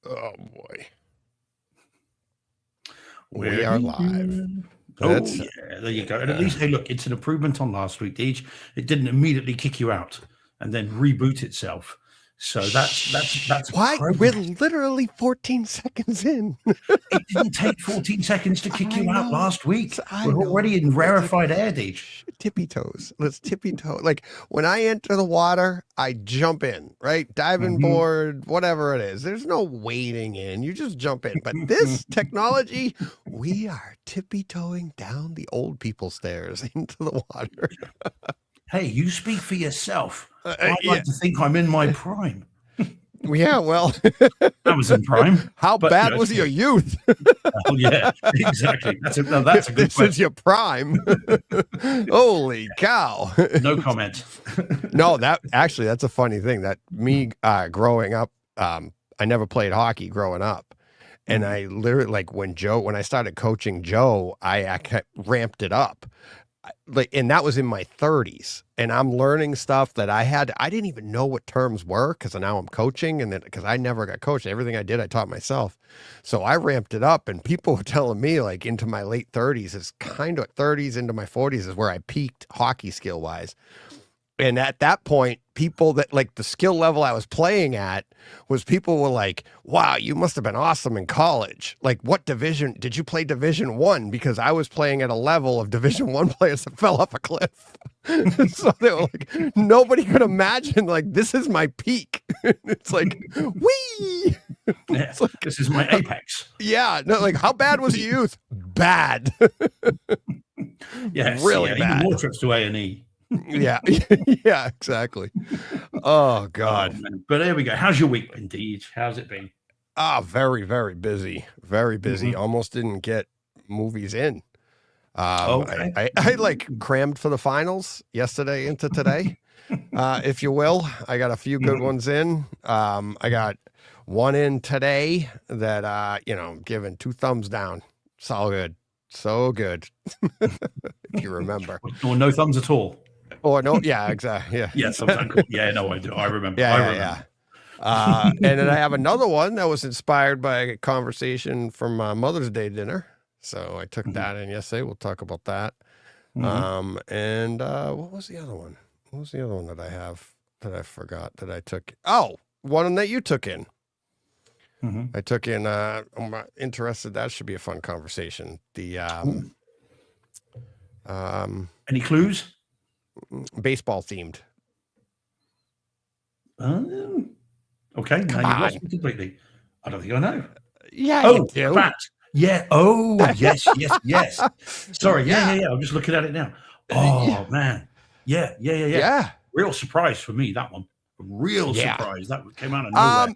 Oh boy. Where We are live. Oh, yeah, there you go. And at least, hey, look, it's an improvement on last week, Deej. It didn't immediately kick you out and then reboot itself. So that's why we're progress. literally 14 seconds in. It didn't take 14 seconds to kick you out last week. I We're know. already in rarefied air, Deej. Tippy toes. Let's tippy toe. Like when I enter the water, I jump in, right? Diving board, whatever it is. There's no wading in. You just jump in. But this technology, we are tippy toeing down the old people stairs into the water. Hey, you speak for yourself. I'd like to think I'm in my prime. Yeah, well, I was in prime. How bad was your youth? Oh, yeah, exactly. That's a good This question. is your prime. Holy cow. No comment. No, that's a funny thing. That me growing up, I never played hockey growing up. And I literally, like when I started coaching Joe, I ramped it up. And that was in my 30s, and I'm learning stuff that I didn't even know what terms were because now I'm coaching, and then because I never got coached, everything I did I taught myself. So I ramped it up, and people were telling me like into my late 30s is kind of 30s into my 40s is where I peaked hockey skill wise. And at that point, people that like the skill level I was playing at was people were like, wow, you must have been awesome in college. Like what division did you play Division I? Because I was playing at a level of Division I players that fell off a cliff. So they were like, nobody could imagine like, this is my peak. It's like, wee. Yeah, like, this is my apex. Yeah. No, like how bad was your youth? Bad. Yes. Really bad. bad. Even more trips to A&E. Yeah. Yeah, exactly. Oh God. Oh, but there we go. How's your week been, Deej? How's it been? Very, very busy. Very busy. Almost didn't get movies in. Okay. I like crammed for the finals yesterday into today, if you will. I got a few good ones in. I got one in today that giving 2 thumbs down. It's all good. So good. If you remember. Or no thumbs at all. Or no, yeah, exactly. Yeah. Yeah, sometimes cool. Yeah, no, I do. I remember. Yeah. And then I have another one that was inspired by a conversation from Mother's Day dinner. So I took that in yesterday. We'll talk about that. And what was the other one? What was the other one that I have that I forgot that I took? Oh, one that you took in. I took in, I'm interested. That should be a fun conversation. The, any clues? Baseball themed. Okay. Now you lost me completely. I don't think I know. Yeah. You do. Bat. Yeah. Oh, yes. Sorry. Yeah. I'm just looking at it now. Oh, man. Yeah. Real surprise for me, that one. Real surprise. That came out of nowhere.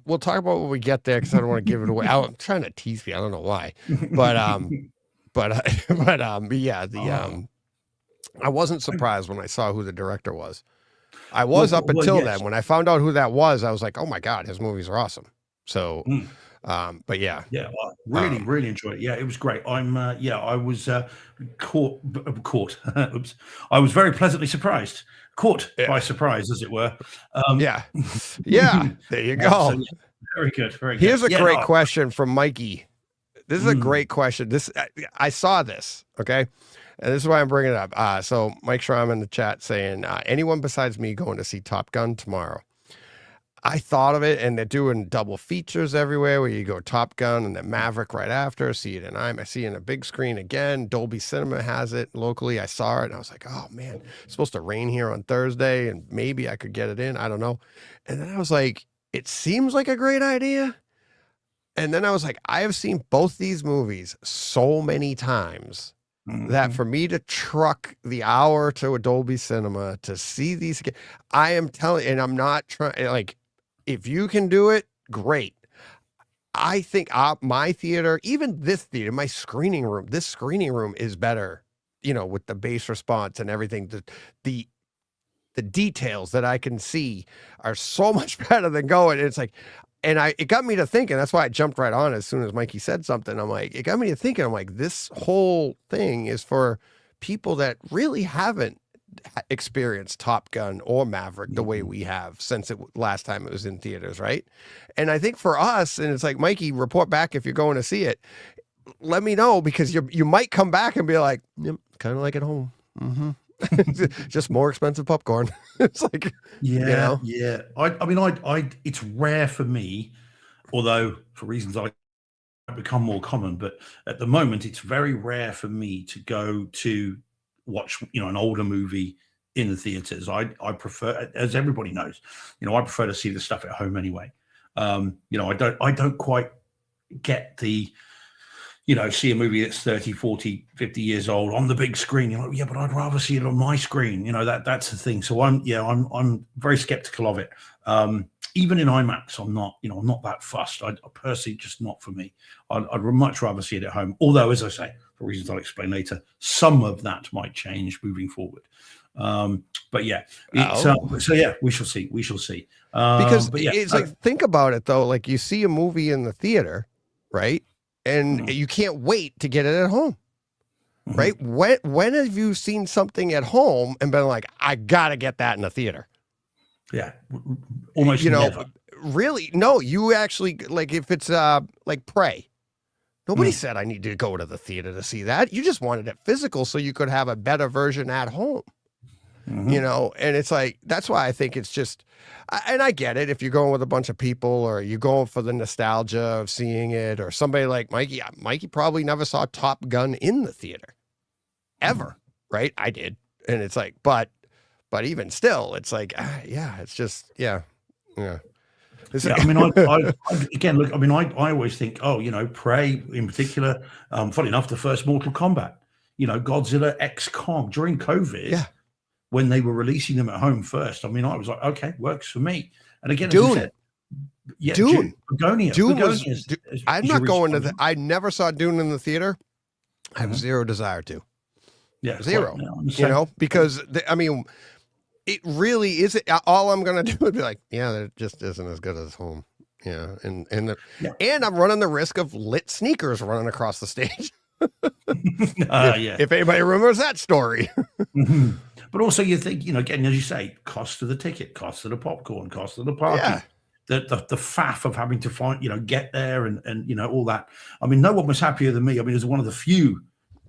We'll talk about when we get there because I don't want to give it away. I'm trying to tease me. I don't know why, I wasn't surprised when I saw who the director was. I was up until then. When I found out who that was, I was like, oh my God, his movies are awesome. So, but yeah. Yeah, I really enjoyed it. Yeah, it was great. I was caught. Oops. I was very pleasantly surprised. Caught by surprise, as it were. Yeah. There you go. So, very good. Very good. Here's a great question from Mikey. This is a great question. I saw this. Okay. And this is why I'm bringing it up. So Mike Schramm in the chat saying, anyone besides me going to see Top Gun tomorrow? I thought of it, and they're doing double features everywhere where you go Top Gun and then Maverick right after. See it in IMAX. I see it in a big screen again. Dolby Cinema has it locally. I saw it, and I was like, oh, man, it's supposed to rain here on Thursday, and maybe I could get it in. I don't know. And then I was like, it seems like a great idea. And then I was like, I have seen both these movies so many times that for me to truck the hour to a Dolby Cinema to see these, I am telling, and I'm not trying, like, if you can do it, great. I think my theater, even this theater, my screening room, this screening room is better, with the bass response and everything. The details that I can see are so much better than going. It's like, and it got me to thinking. That's why I jumped right on as soon as Mikey said something. I'm like, it got me to thinking. I'm like, this whole thing is for people that really haven't experienced Top Gun or Maverick the way we have since last time it was in theaters, right? And I think for us, and it's like, Mikey, report back if you're going to see it. Let me know, because you might come back and be like, yep, kind of like at home. Mm-hmm. Just more expensive popcorn. It's like, yeah. I mean, it's rare for me, although for reasons I become more common, but at the moment it's very rare for me to go to watch, an older movie in the theaters. I prefer, as everybody knows, I prefer to see the stuff at home anyway. I don't quite get the, see a movie that's 30, 40, 50 years old on the big screen. You're like, yeah, but I'd rather see it on my screen. That's the thing. So I'm very skeptical of it. Even in IMAX, I'm not that fussed. I personally, just not for me. I'd much rather see it at home. Although, as I say, for reasons I'll explain later, some of that might change moving forward. But yeah, so yeah, we shall see. We shall see. Because it's like, think about it though. Like, you see a movie in the theater, right? And you can't wait to get it at home, right? When have you seen something at home and been like, I gotta get that in the theater? Yeah, almost never. Really? No, you actually, like, if it's like Prey, nobody said I need to go to the theater to see that. You just wanted it physical so you could have a better version at home. And it's like, that's why I think it's just, and I get it if you're going with a bunch of people, or you're going for the nostalgia of seeing it, or somebody like Mikey. Mikey probably never saw Top Gun in the theater ever, right? I did. And it's like, but even still, it's like, it's just, yeah. I mean, I again, look, I mean, I always think, Prey in particular, funny enough, the first Mortal Kombat, Godzilla X Kong during COVID, when they were releasing them at home first. I mean, I was like, okay, works for me. And again, Dune. as you said, Dune. Begonia. I'm not going to I never saw Dune in the theater. I have zero desire to. Yeah, zero. Because it really is. All I'm going to do would be like, that just isn't as good as home. Yeah, and I'm running the risk of lit sneakers running across the stage. If anybody remembers that story. But also, you think, again, as you say, cost of the ticket, cost of the popcorn, cost of the parking, the faff of having to find, get there and all that. I mean, no one was happier than me. I mean, it was one of the few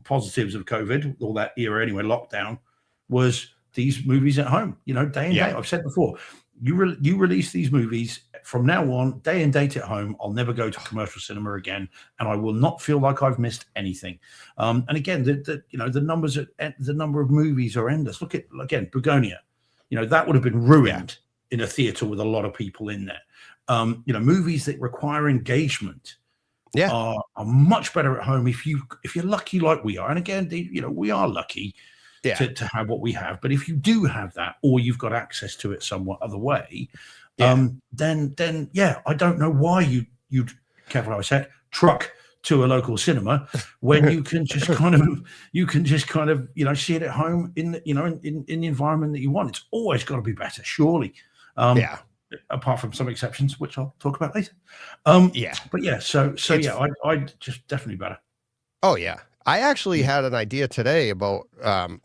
positives of COVID, all that era anyway, lockdown, was these movies at home, day and day. I've said before, you release these movies from now on, day and date at home. I'll never go to commercial cinema again, and I will not feel like I've missed anything. And again, the numbers, the number of movies are endless. Look at, again, Begonia. That would have been ruined in a theater with a lot of people in there. Movies that require engagement are much better at home if you're lucky like we are. And again, we are lucky to have what we have. But if you do have that, or you've got access to it somewhat other way, then I don't know why you'd, careful how I said, truck to a local cinema when you can just kind of see it at home in the environment that you want. It's always got to be better, surely. Apart from some exceptions, which I'll talk about later. I just definitely better. Oh yeah, I actually had an idea today about. I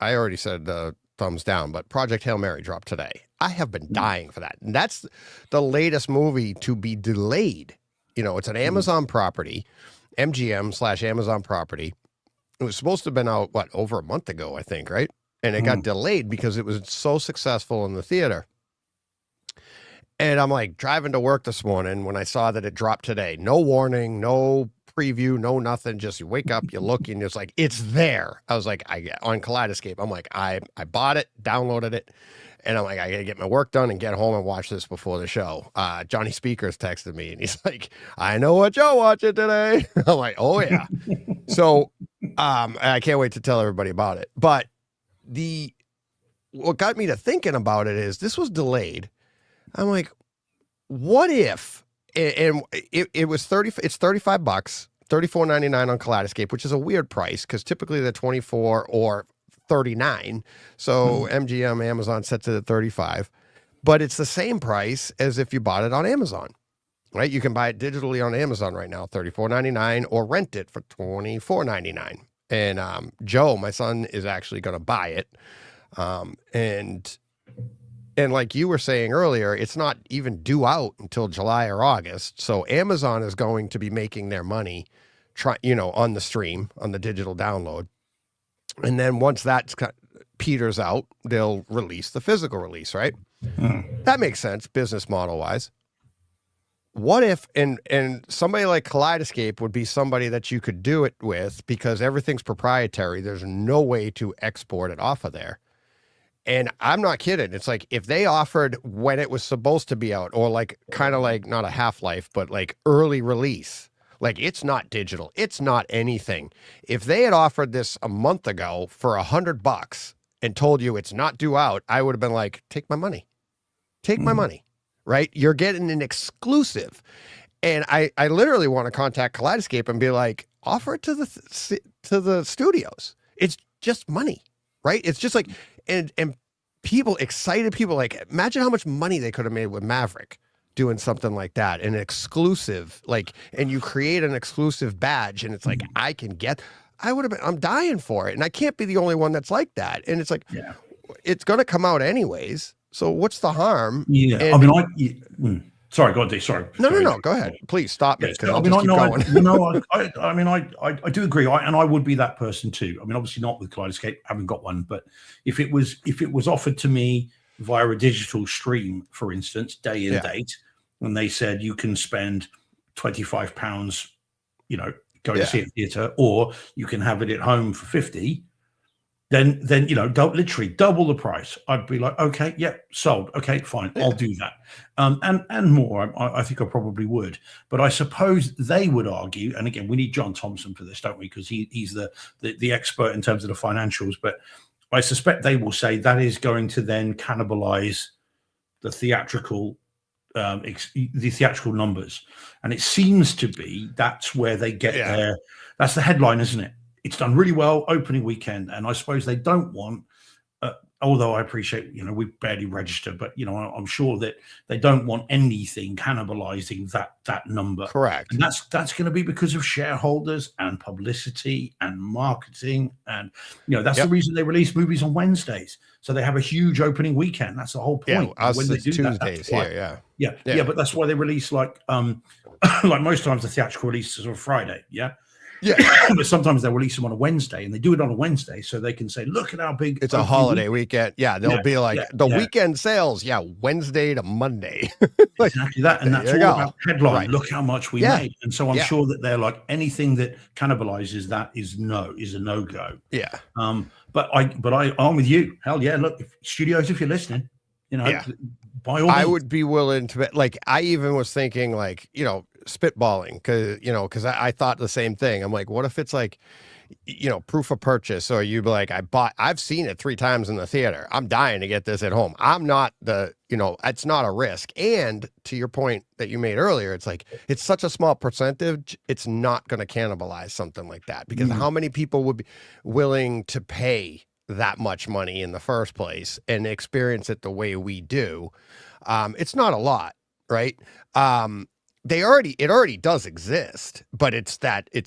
already said thumbs down, but Project Hail Mary dropped today. I have been dying for that, and that's the latest movie to be delayed. It's an Amazon property, MGM/Amazon property. It was supposed to have been out over a month ago, I think, right? And it got delayed because it was so successful in the theater. And I'm like driving to work this morning when I saw that it dropped today. No warning, no preview, no nothing. Just you wake up, you look, and it's like, it's there. I was like, on Kaleidoscape, I'm like, I bought it, downloaded it, and I'm like, I gotta get my work done and get home and watch this before the show. Johnny Speakers texted me and he's like, I know what you're watching today. I'm like, oh yeah. So I can't wait to tell everybody about it. But what got me to thinking about it is this was delayed. I'm like, what if, and it was it's $35, $34.99 on Kaleidoscape, which is a weird price because typically they're $24 or $39. So MGM, Amazon sets it at $35, but it's the same price as if you bought it on Amazon, right? You can buy it digitally on Amazon right now, $34.99, or rent it for $24.99. And Joe, my son, is actually going to buy it. And like you were saying earlier, it's not even due out until July or August. So Amazon is going to be making their money, on the stream, on the digital download. And then once that peters out, they'll release the physical release, right? That makes sense, business model wise. What if, and somebody like Kaleidoscape would be somebody that you could do it with, because everything's proprietary. There's no way to export it off of there. And I'm not kidding. It's like if they offered when it was supposed to be out, or like kind of like not a Half-Life, but like early release, like it's not digital, it's not anything. If they had offered this a month ago for $100 and told you it's not due out, I would have been like, take my money, my money, right? You're getting an exclusive. And I literally want to contact Kaleidoscape and be like, offer it to the studios. It's just money, right? It's just like, and excited people, like, imagine how much money they could have made with Maverick doing something like that, an exclusive, like, and you create an exclusive badge, and it's like, I'm dying for it. And I can't be the only one that's like that. And it's like, it's going to come out anyways. So what's the harm? Yeah. Sorry, go on, Dave. Sorry. No. Go ahead. Please stop me. Yes, I do agree. And I would be that person too. I mean, obviously not with Kaleidoscape, haven't got one, but if it was offered to me via a digital stream, for instance, day and date, and they said you can spend £25, going to see a theater, or you can have it at home for 50, then don't literally double the price. I'd be like, okay, sold. Okay, fine, I'll do that. And more, I think I probably would. But I suppose they would argue, and again, we need John Thompson for this, don't we? Because he's the expert in terms of the financials. But I suspect they will say that is going to then cannibalize the theatrical numbers. And it seems to be that's where they get their, that's the headline, isn't it? It's done really well opening weekend, and I suppose they don't want, although I appreciate, we barely register, but I'm sure that they don't want anything cannibalizing that number. Correct. And that's going to be because of shareholders and publicity and marketing, and that's the reason they release movies on Wednesdays, so they have a huge opening weekend. That's the whole point. Yeah, when they do Tuesdays here. Yeah, but that's why they release like most times the theatrical releases are Friday. Yeah. Yeah, but sometimes they'll release them on a Wednesday, and they do it on a Wednesday so they can say, look at how big it's a holiday weekend. Yeah, they'll be like weekend sales. Yeah, Wednesday to Monday. Like, exactly that. And that's all about headline. Right. Look how much we made. And so I'm sure that they're like, anything that cannibalizes that is a no-go. Yeah. But I'm with you. Hell yeah. Look, studios, if you're listening, by all means. I would be willing to, like, I even was thinking, like, spitballing, because I thought the same thing. I'm like, what if it's like, proof of purchase, or you'd be like, I've seen it 3 times in the theater. I'm dying to get this at home. I'm not it's not a risk. And to your point that you made earlier, it's like, it's such a small percentage, it's not going to cannibalize something like that, because how many people would be willing to pay that much money in the first place and experience it the way we do? It's not a lot, right? It already does exist, but it's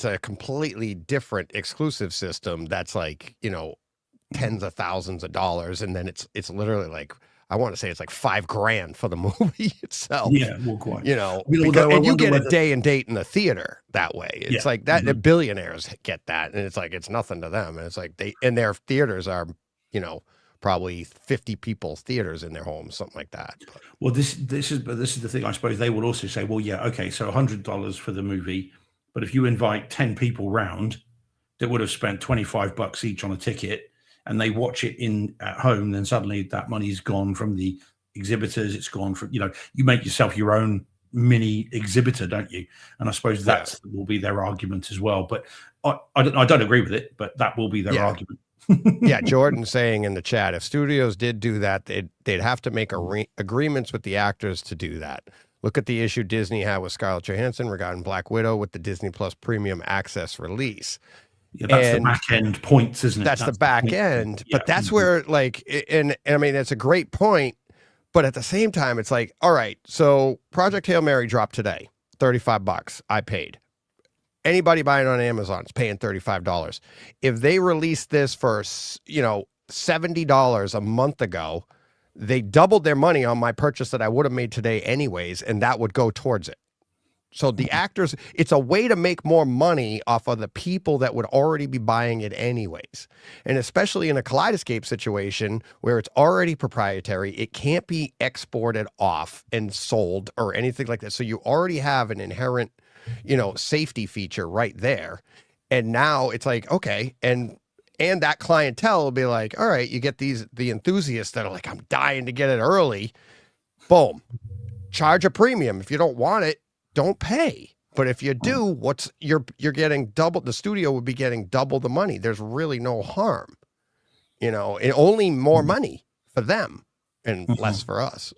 a completely different exclusive system that's like, tens of thousands of dollars. And then it's literally like, I want to say it's like $5,000 for the movie itself. Yeah, well, quite. And you get a day and date in the theater that way. It's like that. The billionaires get that, and it's like, it's nothing to them. And it's like their theaters are, probably 50 people's theaters in their homes, something like that. Well, this is the thing. I suppose they will also say, well, yeah, okay, so $100 for the movie, but if you invite 10 people round that would have spent $25 each on a ticket, and they watch it at home, then suddenly that money's gone from the exhibitors. It's gone from, you make yourself your own mini exhibitor, don't you? And I suppose that will be their argument as well. But I don't agree with it, but that will be their argument. Yeah, Jordan saying in the chat, if studios did do that, they'd have to make agreements with the actors to do that. Look at the issue Disney had with Scarlett Johansson regarding Black Widow with the Disney Plus Premium Access release. Yeah, that's the back end points, isn't it? That's the back end. But that's where, like, and I mean, it's a great point. But at the same time, it's like, all right, so Project Hail Mary dropped today, $35. I paid. anybody buying on Amazon is paying $35. If they released this for, $70 a month ago, they doubled their money on my purchase that I would have made today anyways, and that would go towards it. So the actors, it's a way to make more money off of the people that would already be buying it anyways. And especially in a Kaleidoscape situation where it's already proprietary, it can't be exported off and sold or anything like that. So you already have an inherent, safety feature right there. And now it's like, okay. And that clientele will be like, all right, you get the enthusiasts that are like, I'm dying to get it early. Boom. Charge a premium. If you don't want it, don't pay. But if you do, you're getting double. The studio would be getting double the money. There's really no harm, and only more money for them and less for us.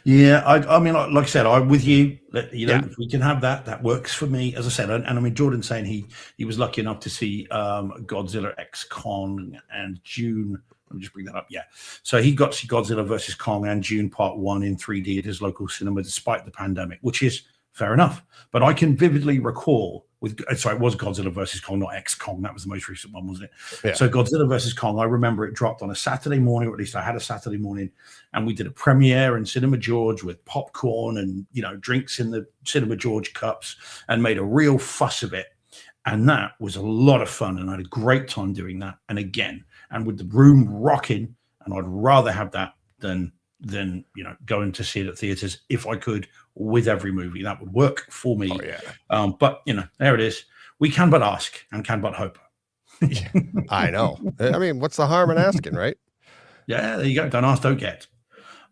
Yeah, I mean, like I said, I'm with you. If we can have that works for me. As I said, and I mean, Jordan's saying he was lucky enough to see Godzilla X Kong and June. Let me just bring that up. Yeah. So he got to see Godzilla versus Kong and June Part 1 in 3D at his local cinema despite the pandemic, which is fair enough. But I can vividly recall it was Godzilla versus Kong, not X Kong. That was the most recent one, wasn't it? Yeah. So Godzilla versus Kong, I remember it dropped on a Saturday morning, or at least I had a Saturday morning, and we did a premiere in Cinema George with popcorn and, drinks in the Cinema George cups and made a real fuss of it. And that was a lot of fun. And I had a great time doing that. And again, and with the room rocking, and I'd rather have that than going to see it at theaters if I could with every movie. That would work for me. Oh, yeah. But there it is. We can but ask and can but hope. I know. I mean, what's the harm in asking, right? Yeah, there you go. Don't ask, don't get.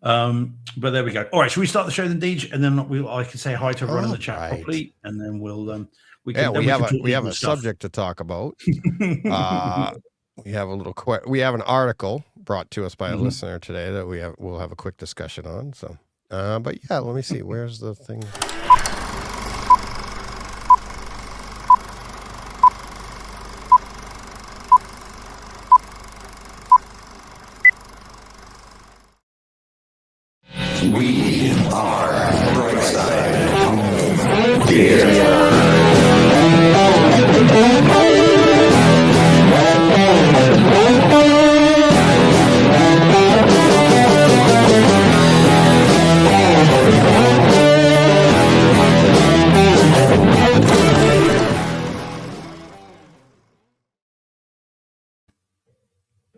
But there we go. All right, should we start the show then, Deej? And then I can say hi to everyone in the chat properly, and then we'll we have a subject to talk about. We have an article brought to us by a listener today that we'll have a quick discussion on. So, but yeah, let me see. Where's the thing? We are Brightside Theater.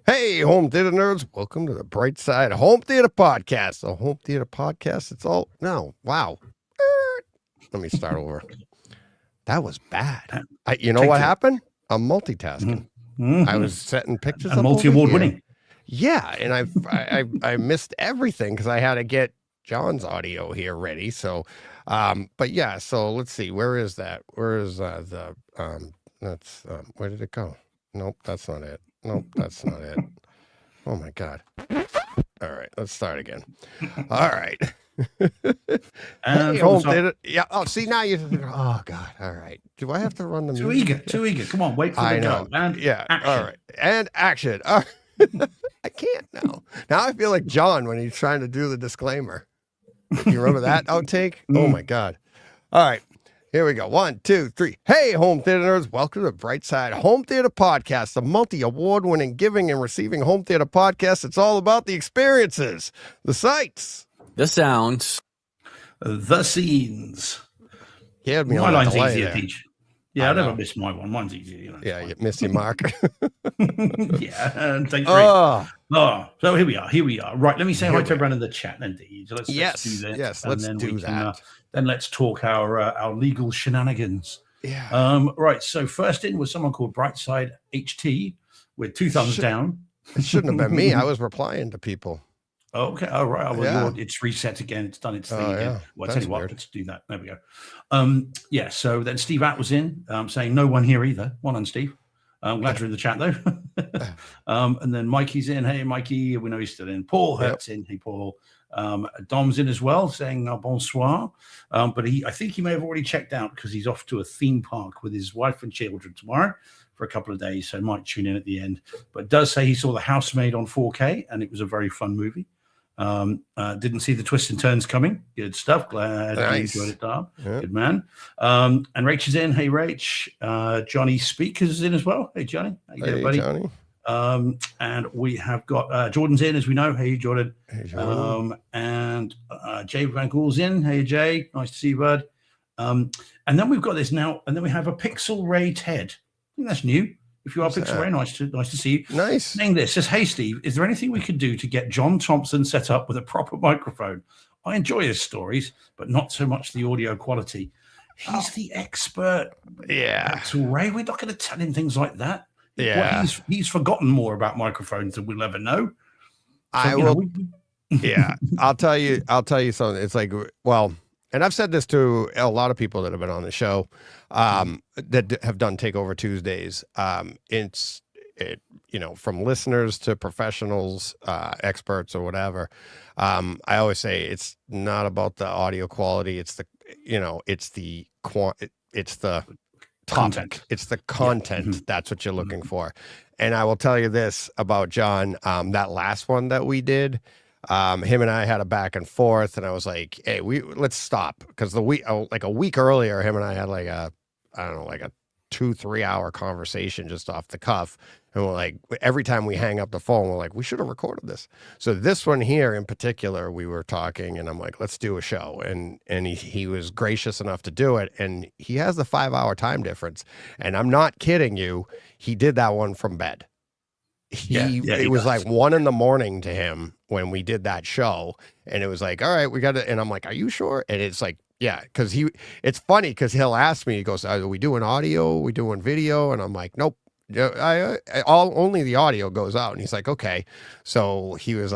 Hey, home theater nerds, welcome to the Brightside Home Theater Podcast. The Home Theater Podcast, wow. Let me start over. That was bad. What happened? I'm multitasking. I was setting pictures up. Multi-award winning. Yeah, and I missed everything because I had to get John's audio here ready. So, but yeah, so let's see. Where is that? Where is where did it go? Nope, that's not it. Nope, that's not it. Oh my God. All right, let's start again. All right. Hey, home theater. Yeah. Oh, see, now oh God. All right. Do I have to run the Too eager. Come on, wait for the go. And yeah. Action. All right. And action. All right. I can't now. Now I feel like John when he's trying to do the disclaimer. You remember that outtake? Oh my God. All right. Here we go. 1, 2, 3. Hey, home theater nerds. Welcome to the Brightside Home Theater Podcast, the multi-award-winning giving and receiving home theater podcast. It's all about the experiences, the sights, the sounds, the scenes. My line's easier, Peach. Yeah, I never miss my one. Mine's easier. Yeah, you miss your mark. Yeah, thanks. So here we are. Right, let me say hi to everyone in the chat then, Deej. Let's do this. Yes, let's do that. Then let's talk our legal shenanigans. Yeah. Right. So first in was someone called Brightside HT with 2 thumbs down. It shouldn't have been me. I was replying to people. Okay. All right. Well, it's reset again. It's done its thing again. Well, I tell you what, let's do that. There we go. So then Steve Att was in saying no one here either. One on Steve. I'm glad you're in the chat though. And then Mikey's in. Hey, Mikey. We know he's still in. Paul Hurt's in. Hey, Paul. Dom's in as well, saying bonsoir. But I think he may have already checked out because he's off to a theme park with his wife and children tomorrow for a couple of days, so might tune in at the end. But does say he saw The Housemaid on 4K, and it was a very fun movie. Didn't see the twists and turns coming. Good stuff. Glad Nice. you enjoyed it, Dom. Yeah. Good man. And Rach is in. Hey, Rach. Johnny Speakers is in as well. Hey, Johnny. How you doing, buddy? Johnny. And we have got Jordan's in, as we know. Hey, Jordan. Hey, Jordan. And Jay Van Gool's in. Hey, Jay. Nice to see you, bud. And then we've got this now. And then we have a Pixel Ray Ted. I think that's new. If you are Pixel Ray, nice to see you. Nice. Saying this says, hey, Steve, is there anything we could do to get John Thompson set up with a proper microphone? I enjoy his stories, but not so much the audio quality. He's the expert. Yeah. Pixel Ray. We're not going to tell him things like that. Yeah. Well, he's forgotten more about microphones than we'll ever know. So, yeah. I'll tell you something. It's like, well, and I've said this to a lot of people that have been on the show, that have done Takeover Tuesdays. From listeners to professionals, experts or whatever. I always say it's not about the audio quality. It's the topic. It's the content. Yeah. That's what you're looking for. And I will tell you this about John, that last one that we did, him and I had a back and forth, and I was like, hey, let's stop. Because a week earlier, him and I had like a 2-3 hour conversation just off the cuff. And we're like, every time we hang up the phone, we're like, we should have recorded this. So this one here in particular, we were talking, and I'm like, let's do a show. And he was gracious enough to do it. And he has the 5-hour time difference. And I'm not kidding you. He did that one from bed. It was like 1 a.m. to him when we did that show. And it was like, all right, we got to, and I'm like, are you sure? And it's like, yeah, because it's funny because he'll ask me, he goes, are we doing audio? Are we doing video? And I'm like, nope. Only the audio goes out. And he's like, okay. So he was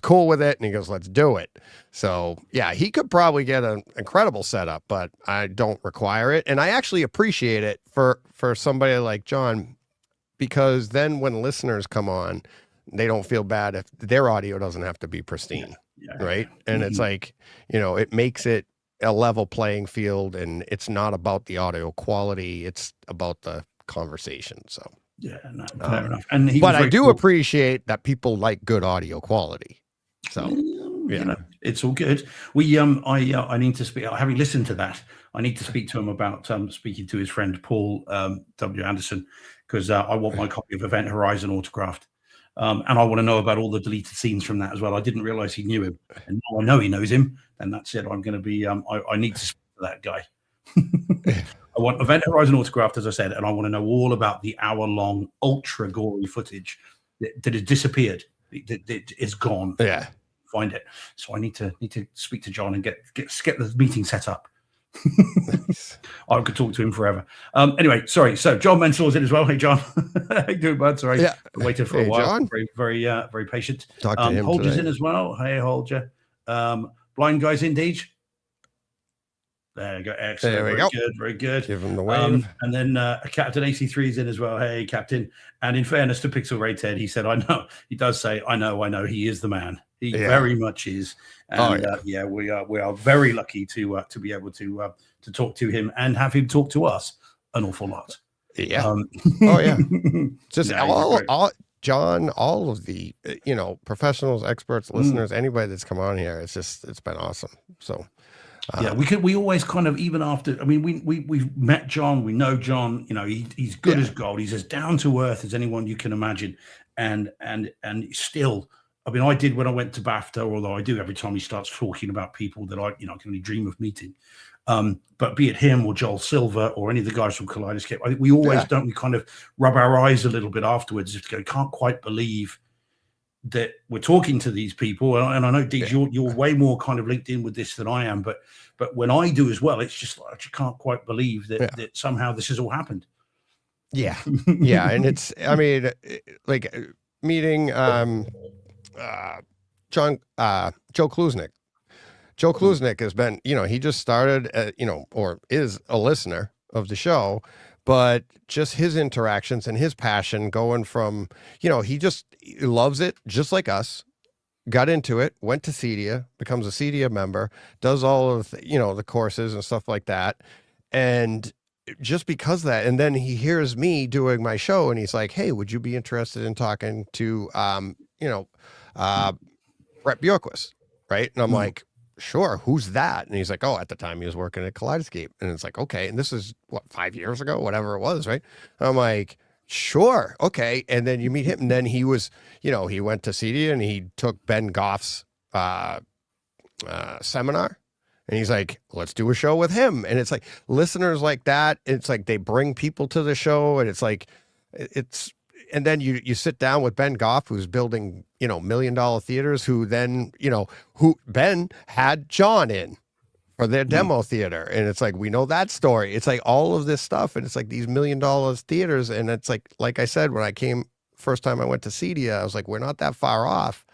cool with it. And he goes, let's do it. So yeah, he could probably get an incredible setup, but I don't require it. And I actually appreciate it for somebody like John, because then when listeners come on, they don't feel bad if their audio doesn't have to be pristine. Right. And it's like, it makes it a level playing field, and it's not about the audio quality. It's about the conversation. So fair enough. And but I do appreciate that people like good audio quality. So it's all good. We I need to speak. Having listened to that, I need to speak to him about speaking to his friend Paul W. Anderson, because I want my copy of Event Horizon autographed. And I want to know about all the deleted scenes from that as well. I didn't realize he knew him, and now I know he knows him. And that's it. I'm going to be. I need to speak to that guy. I want Event Horizon autographed, as I said, and I want to know all about the hour-long, ultra gory footage that has disappeared. That is gone. Yeah, find it. So I need to speak to John and get the meeting set up. Nice. I could talk to him forever. Anyway, sorry. So John Mensor's in as well. Hey, John. How you doing, bud? Sorry, I waited for a while. John. Very, very patient. Talk to him Holger's today. in as well. Hey, Holger. Blind guys in, Deej. There you go. Excellent. There we go. Good. Very good. Give him the wave. And then Captain AC3 is in as well. Hey, Captain. And in fairness to Pixel Ray Ted, he said, I know. He does say, I know. He is the man. He very much is. And we are very lucky to be able to talk to him and have him talk to us an awful lot. Yeah. Just all John, all of the professionals, experts, listeners, anybody that's come on here, it's been awesome. So we always kind of, even after, I mean, we've met John, we know John, he's good as gold. He's as down to earth as anyone you can imagine. And still, I mean, I did when I went to BAFTA, although I do every time he starts talking about people that I can only dream of meeting. But be it him or Joel Silver or any of the guys from Kaleidoscape, I think we always we kind of rub our eyes a little bit afterwards. Just go, can't quite believe that we're talking to these people. And I know, Deej, you're way more kind of linked in with this than I am. But when I do as well, it's just like, I just can't quite believe that somehow this has all happened. Yeah. Yeah. And it's, I mean, like meeting Joe Klusnick. Joe Klusnick has been, he just started, or is a listener of the show, but just his interactions and his passion going from, he loves it just like us, got into it, went to CEDIA, becomes a CEDIA member, does all of, the courses and stuff like that. And just because of that, and then he hears me doing my show and he's like, hey, would you be interested in talking to, Brett Bjorkquist, right? And I'm like, sure, who's that? And he's like, oh, at the time he was working at Kaleidoscape. And it's like, okay. And this is what, 5 years ago, whatever it was, right? I'm like, sure, okay. And then you meet him, and then he was, he went to CD and he took Ben Goff's seminar. And he's like, let's do a show with him. And it's like listeners like that. It's like they bring people to the show, and it's like, and then you sit down with Ben Goff, who's building, $1 million theaters, who then, who Ben had John in for their demo theater. And it's like, we know that story. It's like all of this stuff. And it's like these $1 million theaters. And it's like I said, when I came first time I went to CEDIA, I was like, we're not that far off.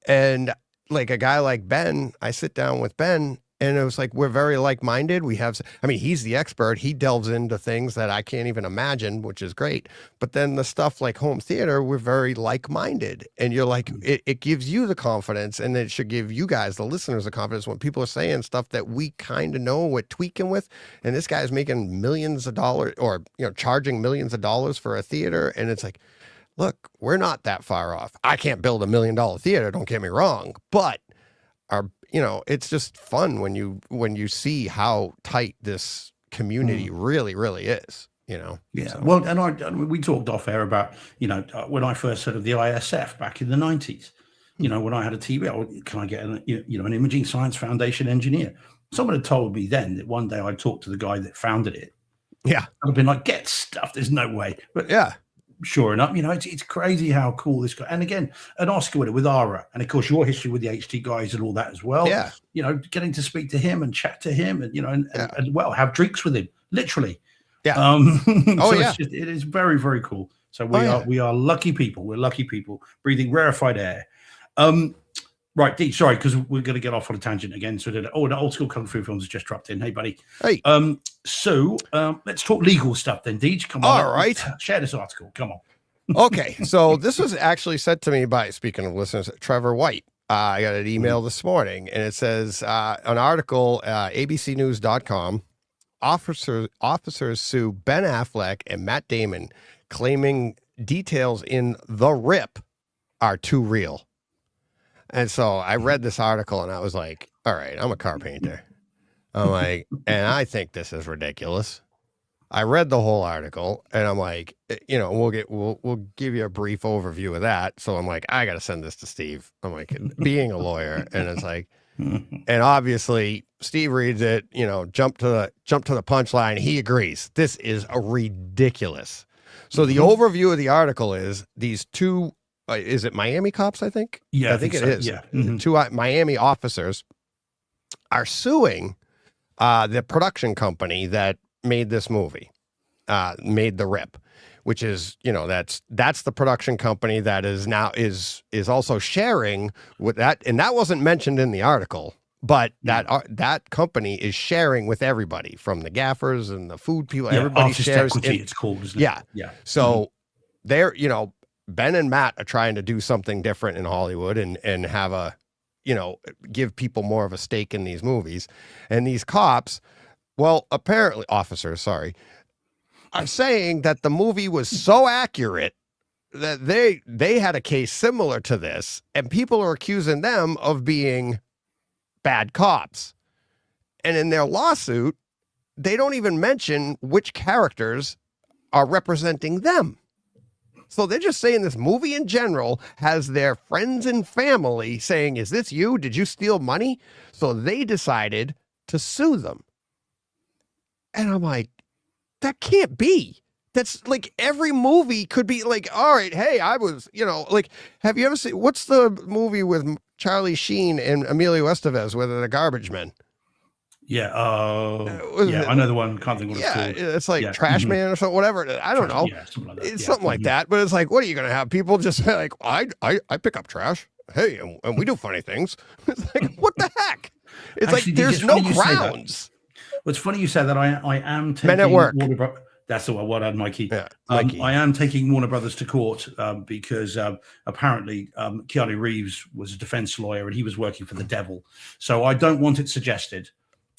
And like a guy like Ben, I sit down with Ben, and it was like, we're very like-minded. He's the expert. He delves into things that I can't even imagine, which is great. But then the stuff like home theater, we're very like-minded. And you're like, it gives you the confidence, and it should give you guys, the listeners, the confidence when people are saying stuff that we kind of know we're tweaking with. And this guy's making millions of dollars, or, charging millions of dollars for a theater. And it's like, look, we're not that far off. I can't build $1 million theater, don't get me wrong. But it's just fun when you see how tight this community really, really is, Yeah. So. Well, and we talked off air about, when I first heard of the ISF back in the 90s, when I had a TV, can I get an Imaging Science Foundation engineer? Someone had told me then that one day I'd talk to the guy that founded it. Yeah. I'd have been like, get stuff. There's no way. But yeah. Sure enough, it's crazy how cool this guy, and again, an Oscar winner with Ara, and of course your history with the HT guys and all that as well. Yeah, getting to speak to him and chat to him, and and well, have drinks with him, literally. Yeah. It is very, very cool. So we are lucky people. We're lucky people breathing rarefied air. Right, Dee, sorry, because we're going to get off on a tangent again. So the old school kung fu films has just dropped in. Hey, buddy. Hey. So let's talk legal stuff then, Deej. Come on. All right. Share this article. Come on. Okay. So this was actually sent to me by, speaking of listeners, Trevor White. I got an email this morning, and it says an article, abcnews.com, officers sue Ben Affleck and Matt Damon, claiming details in The Rip are too real. And so I read this article, and I was like, all right, I'm a car painter. I'm like, and I think this is ridiculous. I read the whole article, and I'm like, we'll give you a brief overview of that. So I'm like, I got to send this to Steve. I'm like, being a lawyer, and it's like, and obviously Steve reads it, jump to the punchline. He agrees. This is ridiculous. So the overview of the article is these two, is it Miami cops? I think. Yeah, I think it so. is. Yeah. Two Miami officers are suing the production company that made this movie, made The Rip, which is, that's the production company that is now is also sharing with that. And that wasn't mentioned in the article, but that company is sharing with everybody, from the gaffers and the food people. Everybody shares. Equity, it's called, isn't it? Yeah. So they're, Ben and Matt are trying to do something different in Hollywood and have give people more of a stake in these movies. And these cops, apparently officers, are saying that the movie was so accurate that they had a case similar to this, and people are accusing them of being bad cops. And in their lawsuit, they don't even mention which characters are representing them. So they're just saying this movie in general has their friends and family saying, is this you? Did you steal money? So they decided to sue them. And I'm like, that can't be. That's like, every movie could be like, all right, hey, I was, have you ever seen, what's the movie with Charlie Sheen and Emilio Estevez, where they're the garbage men? Yeah. I know the one. Can't think what it's called. It's like Trash Man or something, whatever. I don't know. Yeah, something like that. It's something like that. But it's like, what are you going to have people just say like, I pick up trash. Hey, and we do funny things. It's like, what the heck? It's actually, like, there's no grounds. Well, it's funny you said that. I am taking Men at Work. That's the one. Well done, Mikey. Yeah, Mikey. I am taking Warner Brothers to court because apparently Keanu Reeves was a defense lawyer and he was working for the devil. So I don't want it suggested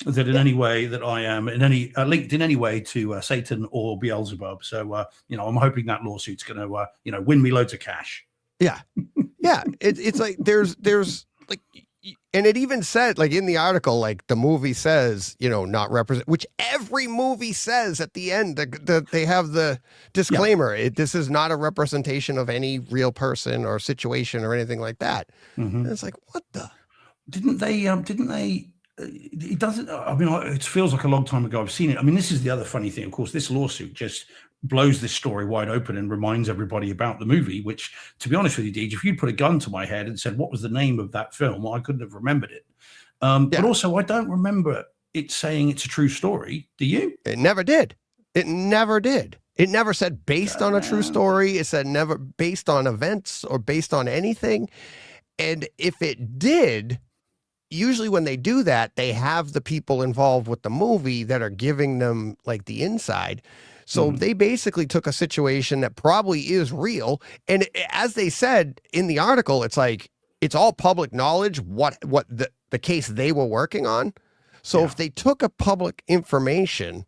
that in any way that I am linked in any way to Satan or Beelzebub. So I'm hoping that lawsuit's going to win me loads of cash. Yeah. It's like there's like, and it even said, like, in the article, like, the movie says, not represent, which every movie says at the end, that they have the disclaimer. This is not a representation of any real person or situation or anything like that. And it's like, what the? Didn't they, it doesn't, I mean, it feels like a long time ago I've seen it. I mean, this is the other funny thing. Of course, this lawsuit just blows this story wide open and reminds everybody about the movie, which, to be honest with you, Deej, if you'd put a gun to my head and said, what was the name of that film? Well, I couldn't have remembered it. But also, I don't remember it saying it's a true story. Do you? It never did. It never did. It never said based on a true story. It said never based on events or based on anything. And if it did, usually when they do that, they have the people involved with the movie that are giving them like the inside. So they basically took a situation that probably is real. And as they said in the article, it's like, it's all public knowledge, what the case they were working on. So if they took a public information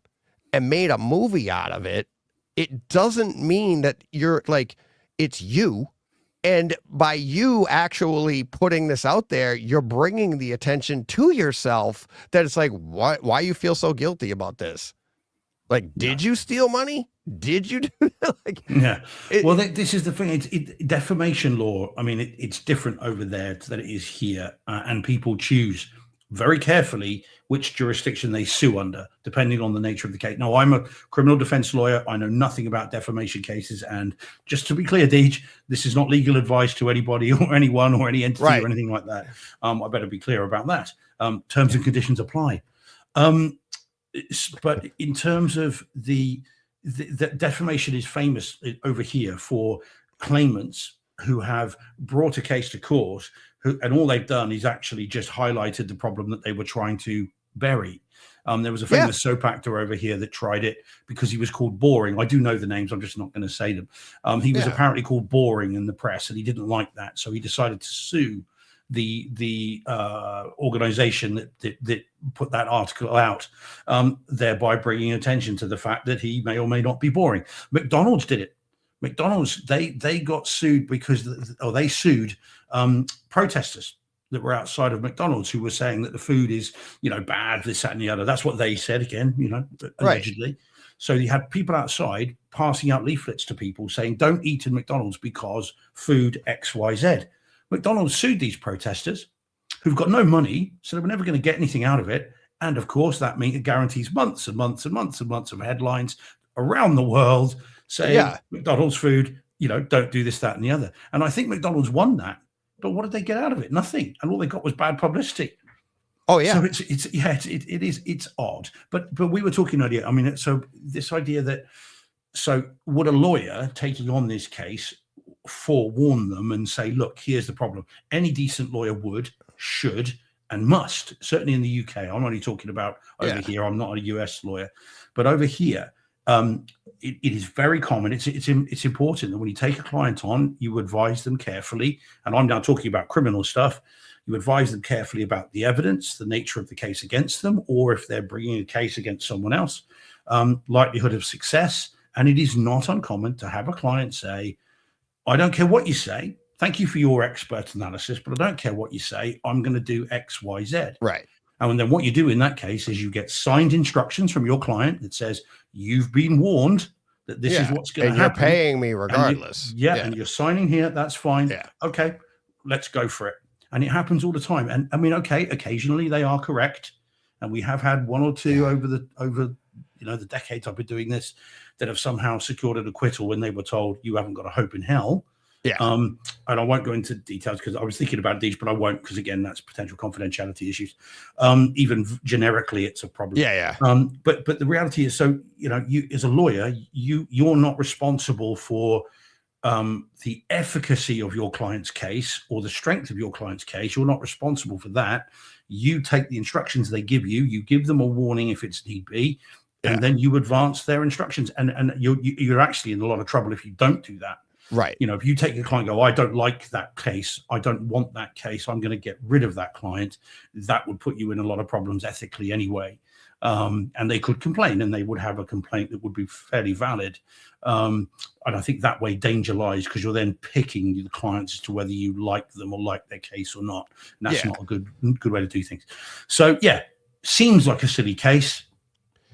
and made a movie out of it, it doesn't mean that you're like, it's you. And by you actually putting this out there, you're bringing the attention to yourself that it's like, why you feel so guilty about this? Like, did you steal money? Did you do that? Like, well, this is the thing. Defamation law. I mean, it's different over there than it is here. And people choose very carefully which jurisdiction they sue under, depending on the nature of the case. Now, I'm a criminal defense lawyer. I know nothing about defamation cases. And just to be clear, Deej, this is not legal advice to anybody or anyone or any entity or anything like that. I better be clear about that. Terms and conditions apply. But in terms of the defamation is famous over here for claimants who have brought a case to court, and all they've done is actually just highlighted the problem that they were trying to bury. There was a famous soap actor over here that tried it because he was called Boring. I do know the names. I'm just not going to say them. He was apparently called Boring in the press, and he didn't like that. So he decided to sue the organization that put that article out, thereby bringing attention to the fact that he may or may not be boring. McDonald's did it. McDonald's, they got sued because they sued protesters that were outside of McDonald's who were saying that the food is, bad, this, that, and the other. That's what they said, again, allegedly. So you had people outside passing out leaflets to people saying, don't eat in McDonald's because food X, Y, Z. McDonald's sued these protesters who've got no money, so they were never going to get anything out of it. And of course, that means it guarantees months and months and months and months of headlines around the world saying McDonald's food, don't do this, that, and the other. And I think McDonald's won that. But what did they get out of it? Nothing. And all they got was bad publicity. Oh yeah. So it's odd. But we were talking earlier. I mean, so this idea that, so would a lawyer taking on this case forewarn them and say, look, here's the problem? Any decent lawyer would, should, and must. Certainly in the UK. I'm only talking about over here. I'm not a US lawyer, but over here, it is very common. It's important that when you take a client on, you advise them carefully. And I'm now talking about criminal stuff. You advise them carefully about the evidence, the nature of the case against them, or if they're bringing a case against someone else, likelihood of success. And it is not uncommon to have a client say, I don't care what you say. Thank you for your expert analysis, but I don't care what you say. I'm going to do X, Y, Z. Right. And then what you do in that case is you get signed instructions from your client that says, you've been warned that this is what's going to happen. And you're paying me regardless. And you're signing here. That's fine. Yeah. Okay, let's go for it. And it happens all the time. And I mean, okay, occasionally they are correct. And we have had one or two over the decades I've been doing this that have somehow secured an acquittal when they were told you haven't got a hope in hell. Yeah. And I won't go into details because I was thinking about these, but I won't, because again, that's potential confidentiality issues. Even generically, it's a problem. Yeah. But the reality is, so you as a lawyer, you're not responsible for the efficacy of your client's case or the strength of your client's case. You're not responsible for that. You take the instructions they give you. You give them a warning if it's need be, and then you advance their instructions. And you're actually in a lot of trouble if you don't do that. Right. If you take a client and go, I don't like that case, I don't want that case, I'm going to get rid of that client, that would put you in a lot of problems ethically anyway. and they could complain, and they would have a complaint that would be fairly valid. And I think that way danger lies, because you're then picking the clients as to whether you like them or like their case or not. And that's not a good way to do things. So yeah, seems like a silly case.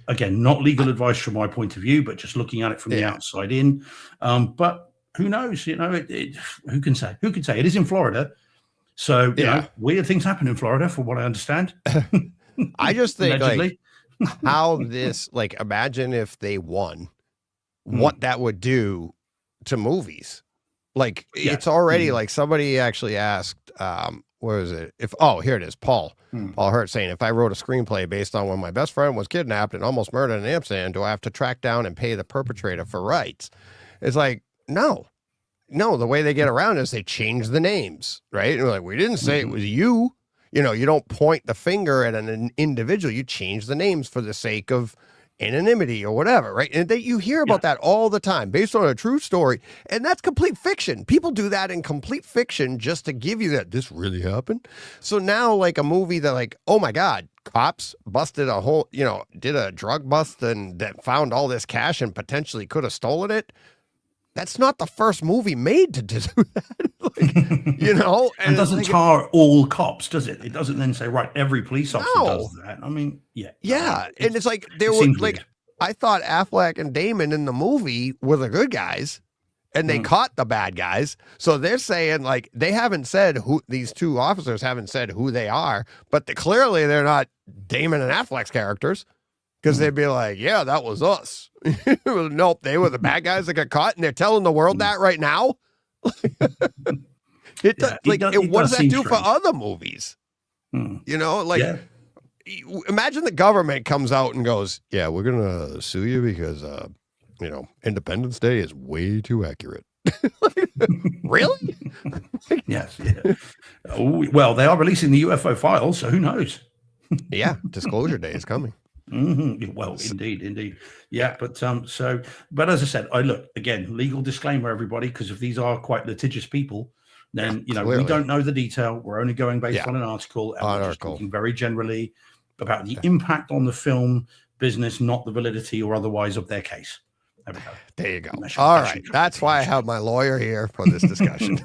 Again, not legal advice from my point of view, but just looking at it from the outside in. But who knows? You know, who can say? Who can say? It is in Florida, so you know, weird things happen in Florida, from what I understand. I just think like how this, like, imagine if they won, what that would do to movies. Like it's already like somebody actually asked, where is it? Here it is. Paul Hurt saying, if I wrote a screenplay based on when my best friend was kidnapped and almost murdered in Amsterdam, do I have to track down and pay the perpetrator for rights? It's like, no, the way they get around is they change the names, right? And we're like, we didn't say it was you. You know, you don't point the finger at an individual. You change the names for the sake of anonymity or whatever, right? And you hear about that all the time, based on a true story, and that's complete fiction. People do that in complete fiction just to give you that this really happened. So now, like, a movie that, like, oh my God, cops busted a whole, you know, did a drug bust and that found all this cash and potentially could have stolen it. That's not the first movie made to do that. Like, you know, and doesn't tar all cops, does it? It doesn't then say, right, every police officer does that. I mean, and it's like there were like, I thought Affleck and Damon in the movie were the good guys, and they caught the bad guys. So they're saying, like, they haven't said who these two officers haven't said who they are, but clearly they're not Damon and Affleck's characters. Because they'd be like, yeah, that was us. Nope, they were the bad guys that got caught, and they're telling the world that right now. What does that do for other movies? You know, like, imagine the government comes out and goes, yeah, we're going to sue you because, you know, Independence Day is way too accurate. Really? Yes. Yeah. Well, they are releasing the UFO files, so who knows? Disclosure Day is coming. Well, indeed. Yeah, but but as I said, I look again, legal disclaimer, everybody, because if these are quite litigious people, then you know, clearly, we don't know the detail. We're only going based on an article, and we're just talking very generally about the impact on the film business, not the validity or otherwise of their case. There we go. There you go. All right. That's why I have my lawyer here for this discussion.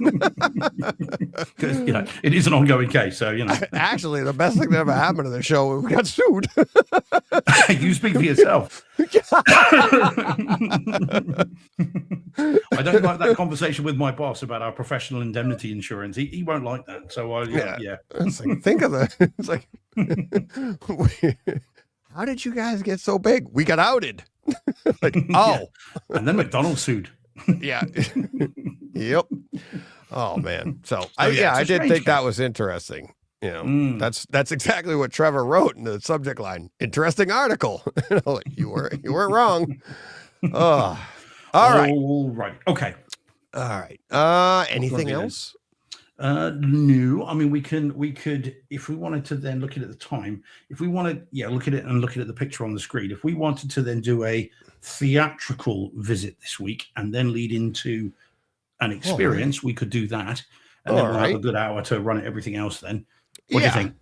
Because, you know, it is an ongoing case. So, you know. Actually, the best thing that ever happened to the show, we got sued. You speak for yourself. I don't like that conversation with my boss about our professional indemnity insurance. He won't like that. So, It's like, think of the, it's like, how did you guys get so big? We got outed. Like, and then McDonald's sued. Yep. Oh man. So I did think that was interesting. You know, that's exactly what Trevor wrote in the subject line. Interesting article. You weren't wrong. All right. Okay. All right. Anything else? No, I mean, we could, if we wanted to then look at the time, if we wanted, look at it and look at the picture on the screen. If we wanted to then do a theatrical visit this week and then lead into an experience, we could do that. And then we'll have a good hour to run at everything else then. What do you think?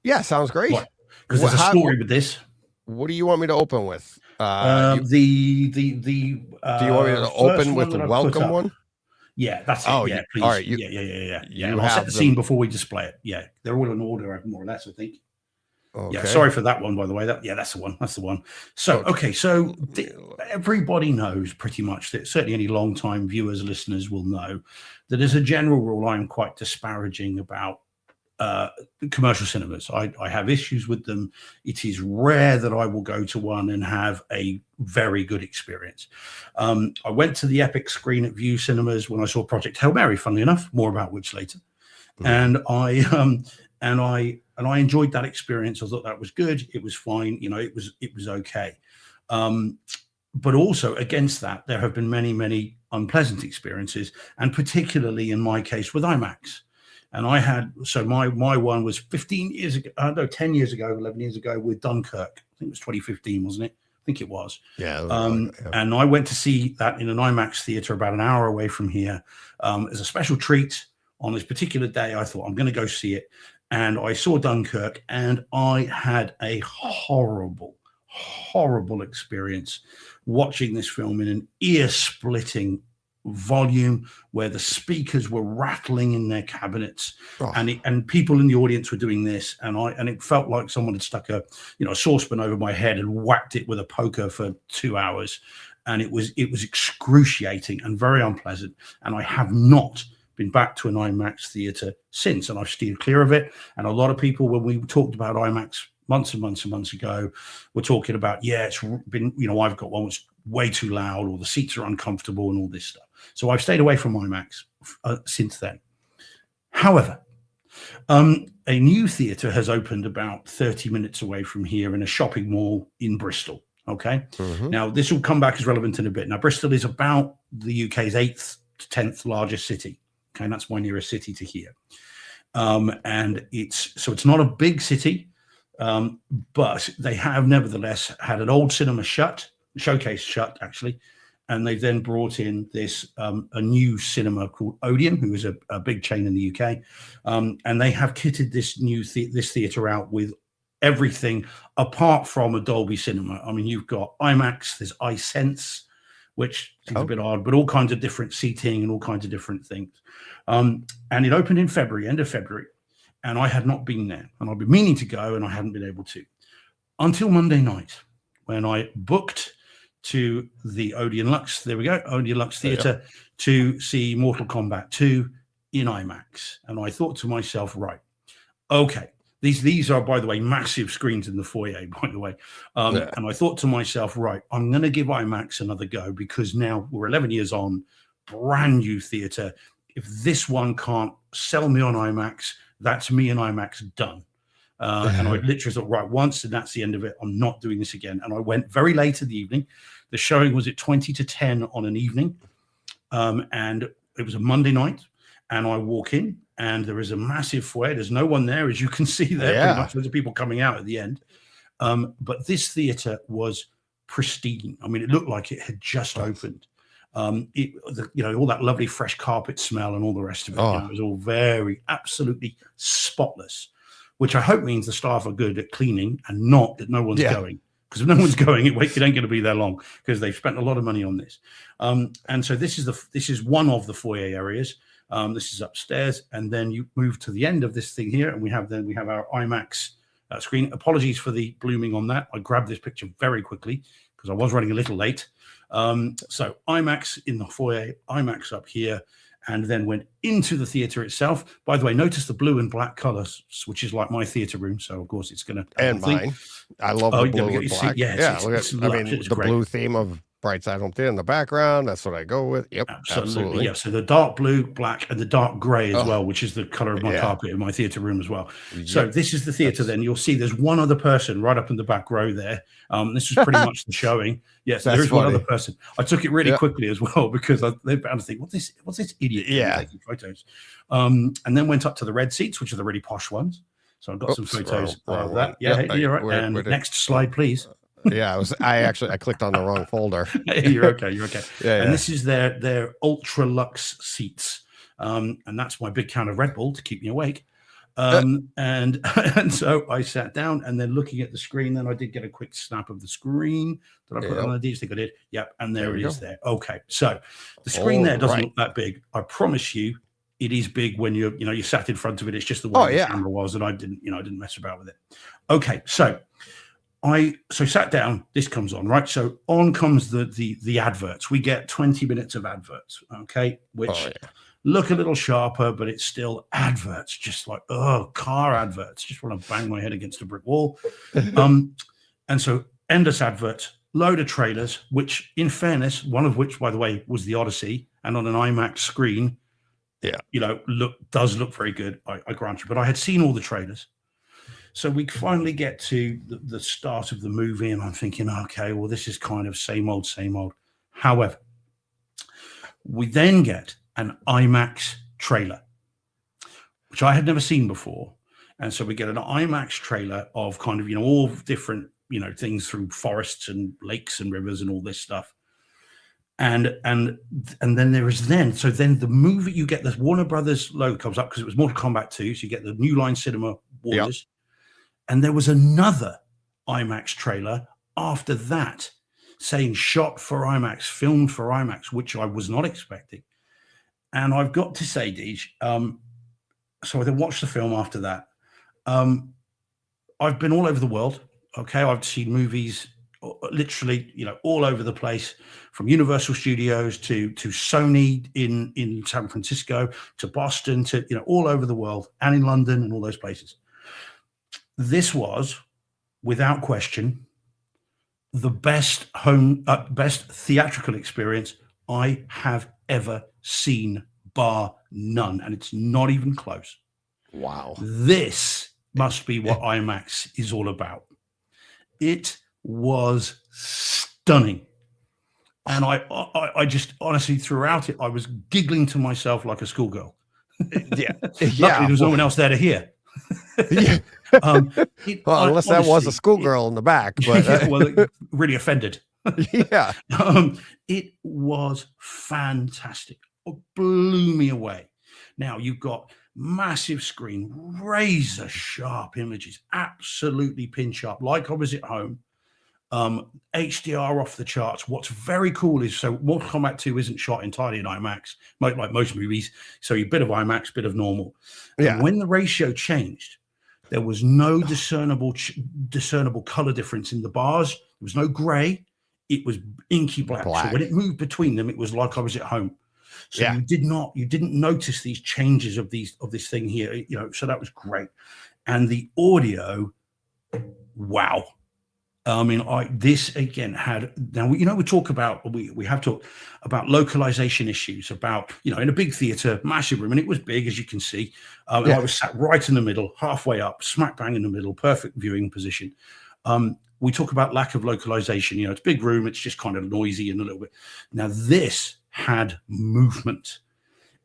Yeah, sounds great. Because there's a story with this. What do you want me to open with? Do you want me to open with the welcome one? Yeah, that's it. Yeah, please. All right. Yeah. I'll set the scene before we display it. Yeah, they're all in order, more or less, I think. Okay. Yeah, sorry for that one, by the way. That's the one. That's the one. So, so everybody knows pretty much that, certainly any long-time viewers, listeners will know that as a general rule, I am quite disparaging about commercial cinemas. I have issues with them. It is rare that I will go to one and have a very good experience. I went to the Epic screen at View Cinemas when I saw Project Hail Mary, funnily enough, more about which later. And I enjoyed that experience. I thought that was good. It was fine. You know, it was okay. But also against that, there have been many, many unpleasant experiences, and particularly in my case with IMAX. And I had, so my one was 10 years ago, 11 years ago with Dunkirk. I think it was 2015, wasn't it? I think it was. Yeah. And I went to see that in an IMAX theater about an hour away from here as a special treat. On this particular day, I thought, I'm going to go see it. And I saw Dunkirk, and I had a horrible, horrible experience watching this film in an ear-splitting volume where the speakers were rattling in their cabinets, and people in the audience were doing this, and it felt like someone had stuck a saucepan over my head and whacked it with a poker for 2 hours, and it was excruciating and very unpleasant. And I have not been back to an IMAX theater since, and I've steered clear of it. And a lot of people, when we talked about IMAX months and months and months ago, were talking about, it's been, I've got one that's way too loud, or the seats are uncomfortable, and all this stuff. So I've stayed away from IMAX since then. However, a new theater has opened about 30 minutes away from here in a shopping mall in Bristol. Okay. Mm-hmm. Now, this will come back as relevant in a bit. Now, Bristol is about the UK's 8th to 10th largest city. Okay. And that's my nearest city to here. And it's not a big city, but they have nevertheless had an old cinema showcase shut, actually. And they've then brought in this a new cinema called Odeon, who is a big chain in the UK, and they have kitted this this theatre out with everything apart from a Dolby Cinema. I mean, you've got IMAX, there's iSense, which seems a bit odd, but all kinds of different seating and all kinds of different things. And it opened in end of February, and I had not been there, and I've been meaning to go, and I hadn't been able to until Monday night when I booked to the Odeon Lux, Odeon Lux Theatre, to see Mortal Kombat 2 in IMAX. And I thought to myself, right, okay, these are, by the way, massive screens in the foyer, by the way. And I thought to myself, right, I'm going to give IMAX another go, because now we're 11 years on, brand new theatre. If this one can't sell me on IMAX, that's me and IMAX done. And I literally thought, right, once, and that's the end of it. I'm not doing this again. And I went very late in the evening. The showing was at 20 to 10 on an evening. And it was a Monday night. And I walk in, and there is a massive foyer. There's no one there, as you can see there. Pretty much, there's people coming out at the end. But this theater was pristine. I mean, it looked like it had just opened. All that lovely fresh carpet smell and all the rest of it. It was all very, absolutely spotless, which I hope means the staff are good at cleaning and not that no one's going. Because if no one's going, it ain't going to be there long, because they've spent a lot of money on this. And so this is one of the foyer areas. This is upstairs, and then you move to the end of this thing here, and we have our IMAX screen. Apologies for the blooming on that. I grabbed this picture very quickly because I was running a little late. So IMAX in the foyer, IMAX up here, and then went into the theater itself. By the way, notice the blue and black colors, which is like my theater room. So of course it's going to, and mine. I love the blue and black. It's the great. Blue theme of Bright Side Home Theater in the background. That's what I go with. Yep, absolutely. Yeah. So the dark blue, black, and the dark gray as well, which is the color of my carpet in my theater room as well. So this is the theater. Then you'll see there's one other person right up in the back row there. This was pretty much the showing. Yes, there is one other person. I took it really quickly as well, because they're bound to think, what's this idiot taking photos? And then went up to the red seats, which are the really posh ones. So I've got some photos of that. Yeah, you're right. And next slide, please. I clicked on the wrong folder. You're okay. And this is their ultra luxe seats. And that's my big can of Red Bull to keep me awake. And so I sat down, and then looking at the screen, then I did get a quick snap of the screen that I put on. I think I did. Yep. And there it is there. Okay. So the screen there doesn't look that big. I promise you, it is big when you sat in front of it. It's just the way the camera was, and I didn't mess about with it. Okay. So I sat down, this comes on, right? So on comes the adverts. We get 20 minutes of adverts, okay, which look a little sharper, but it's still adverts, just like, car adverts. Just want to bang my head against a brick wall. And so endless adverts, load of trailers, which in fairness, one of which, by the way, was the Odyssey, and on an IMAX screen, does look very good, I grant you. But I had seen all the trailers. So we finally get to the start of the movie, and I'm thinking, okay, well, this is kind of same old, same old. However, we then get an IMAX trailer, which I had never seen before. And so we get an IMAX trailer of kind of, all different, things through forests and lakes and rivers and all this stuff. And then there is so then the movie, you get the Warner Brothers logo comes up because it was Mortal Kombat 2. So you get the New Line Cinema Warners. Yep. And there was another IMAX trailer after that, saying shot for IMAX, filmed for IMAX, which I was not expecting. And I've got to say, Deej, so I then watched the film after that. I've been all over the world. Okay, I've seen movies literally, all over the place, from Universal Studios to Sony in San Francisco, to Boston, to all over the world, and in London and all those places. This was, without question, the best theatrical experience I have ever seen, bar none, and it's not even close. Wow. This must be what IMAX is all about. It was stunning. And I just honestly, throughout it, I was giggling to myself like a schoolgirl. Yeah. Luckily, there was no one else there to hear. Yeah. Unless that was a schoolgirl in the back, but well, really offended. Yeah. It was fantastic. It blew me away. Now you've got massive screen, razor sharp images, absolutely pin sharp, like I was at home. HDR off the charts. What's very cool is, so Mortal Kombat 2 isn't shot entirely in IMAX, like most movies. So a bit of IMAX, bit of normal. Yeah. And when the ratio changed, there was no discernible color difference in the bars. There was no gray. It was inky black. So when it moved between them, it was like I was at home. So you didn't notice these changes of this thing here, so that was great. And the audio, wow. I mean, this again had, now, we talk about, we have talked about localization issues, about, in a big theater, massive room, and it was big, as you can see. And I was sat right in the middle, halfway up, smack bang in the middle, perfect viewing position. We talk about lack of localization. It's a big room, it's just kind of noisy and a little bit. Now, this had movement,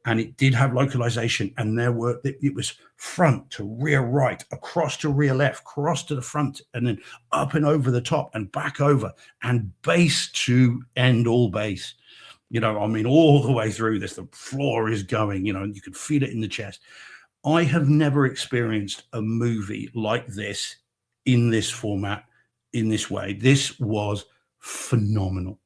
and it did have localization, and it was front to rear right, across to rear left, cross to the front, and then up and over the top and back over, and base to end all base. All the way through this, the floor is going, and you could feel it in the chest. I have never experienced a movie like this in this format, in this way. This was phenomenal.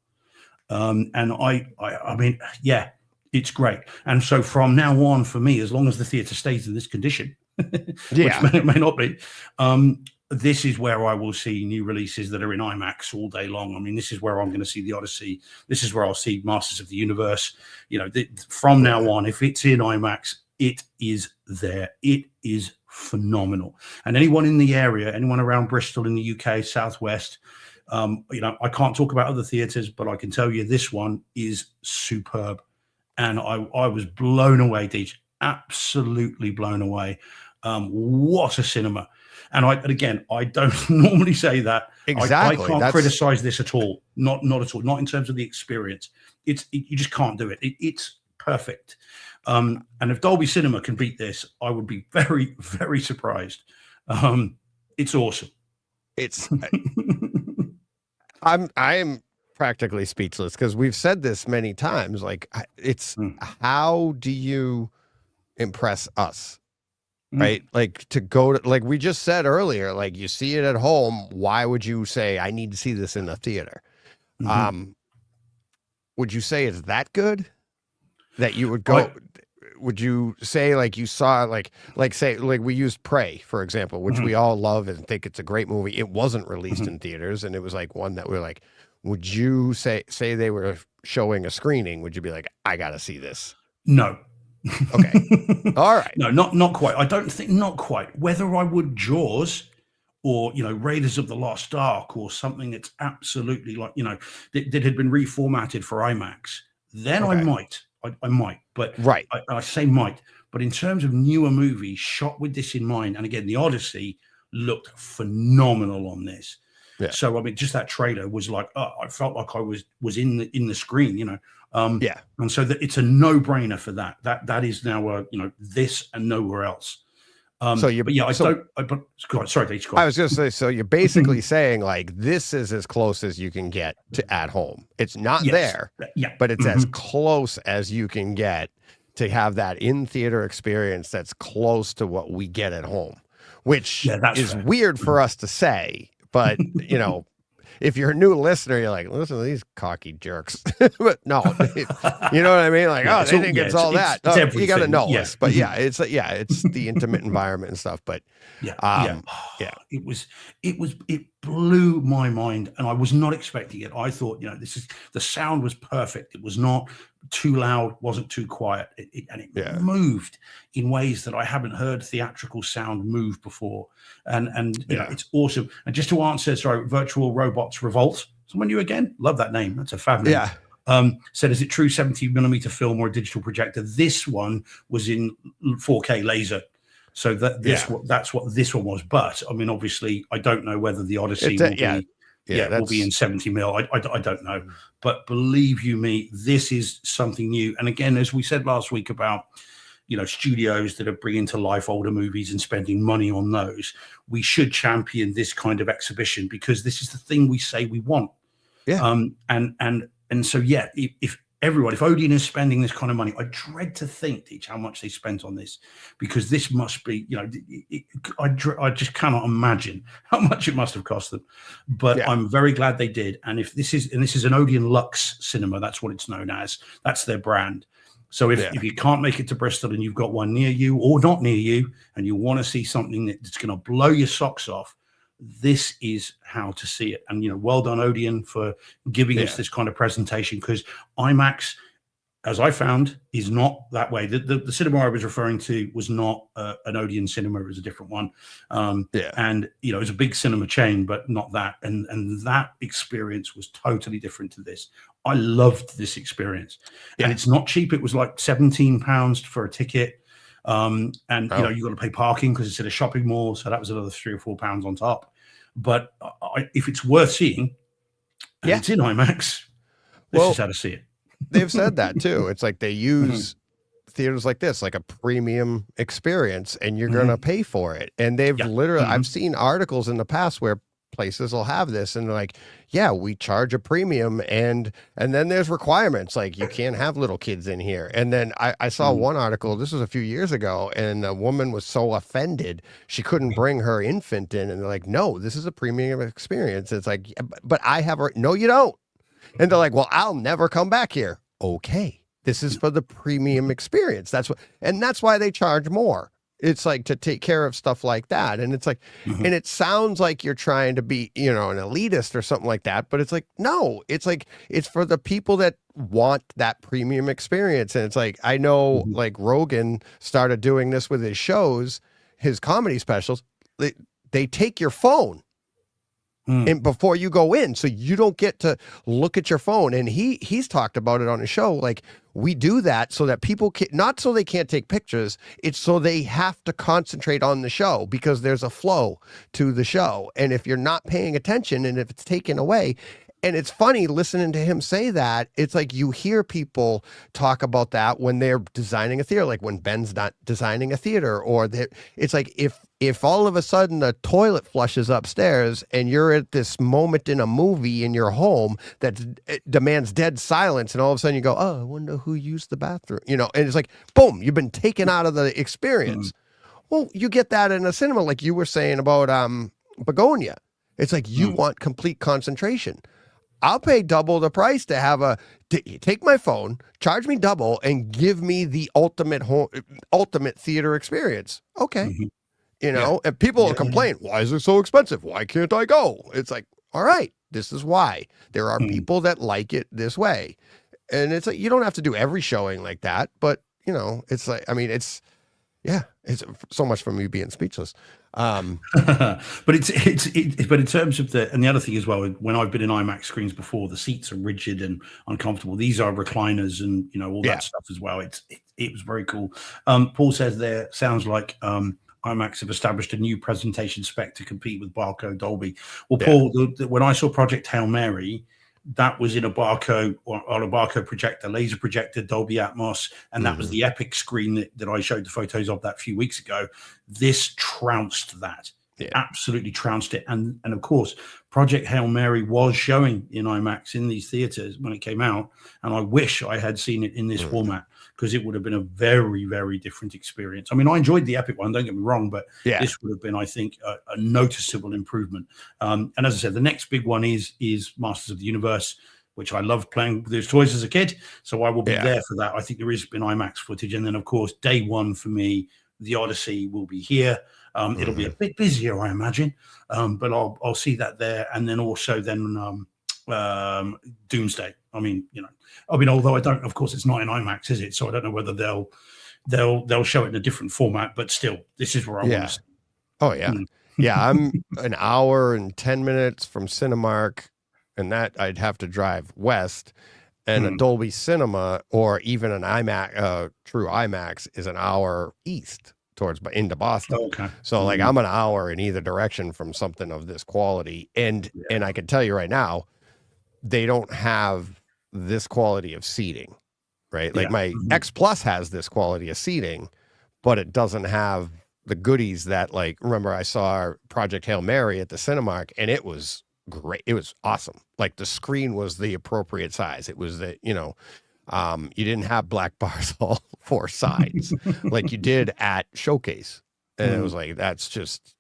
And I mean, yeah, it's great. And so from now on, for me, as long as the theater stays in this condition, which may not be, this is where I will see new releases that are in IMAX all day long. I mean, this is where I'm going to see The Odyssey. This is where I'll see Masters of the Universe. From now on, if it's in IMAX, it is there. It is phenomenal. And anyone in the area, anyone around Bristol in the UK, Southwest, I can't talk about other theaters, but I can tell you this one is superb. And I was blown away, Deej, absolutely blown away. What a cinema. And again, I don't normally say that. Exactly. I can't criticize this at all. Not at all. Not in terms of the experience. You just can't do it. It's perfect. And if Dolby Cinema can beat this, I would be very, very surprised. It's awesome. I am practically speechless, because we've said this many times. Like, how do you impress us? Right? Like, to go to, like we just said earlier, like, you see it at home. Why would you say, I need to see this in the theater? Would you say it's that good that you would go? Would you say, like, you saw, like we used Prey, for example, which we all love and think it's a great movie. It wasn't released in theaters, and it was like one that we're like, would you say they were showing a screening? Would you be like, I got to see this? No. Okay. All right. No, not quite. I don't think, not quite. Whether I would Jaws or, Raiders of the Lost Ark or something that's absolutely like, that had been reformatted for IMAX, then I might. I might, but I say might. But in terms of newer movies shot with this in mind, and again, The Odyssey looked phenomenal on this. Yeah. So I mean, just that trailer was like, I felt like I was in the screen, And so that it's a no-brainer for that. That is now this and nowhere else. Sorry, Dave, I was going to say, so you're basically saying, like, this is as close as you can get to at home. It's not there, but it's as close as you can get to have that in-theater experience that's close to what we get at home, which is weird for us to say, but, if you're a new listener, you're like, listen to these cocky jerks. But no, you know what I mean? Like, Yeah, oh, it's they all- think yeah, it's it's- all it's- that. it's Oh, you got to everything. know Yeah. us. But it's the intimate environment and stuff. But Yeah, yeah. It blew my mind, and I was not expecting it. I thought, the sound was perfect. It was not too loud, wasn't too quiet, and it moved in ways that I haven't heard theatrical sound move before. And it's awesome. And just to answer, Virtual Robots Revolt. Someone new again? Love that name. That's a fab name. Yeah. Said, is it true 70mm film or a digital projector? This one was in 4K laser. So that's what this one was. But I mean, obviously, I don't know whether the Odyssey will be in 70mm. I don't know. But believe you me, this is something new. And again, as we said last week about studios that are bringing to life older movies and spending money on those, we should champion this kind of exhibition, because this is the thing we say we want. Yeah. And so if Odeon is spending this kind of money, I dread to think, Deej, how much they spent on this, because this must be, I just cannot imagine how much it must have cost them. But I'm very glad they did. And this is an Odeon Lux Cinema, that's what it's known as. That's their brand. So if you can't make it to Bristol and you've got one near you or not near you, and you want to see something that's going to blow your socks off, this is how to see it. And well done, Odeon, for giving us this kind of presentation, because IMAX, as I found, is not that way. The cinema I was referring to was not an Odeon cinema; it was a different one. And it was a big cinema chain, but not that. And that experience was totally different to this. I loved this experience, and it's not cheap. It was like £17 for a ticket. You got to pay parking because it's in a shopping mall, so that was another £3 or £4 on top. But if it's worth seeing, and it's in IMAX, this is how to see it. They've said that too. It's like they use theaters like this, like a premium experience, and you're going to pay for it. And they've literally, I've seen articles in the past where places will have this, and they're like, yeah, we charge a premium, and then there's requirements, like you can't have little kids in here. And then I saw one article, this was a few years ago, and a woman was so offended she couldn't bring her infant in, and they're like, no, this is a premium experience. It's like, but I have her. No, you don't. And they're like, well, I'll never come back here. Okay, this is for the premium experience. That's why they charge more. It's like to take care of stuff like that. And it's like, and it sounds like you're trying to be, an elitist or something like that. But it's like, no, it's like, it's for the people that want that premium experience. And it's like, I know like Rogan started doing this with his shows, his comedy specials. They take your phone. And before you go in, so you don't get to look at your phone. And he's talked about it on his show. Like, we do that so that people not so they can't take pictures. It's so they have to concentrate on the show, because there's a flow to the show. And if you're not paying attention, and if it's taken away, and it's funny listening to him say that, it's like you hear people talk about that when they're designing a theater, like when Ben's not designing a theater, or that it's like if all of a sudden the toilet flushes upstairs and you're at this moment in a movie in your home that demands dead silence, and all of a sudden you go, oh, I wonder who used the bathroom, and it's like, boom, you've been taken out of the experience. Well, you get that in a cinema, like you were saying about Begonia. It's like you want complete concentration. I'll pay double the price to have take my phone, charge me double, and give me the ultimate theater experience. Okay. And people will complain, why is it so expensive? Why can't I go? It's like, all right, this is why. There are people that like it this way. And it's like, you don't have to do every showing like that, but it's like, I mean, it's so much for me being speechless. But in terms of the other thing as well, when I've been in IMAX screens before, the seats are rigid and uncomfortable. These are recliners and all that stuff as well. It was very cool. Paul says there sounds like IMAX have established a new presentation spec to compete with Barco Dolby. Well, Paul, when I saw Project Hail Mary, that was in a Barco on a Barco projector, laser projector, Dolby Atmos, and that was the epic screen that I showed the photos of that a few weeks ago. This trounced that. absolutely trounced it. And of course, Project Hail Mary was showing in IMAX in these theaters when it came out, and I wish I had seen it in this format, because it would have been a very, very different experience. I mean, I enjoyed the Epic one, don't get me wrong, but this would have been, I think, a noticeable improvement. And as I said, the next big one is Masters of the Universe, which I loved playing with those toys as a kid, so I will be there for that. I think there has been IMAX footage, and then of course, day one for me, the Odyssey will be here. It'll be a bit busier, I imagine, but I'll see that there, and then also Doomsday. I mean, although I don't, of course, it's not in IMAX, is it? So I don't know whether they'll show it in a different format, but still, this is where I want to see. Oh yeah, yeah. I'm an hour and 10 minutes from Cinemark, and that I'd have to drive west. And a Dolby Cinema or even an IMAX, true IMAX, is an hour east into Boston. Okay. So like I'm an hour in either direction from something of this quality. And I can tell you right now, they don't have this quality of seating, right? Like my X Plus has this quality of seating, but it doesn't have the goodies that, like, remember I saw Project Hail Mary at the Cinemark, and it was great. It was awesome. Like the screen was the appropriate size. It was the, you didn't have black bars all four sides like you did at Showcase. And it was like, that's just,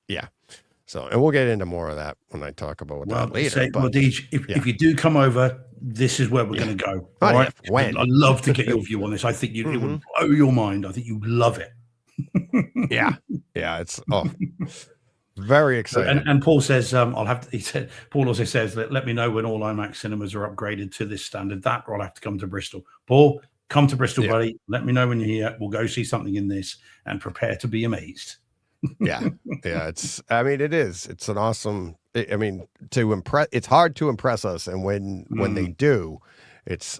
So, and we'll get into more of that when I talk about that later. If you do come over, this is where we're going to go. All right. I'd love to get your view on this. I think it would blow your mind. I think you love it. It's very exciting. And Paul says, Paul also says that let me know when all IMAX cinemas are upgraded to this standard, or I'll have to come to Bristol. Paul, come to Bristol, buddy. Let me know when you're here. We'll go see something in this and prepare to be amazed. It's an awesome, to impress. It's hard to impress us. And when they do, it's,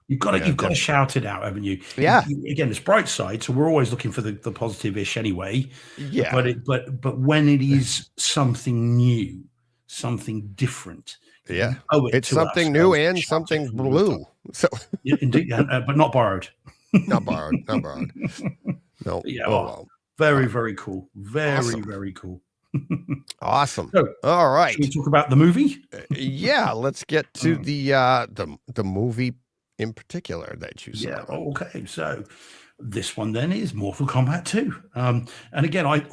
You've got to shout it out, haven't you? Yeah. Again, it's bright side, so we're always looking for the positive-ish anyway. Yeah. But when it is something new, something different. It's something new and something blue. So indeed, but not borrowed. Not borrowed. No. Well. Very, very cool. Very cool. Awesome. So, all right. Should we talk about the movie? Let's get to the movie in particular that you saw. Okay. So this one then is Mortal Kombat 2. And again, I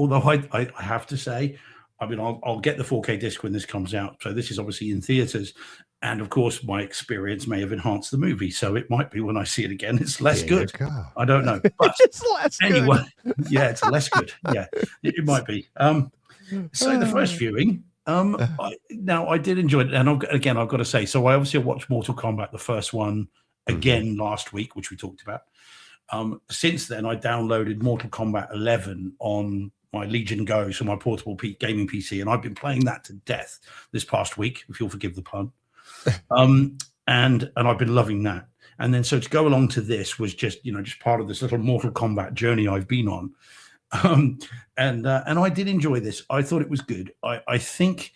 have to say, I'll get the 4K disc when this comes out. So this is obviously in theaters. And of course, my experience may have enhanced the movie. So it might be when I see it again, it's less good. I don't know. But it's less anyway, it's less good. Yeah, it might be. So the first viewing, I did enjoy it. And I've got to say, so I obviously watched Mortal Kombat, the first one, again last week, which we talked about. Since then, I downloaded Mortal Kombat 11 on my Legion Go, so my portable gaming PC, and I've been playing that to death this past week, if you'll forgive the pun. And I've been loving that. And then so to go along to this was just part of this little Mortal Kombat journey I've been on. And I did enjoy this. I thought it was good. I think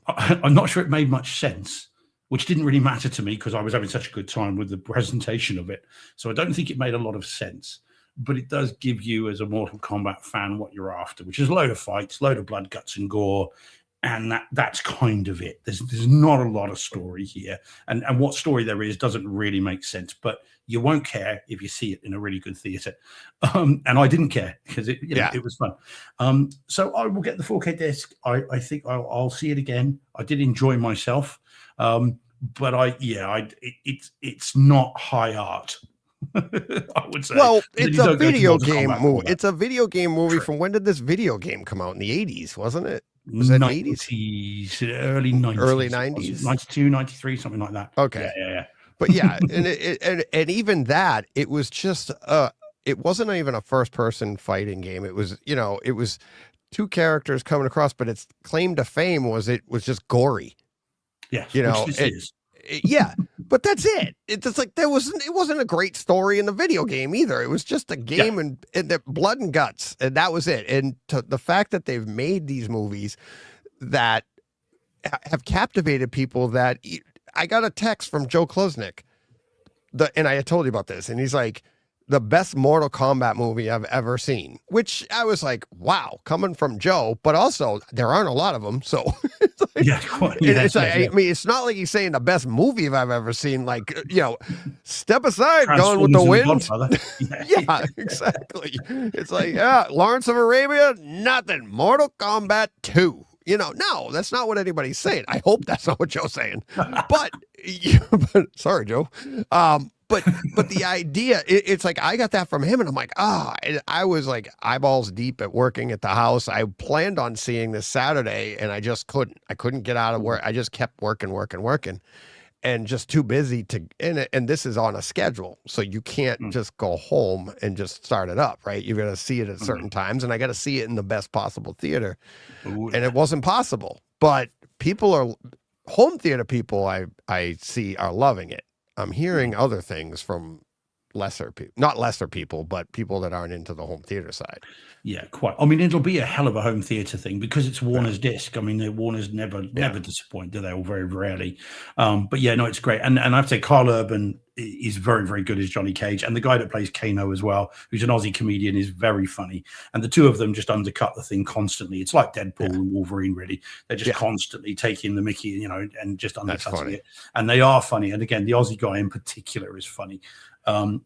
I'm not sure it made much sense, which didn't really matter to me because I was having such a good time with the presentation of it. So I don't think it made a lot of sense, but it does give you, as a Mortal Kombat fan, what you're after, which is a load of fights, load of blood, guts, and gore. And that's kind of it. There's not a lot of story here. And what story there is doesn't really make sense, but you won't care if you see it in a really good theater. And I didn't care because it was fun. So I will get the 4K disc. I think I'll see it again. I did enjoy myself. But it's not high art. I would say. Well, it's a video game movie. It's a video game movie. From when did this video game come out? In the 80s, wasn't it? Was it 80s? Early 90s. Early 90s. 92, 93, something like that. Okay. Yeah. But and even that, it was just it wasn't even a first person fighting game. It was, it was two characters coming across, but its claim to fame was it was just gory. Yeah. But that's it. It's just like it wasn't a great story in the video game either. It was just a game and the blood and guts, and that was it. And the fact that they've made these movies that have captivated people, that I got a text from Joe Klosnick, and I had told you about this, and he's like, the best Mortal Kombat movie I've ever seen, which I was like, wow, coming from Joe, but also there aren't a lot of them. So it's like, I mean, it's not like he's saying the best movie I've ever seen. Like, step aside, Gone with the Wind. Yeah, exactly. It's like, Lawrence of Arabia, nothing. Mortal Kombat 2. No, that's not what anybody's saying. I hope that's not what Joe's saying. But sorry, Joe. But the idea, it's like I got that from him, and I'm like, I was like eyeballs deep at working at the house. I planned on seeing this Saturday, and I just couldn't. I couldn't get out of work. I just kept working, and just too busy to. And this is on a schedule, so you can't just go home and just start it up, right? You're gonna see it at certain times, and I got to see it in the best possible theater, and it wasn't possible. But home theater people I see are loving it. I'm hearing other things from not lesser people, but people that aren't into the home theater side. Yeah, quite. I mean, it'll be a hell of a home theater thing because it's Warner's disc. I mean, Warner's never disappoint, do they? Or very rarely. But yeah, no, it's great. And I have to say, Carl Urban is very, very good as Johnny Cage. And the guy that plays Kano as well, who's an Aussie comedian, is very funny. And the two of them just undercut the thing constantly. It's like Deadpool and Wolverine, really. They're just constantly taking the mickey, and just undercutting it. And they are funny. And again, the Aussie guy in particular is funny.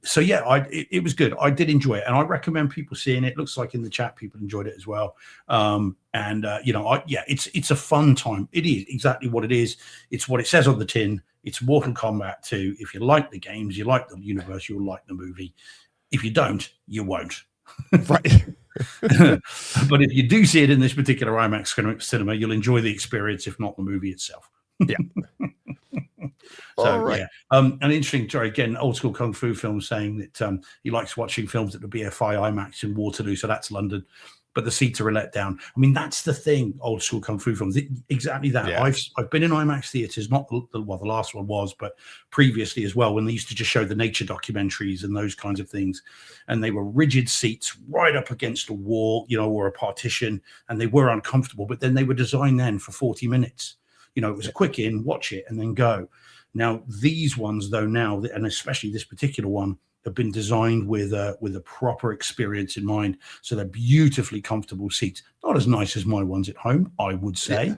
So yeah, it was good. I did enjoy it, and I recommend people seeing it. It looks like in the chat people enjoyed it as well. It's a fun time. It is exactly what it is. It's what it says on the tin. It's Mortal Kombat 2. If you like the games, you like the universe, you'll like the movie. If you don't, you won't. Right. But if you do see it in this particular IMAX cinema, you'll enjoy the experience, if not the movie itself. Yeah. So right. And interesting, sorry, again, old school kung fu film saying that he likes watching films at the BFI IMAX in Waterloo, so that's London, but the seats are a letdown. I mean, that's the thing, old school kung fu films, exactly that. Yeah. I've been in IMAX theaters, not the last one was, but previously as well, when they used to just show the nature documentaries and those kinds of things, and they were rigid seats right up against a wall, or a partition, and they were uncomfortable, but then they were designed then for 40 minutes. It was a quick in, watch it, and then go. Now, these ones, though, and especially this particular one, have been designed with a proper experience in mind. So they're beautifully comfortable seats. Not as nice as my ones at home, I would say,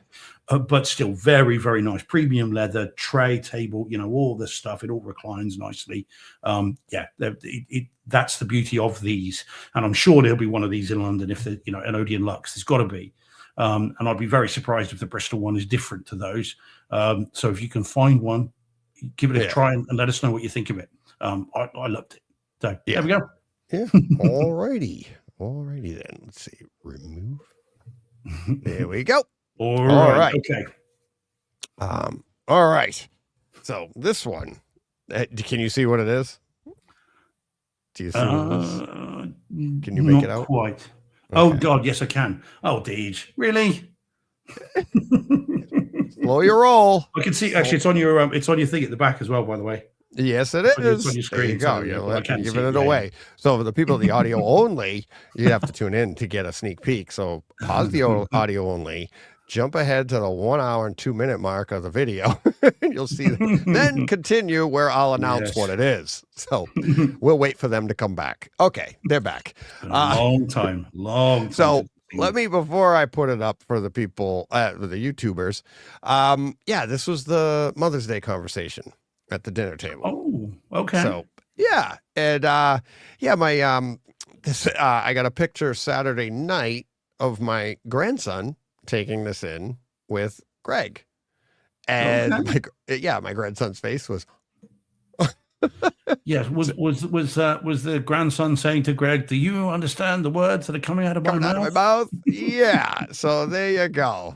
but still very, very nice. Premium leather, tray, table, all this stuff. It all reclines nicely. That's the beauty of these. And I'm sure there'll be one of these in London if an Odeon Lux. There's got to be. And I'd be very surprised if the Bristol one is different to those. So if you can find one, give it a try and let us know what you think of it. I loved it. So there we go. Yeah. All righty then. Let's see. Remove. There we go. All right. Okay. All right. So this one, can you see what it is? Do you see what it is? Can you make it out? Quite. Okay. Oh God, yes I can. Oh, Deej, really? Slow your roll. I can see. Actually, it's on your thing at the back as well. By the way. Yes, it is. It's on your screen. There you go. You're giving it away. So for the people of the audio only, you have to tune in to get a sneak peek. So pause the audio only. Jump ahead to the 1 hour and 2 minute mark of the video. You'll see. Then continue where I'll announce what it is. So we'll wait for them to come back. Okay, they're back. Long time. So let me, before I put it up for the people, the YouTubers, this was the Mother's Day conversation at the dinner table. Oh, okay. So yeah, and my I got a picture Saturday night of my grandson taking this in with Greg, and my grandson's face was. Yes, was the grandson saying to Greg, "Do you understand the words that are coming out of my mouth?" Yeah. So there you go.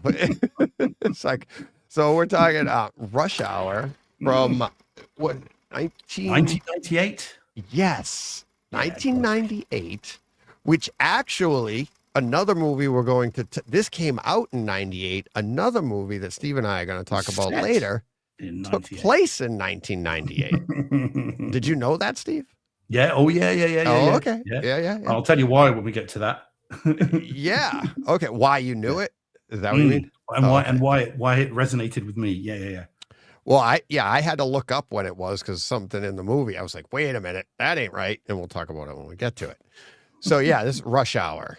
It's like, so we're talking Rush Hour from what 1998? Yes, 1998, which actually. Another movie we're going to this came out in 98. Another movie that Steve and I are going to talk about later took place in 1998. Did you know that, Steve? Yeah. Oh, yeah. Oh, okay. Yeah. I'll tell you why when we get to that. Yeah. Okay. Why you knew it? Is that what you mean? And why it resonated with me? Yeah. Well, I had to look up when it was because something in the movie. I was like, wait a minute, that ain't right. And we'll talk about it when we get to it. So yeah, this is Rush Hour.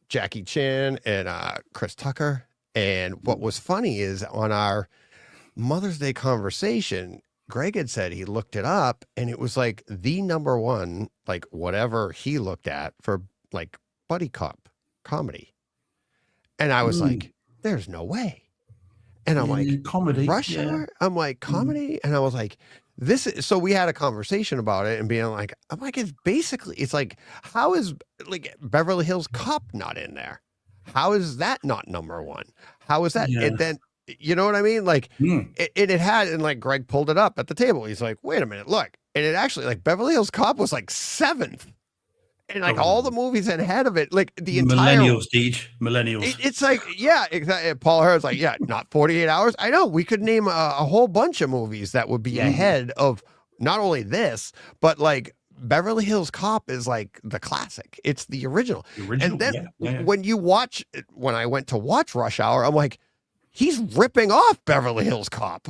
Jackie Chan and Chris Tucker. And what was funny is on our Mother's Day conversation, Greg had said he looked it up and it was like the number one, like whatever he looked at for like buddy cop comedy. And I was like, there's no way. And I'm like, comedy, Rush Hour? I'm like, comedy? And I was like, so we had a conversation about it and being like, I'm like, it's like, how is like Beverly Hills Cop not in there? How is that not number one? How is that? And then, you know what I mean? Like it had, and like Greg pulled it up at the table. He's like, wait a minute, look. And it actually like Beverly Hills Cop was like 7th. And like all the movies ahead of it, like the entire millennials. It's like, yeah, exactly. Paul Hurt's like, yeah, not 48 hours. I know we could name a whole bunch of movies that would be ahead of not only this, but like Beverly Hills Cop is like the classic. It's the original. And then when I went to watch Rush Hour, I'm like, he's ripping off Beverly Hills Cop.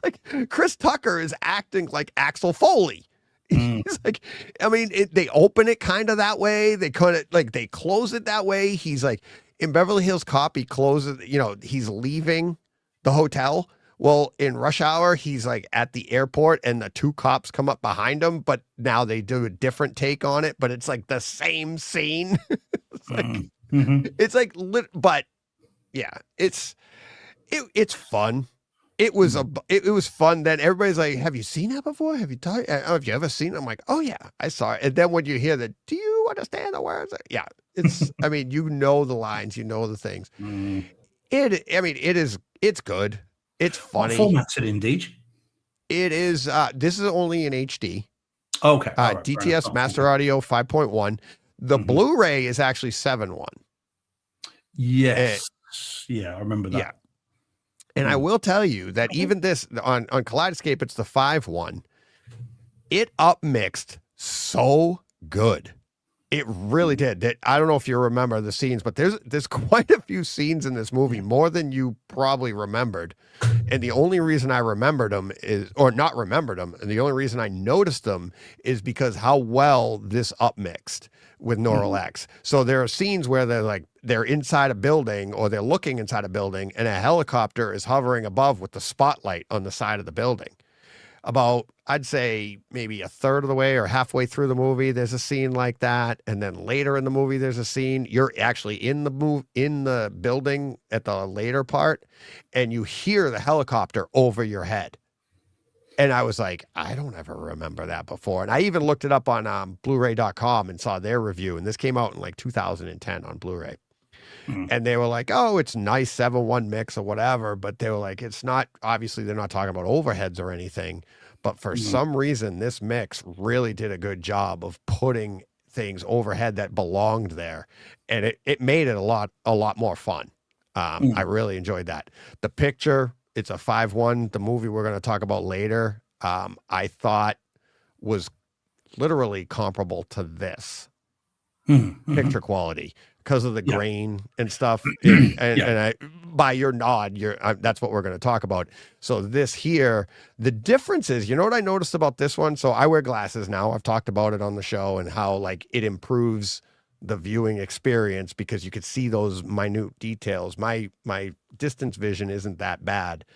Like Chris Tucker is acting like Axel Foley. He's like, I mean, they open it kind of that way. They they close it that way. He's like in Beverly Hills Cop, he closes, he's leaving the hotel. Well, in Rush Hour, he's like at the airport and the 2 cops come up behind him, but now they do a different take on it, but it's like the same scene. It's like, but yeah, it's fun. It was it was fun. Then everybody's like, have you seen that before? Have you ever seen it? I'm like, oh yeah, I saw it. And then when you hear that, do you understand the words? Yeah, it's, I mean, the lines, the things. It's good. It's funny. What format's it in, Deej? It is, this is only in HD. Okay. Right, DTS Master Audio 5.1. The Blu-ray is actually 7.1. Yes. Yeah, I remember that. Yeah. And I will tell you that even this on Kaleidoscape, it's the 5.1. It upmixed so good. It really did. I don't know if you remember the scenes, but there's quite a few scenes in this movie, more than you probably remembered. And the only reason I remembered them and the only reason I noticed them is because how well this upmixed with Neural X. So there are scenes where they're inside a building or they're looking inside a building and a helicopter is hovering above with the spotlight on the side of the building. About, I'd say maybe a third of the way or halfway through the movie, there's a scene like that. And then later in the movie, there's a scene, you're actually in the building at the later part and you hear the helicopter over your head. And I was like, I don't ever remember that before. And I even looked it up on Blu-ray.com and saw their review. And this came out in like 2010 on Blu-ray. And they were like, oh, it's nice 7.1 mix or whatever. But they were like, it's not, obviously they're not talking about overheads or anything. But for some reason, this mix really did a good job of putting things overhead that belonged there. And it made it a lot more fun. I really enjoyed that. The picture, it's a 5.1. The movie we're going to talk about later, I thought was literally comparable to this picture quality because of the grain and stuff. And by your nod, that's what we're going to talk about. So this here, the difference is, you know what I noticed about this one? So I wear glasses now. I've talked about it on the show and how like it improves the viewing experience because you could see those minute details. My distance vision isn't that bad,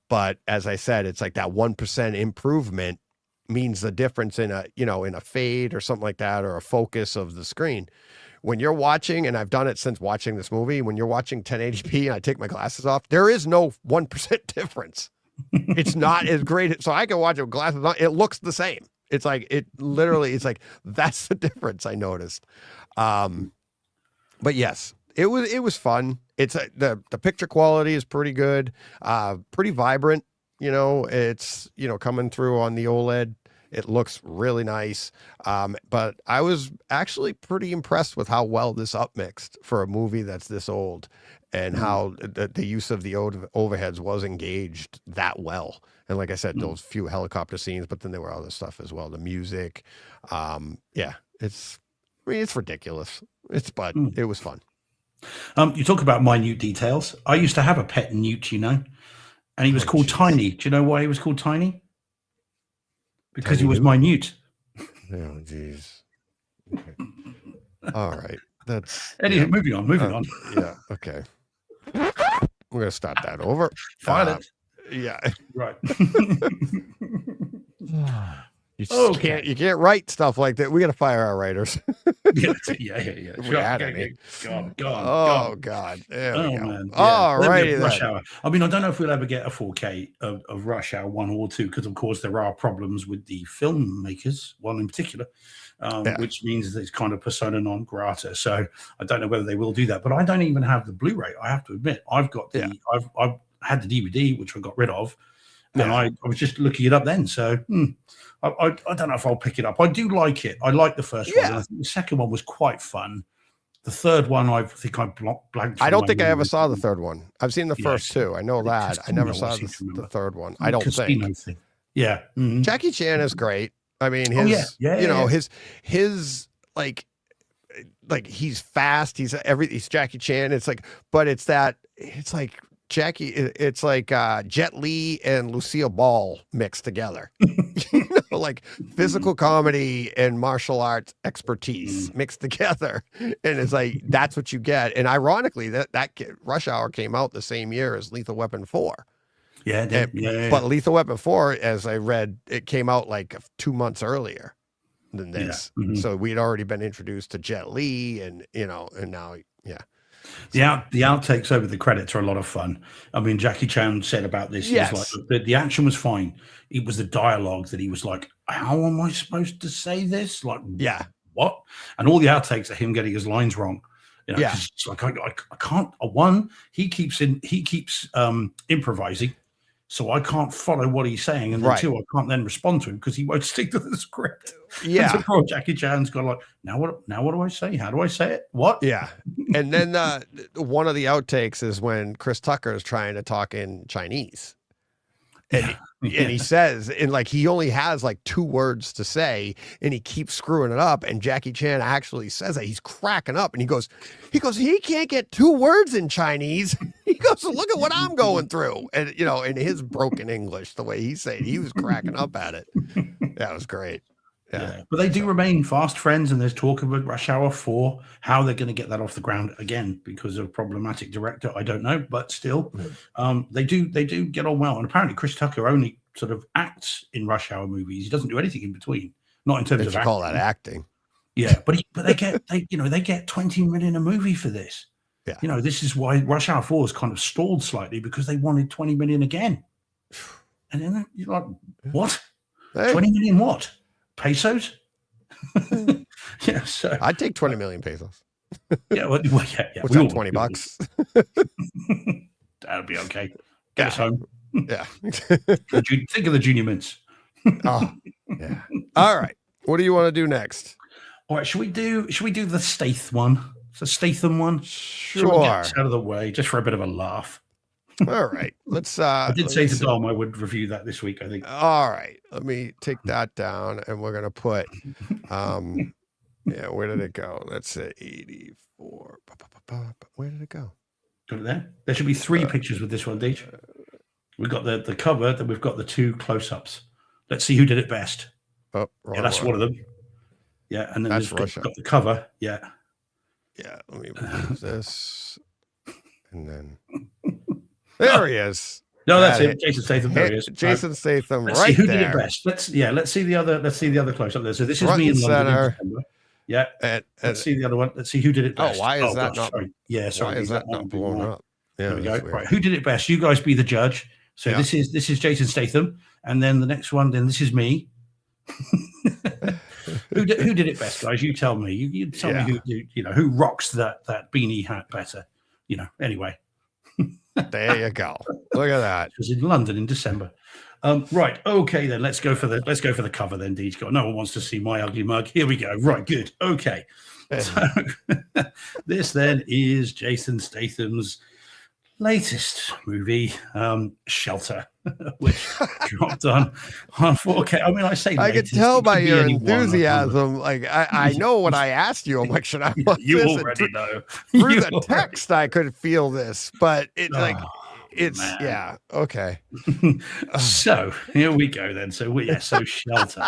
but as I said, it's like that 1% improvement means the difference in a fade or something like that, or a focus of the screen. When you're watching, and I've done it since watching this movie, when you're watching 1080p and I take my glasses off, there is no 1% difference. It's not as great. So I can watch it with glasses on. It looks the same. It's like, it's like, that's the difference I noticed. But yes, it was fun. It's the picture quality is pretty good, pretty vibrant. It's, coming through on the OLED. It looks really nice. But I was actually pretty impressed with how well this upmixed for a movie that's this old and how the use of the overheads was engaged that well. And like I said, those few helicopter scenes, but then there were other stuff as well. The music. It's ridiculous. But it was fun. You talk about minute details. I used to have a pet newt, and he was called geez. Tiny. Do you know why he was called Tiny? Because Tiny he was newt? minute. Oh, jeez. Okay. All right. That's Anyway, moving on. Yeah. Okay. We're gonna start that over. Violet. Yeah. Right. You just can't write stuff like that. We got to fire our writers. yeah. We had any. God. God. Oh, man. Yeah. All righty Rush then. Hour. I mean, I don't know if we'll ever get a 4K of Rush Hour 1 or 2, because, of course, there are problems with the filmmakers, one in particular, which means that it's kind of persona non grata. So I don't know whether they will do that. But I don't even have the Blu-ray, I have to admit. I've got I've had the DVD, which I got rid of. And I was just looking it up then. So I don't know if I'll pick it up. I do like it. I like the first one. And I think the second one was quite fun. The third one, I think I blanked. I don't think I ever saw the third one. I've seen the first two. I know that. I never saw the third one. I don't think. Yeah. Mm-hmm. Jackie Chan is great. I mean, his, his like he's fast. He's Jackie Chan. It's like, but it's like Jackie, it's like Jet Li and Lucille Ball mixed together. Like physical comedy and martial arts expertise mixed together, and it's like that's what you get. And ironically, that Rush Hour came out the same year as Lethal Weapon 4. Yeah, but Lethal Weapon 4, as I read, it came out like 2 months earlier than this. Yeah. Mm-hmm. So we'd already been introduced to Jet Li, and now. The outtakes over the credits are a lot of fun. I mean, Jackie Chan said about this, yes. Like, the action was fine. It was the dialogue that he was like, how am I supposed to say this? Like, what? And all the outtakes are him getting his lines wrong. It's like, I can't. One, he keeps improvising, so I can't follow what he's saying, and then two, I can't then respond to him because he won't stick to the script. Yeah, and so poor Jackie Chan's got like, now what do I say? How do I say it? What? Yeah, and then one of the outtakes is when Chris Tucker is trying to talk in Chinese, and he says, and like he only has like 2 words to say, and he keeps screwing it up. And Jackie Chan actually says that he's cracking up, and he goes, he can't get 2 words in Chinese. He goes, look at what I'm going through, and in his broken English, the way he said it, he was cracking up at it. That was great. Yeah. But they do remain fast friends, and there's talk about Rush Hour 4. How they're going to get that off the ground again because of a problematic director, I don't know. But still, they do get on well. And apparently, Chris Tucker only sort of acts in Rush Hour movies. He doesn't do anything in between. Not in terms of acting. Call that acting. Yeah, but they get 20 million a movie for this. Yeah, this is why Rush Hour 4 is kind of stalled slightly, because they wanted 20 million again. And then you're like, what? Hey. 20 million what? Pesos? Yeah, so I'd take 20 million pesos. Yeah, well, What's that, $20? That'll be okay. Get us home. Yeah. Think of the junior mints. Oh, yeah. All right. What do you want to do next? All right. Should we do the Statham one? The Statham one? Sure. Get this out of the way just for a bit of a laugh. All right. Let's I did say to Dom I would review that this week, I think. All right. Let me take that down, and we're gonna put where did it go? Let's say 84. Where did it go? Got it there? There should be 3 pictures with this one, Deej. We've got the cover, then we've got the 2 close-ups. Let's see who did it best. Oh, that's one of them. Yeah, and then we've got the cover. Yeah. Yeah, let me move this. And then there he is. No, that's it. Jason Statham. There he is. Jason Statham. Let's see who did it best. Let's see the other close up there. So this is me in London in December. Yeah. Let's see the other one. Let's see who did it best. Why is that not? Sorry. Yeah, sorry. Why is that not blown up? Yeah, there we go. Right. Who did it best? You guys be the judge. So this is Jason Statham, and then the next one, then this is me. Who did it best, guys? You tell me. You tell me who rocks that beanie hat better. Anyway. There you go. Look at that. It was in London in December. Right. Okay, then let's go for the cover then, Deej. No one wants to see my ugly mug. Here we go. Right, good. Okay. So this then is Jason Statham's latest movie, Shelter. which dropped on 4K. I mean, I say I could tell by your enthusiasm. Like I know what I asked you. I'm like, should I watch you this? already know. Through the text, I could feel this, but it's like, it's man. yeah, okay. So here we go then. So Shelter.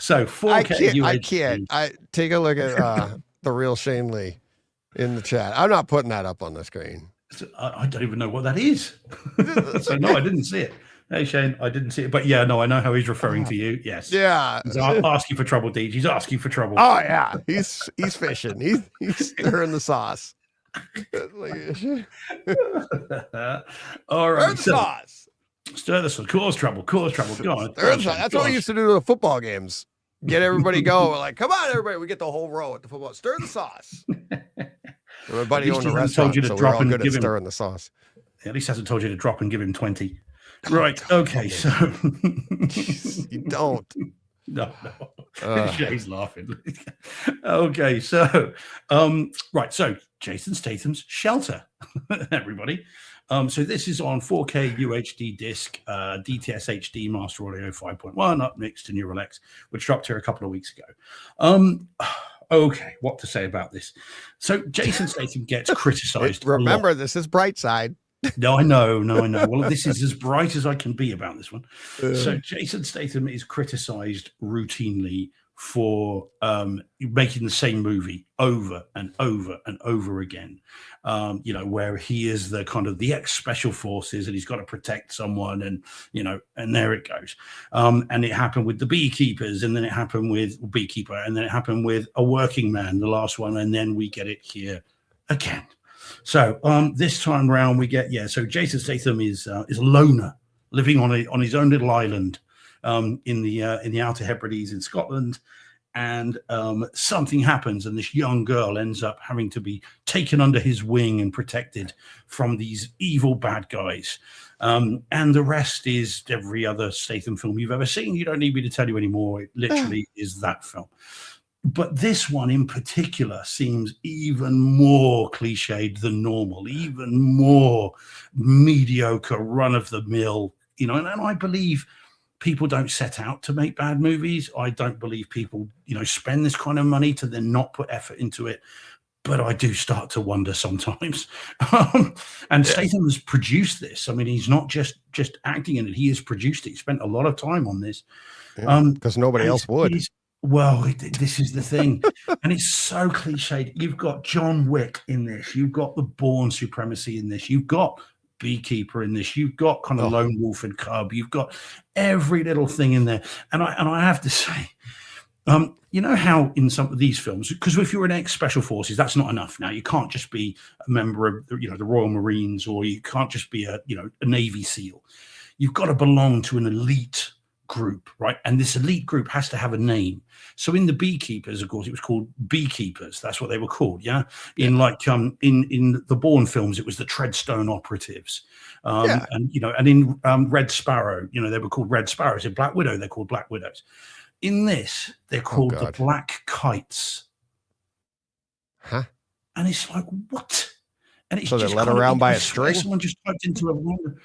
So 4K. I can't. I take a look at the real Shane Lee in the chat. I'm not putting that up on the screen. I don't even know what that is. So no, I didn't see it. Hey Shane, I didn't see it, but yeah, no, I know how he's referring to you. Yes, yeah, he's asking for trouble, Deej. He's asking for trouble. Oh yeah, he's fishing. He's stirring the sauce. All right, sauce. Stir the sauce. Cause trouble. Go on. That's what we used to do to the football games. Get everybody go. We're like, come on, everybody. We get the whole row at the football. Stir the sauce. My buddy owned a restaurant, so we're all good at stirring the sauce. At least hasn't told you to drop and give him 20. Right. Okay. So you don't. No. Jay's laughing. Okay. So, right. So Jason Statham's Shelter, everybody. So this is on 4K UHD disc, DTS HD Master Audio 5.1, up mixed to Neural X, which dropped here a couple of weeks ago. Okay, what to say about this? So Jason Statham gets criticized. Remember, this is Brightside. No, I know. Well, this is as bright as I can be about this one. So Jason Statham is criticized routinely for making the same movie over and over and over again. Where he is the kind of the ex-special forces and he's got to protect someone, and and there it goes. And it happened with the Beekeepers, and then it happened with Beekeeper, and then it happened with A Working Man, the last one, and then we get it here again. So this time around we get so Jason Statham is a loner living on his own little island in the Outer Hebrides in Scotland, and something happens, and this young girl ends up having to be taken under his wing and protected from these evil bad guys. And the rest is every other Statham film you've ever seen. You don't need me to tell you anymore. It literally is that film. But this one in particular seems even more cliched than normal, even more mediocre, run-of-the-mill, and I believe people don't set out to make bad movies. I don't believe people, spend this kind of money to then not put effort into it. But I do start to wonder sometimes. And Statham has produced this. I mean, he's not just acting in it. He has produced it. He spent a lot of time on this. Because nobody else would. Well, this is the thing. And it's so cliched. You've got John Wick in this. You've got the Bourne Supremacy in this. You've got Beekeeper in this. You've got kind of Lone Wolf and Cub. You've got every little thing in there. And I have to say, how in some of these films, because if you're an ex-special forces, that's not enough. Now you can't just be a member of the Royal Marines, or you can't just be a Navy SEAL. You've got to belong to an elite group, right? And this elite group has to have a name. So in the Beekeepers, of course, it was called Beekeepers. That's what they were called. Yeah. In the Bourne films, it was the Treadstone Operatives. And in Red Sparrow, they were called Red Sparrows. In Black Widow, they're called Black Widows. In this, they're called the Black Kites. Huh? And it's like, what? And it's so they're led around by a string. Someone just typed into a random.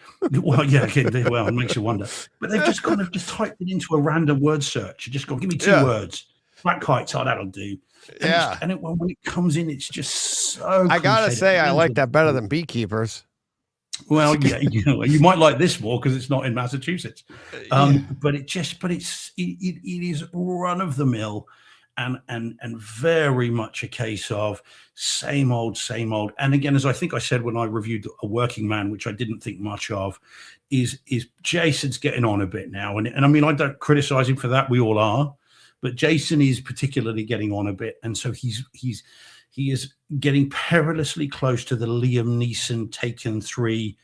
Well, yeah, well, it makes you wonder. But they've just kind of just typed it into a random word search. You just go, give me two words. Black Kites. Oh, that'll do. And when it comes in, it's just so. I gotta say, I like that better than Beekeepers. Well, yeah, you might like this more because it's not in Massachusetts. But it is run of the mill. And very much a case of same old. And again, as I think I said when I reviewed A Working Man, which I didn't think much of, is Jason's getting on a bit now. And I mean, I don't criticize him for that. We all are. But Jason is particularly getting on a bit. And so he is getting perilously close to the Liam Neeson Taken 3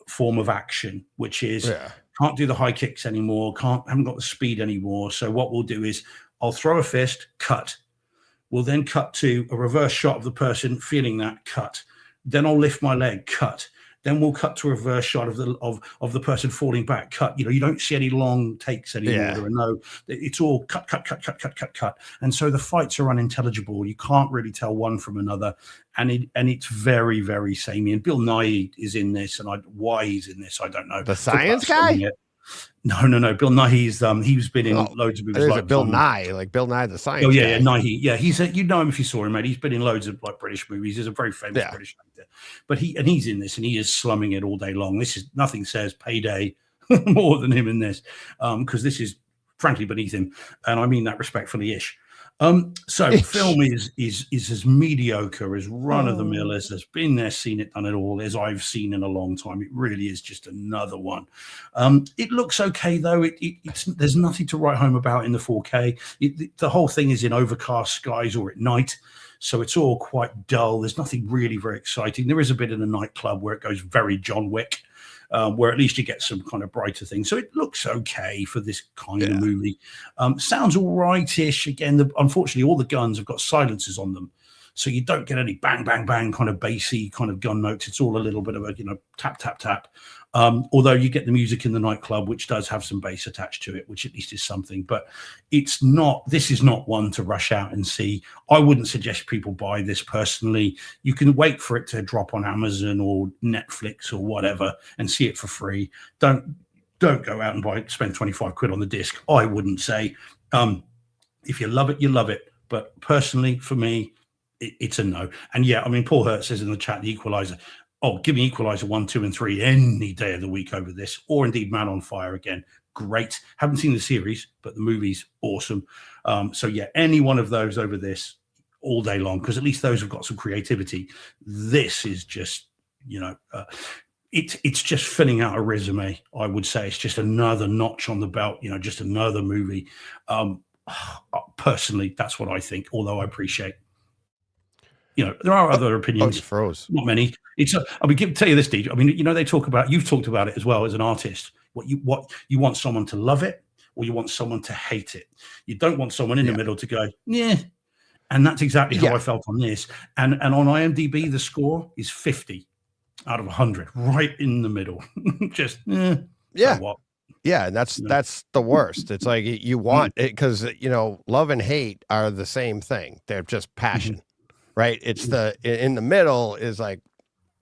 form of action, which is can't do the high kicks anymore, haven't got the speed anymore. So what we'll do is I'll throw a fist, cut. We'll then cut to a reverse shot of the person feeling that, cut. Then I'll lift my leg, cut. then we'll cut to a reverse shot of the person falling back. Cut. You don't see any long takes anymore. Yeah. There are no. It's all cut, and so the fights are unintelligible. You can't really tell one from another, and it's very, very samey. And Bill Nighy is in this, and why he's in this, I don't know. The science guy? No. Bill Nighy's he's been in loads of movies. Like Bill Nye, like Bill Nye the Science. Oh yeah, guy. Nighy. Yeah, he's you know him if you saw him, mate. He's been in loads of like British movies. He's a very famous British actor. But he's in this, and he is slumming it all day long. This is nothing says Payday more than him in this, because this is frankly beneath him, and I mean that respectfully-ish. So film is as mediocre, as run of the mill as has been there, seen it, done it all, as I've seen in a long time. It really is just another one. It looks okay though. It's there's nothing to write home about in the 4K. The whole thing is in overcast skies or at night, so it's all quite dull. There's nothing really very exciting. There is a bit in a nightclub where it goes very John Wick. Where at least you get some kind of brighter things. So it looks okay for this kind of movie. Sounds all right-ish. Again, unfortunately, all the guns have got silencers on them. So you don't get any bang, bang, bang kind of bassy kind of gun notes. It's all a little bit of a, tap, tap, tap. Although you get the music in the nightclub, which does have some bass attached to it, which at least is something. But this is not one to rush out and see. I wouldn't suggest people buy this personally. You can wait for it to drop on Amazon or Netflix or whatever and see it for free. Don't go out and spend 25 quid on the disc. I wouldn't say. If you love it, you love it. But personally, for me, it's a no. And yeah, I mean, Paul Hurt says in the chat, The Equalizer. Oh, give me Equalizer 1, 2, and 3 any day of the week over this, or indeed Man on Fire again. Great. Haven't seen the series, but the movie's awesome. So yeah, any one of those over this all day long, because at least those have got some creativity. This is just, it's just filling out a resume. I would say it's just another notch on the belt. Just another movie. Personally, that's what I think. Although I appreciate. There are other opinions. You froze. Not many. Tell you this, Deej. I mean, they talk about. You've talked about it as well as an artist. What you want someone to love it, or you want someone to hate it. You don't want someone in the middle to go, yeah. And that's exactly how I felt on this. And on IMDb, the score is 50 out of 100, right in the middle. Just yeah. So what? Yeah, and that's the worst. It's like you want it because love and hate are the same thing. They're just passion. Mm-hmm. Right. It's in the middle is like,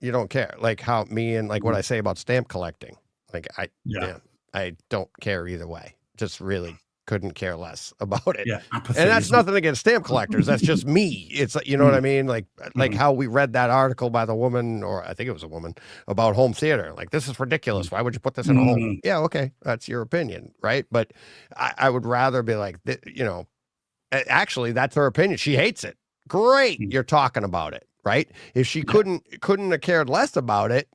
you don't care. Like how me and like what I say about stamp collecting. Like I don't care either way. Just really couldn't care less about it. Yeah. And that's nothing against stamp collectors. That's just me. It's you know what I mean? Like how we read that article by the woman, or I think it was a woman, about home theater. Like, this is ridiculous. Why would you put this in a home? Yeah. Okay. That's your opinion. Right. But I would rather be like, actually, that's her opinion. She hates it. Great, you're talking about it, right? If she couldn't have cared less about it,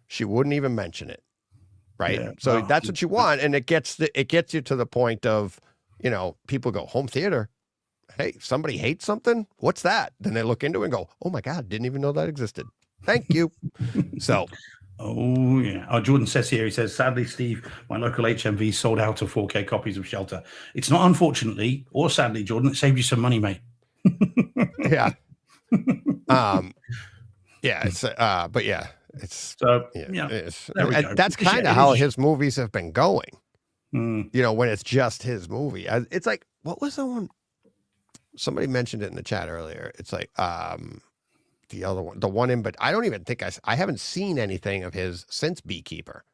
she wouldn't even mention it, right? Yeah, so that's what you want, and it gets you to the point of, people go, home theater. Hey, somebody hates something. What's that? Then they look into it and go, oh my God, didn't even know that existed. Thank you. So. Oh yeah. Oh, Jordan says here. He says, sadly, Steve, my local HMV sold out of 4K copies of Shelter. It's not unfortunately or sadly, Jordan. It saved you some money, mate. Yeah. It's but yeah, it's so that's kind of how his movies have been going. When it's just his movie. It's like, what was the one? Somebody mentioned it in the chat earlier. It's like the other one, the one in, but I don't even think I haven't seen anything of his since Beekeeper.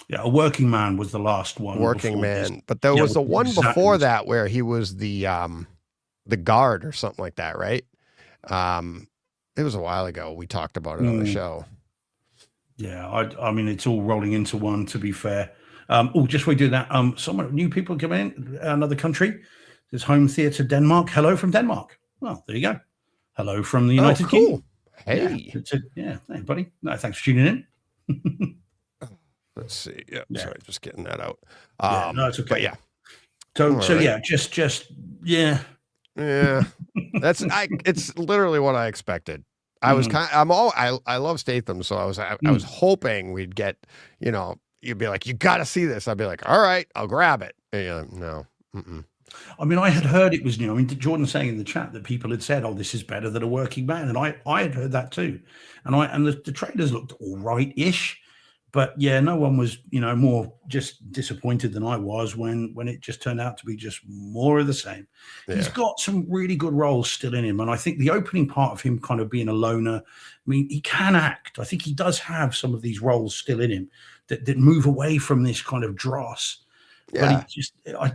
Yeah, A Working Man was the last one. Working Man, but there was the one before that where he was the guard or something like that, right? It was a while ago. We talked about it on the show. Yeah, I mean, it's all rolling into one, to be fair. Just we do that. Some new people come in, another country. There's Home Theatre Denmark. Hello from Denmark. Well, there you go. Hello from the United Kingdom. Hey. Hey, buddy. No, thanks for tuning in. Let's see. Yeah. Sorry, just getting that out. No, it's okay. But yeah. So right. Yeah, just yeah. Yeah, it's literally what I expected. I was I love Statham, so I was hoping we'd get, you'd be like, you got to see this. I'd be like, all right, I'll grab it. And no. I mean, I had heard it was new. I mean, Jordan saying in the chat that people had said, "Oh, this is better than A Working Man," and I had heard that too. And the trailers looked all right-ish, but yeah, no one was, more just disappointed than I was when it just turned out to be just more of the same. Yeah. He's got some really good roles still in him, and I think the opening part of him kind of being a loner, I mean, he can act. I think he does have some of these roles still in him that move away from this kind of dross. Yeah.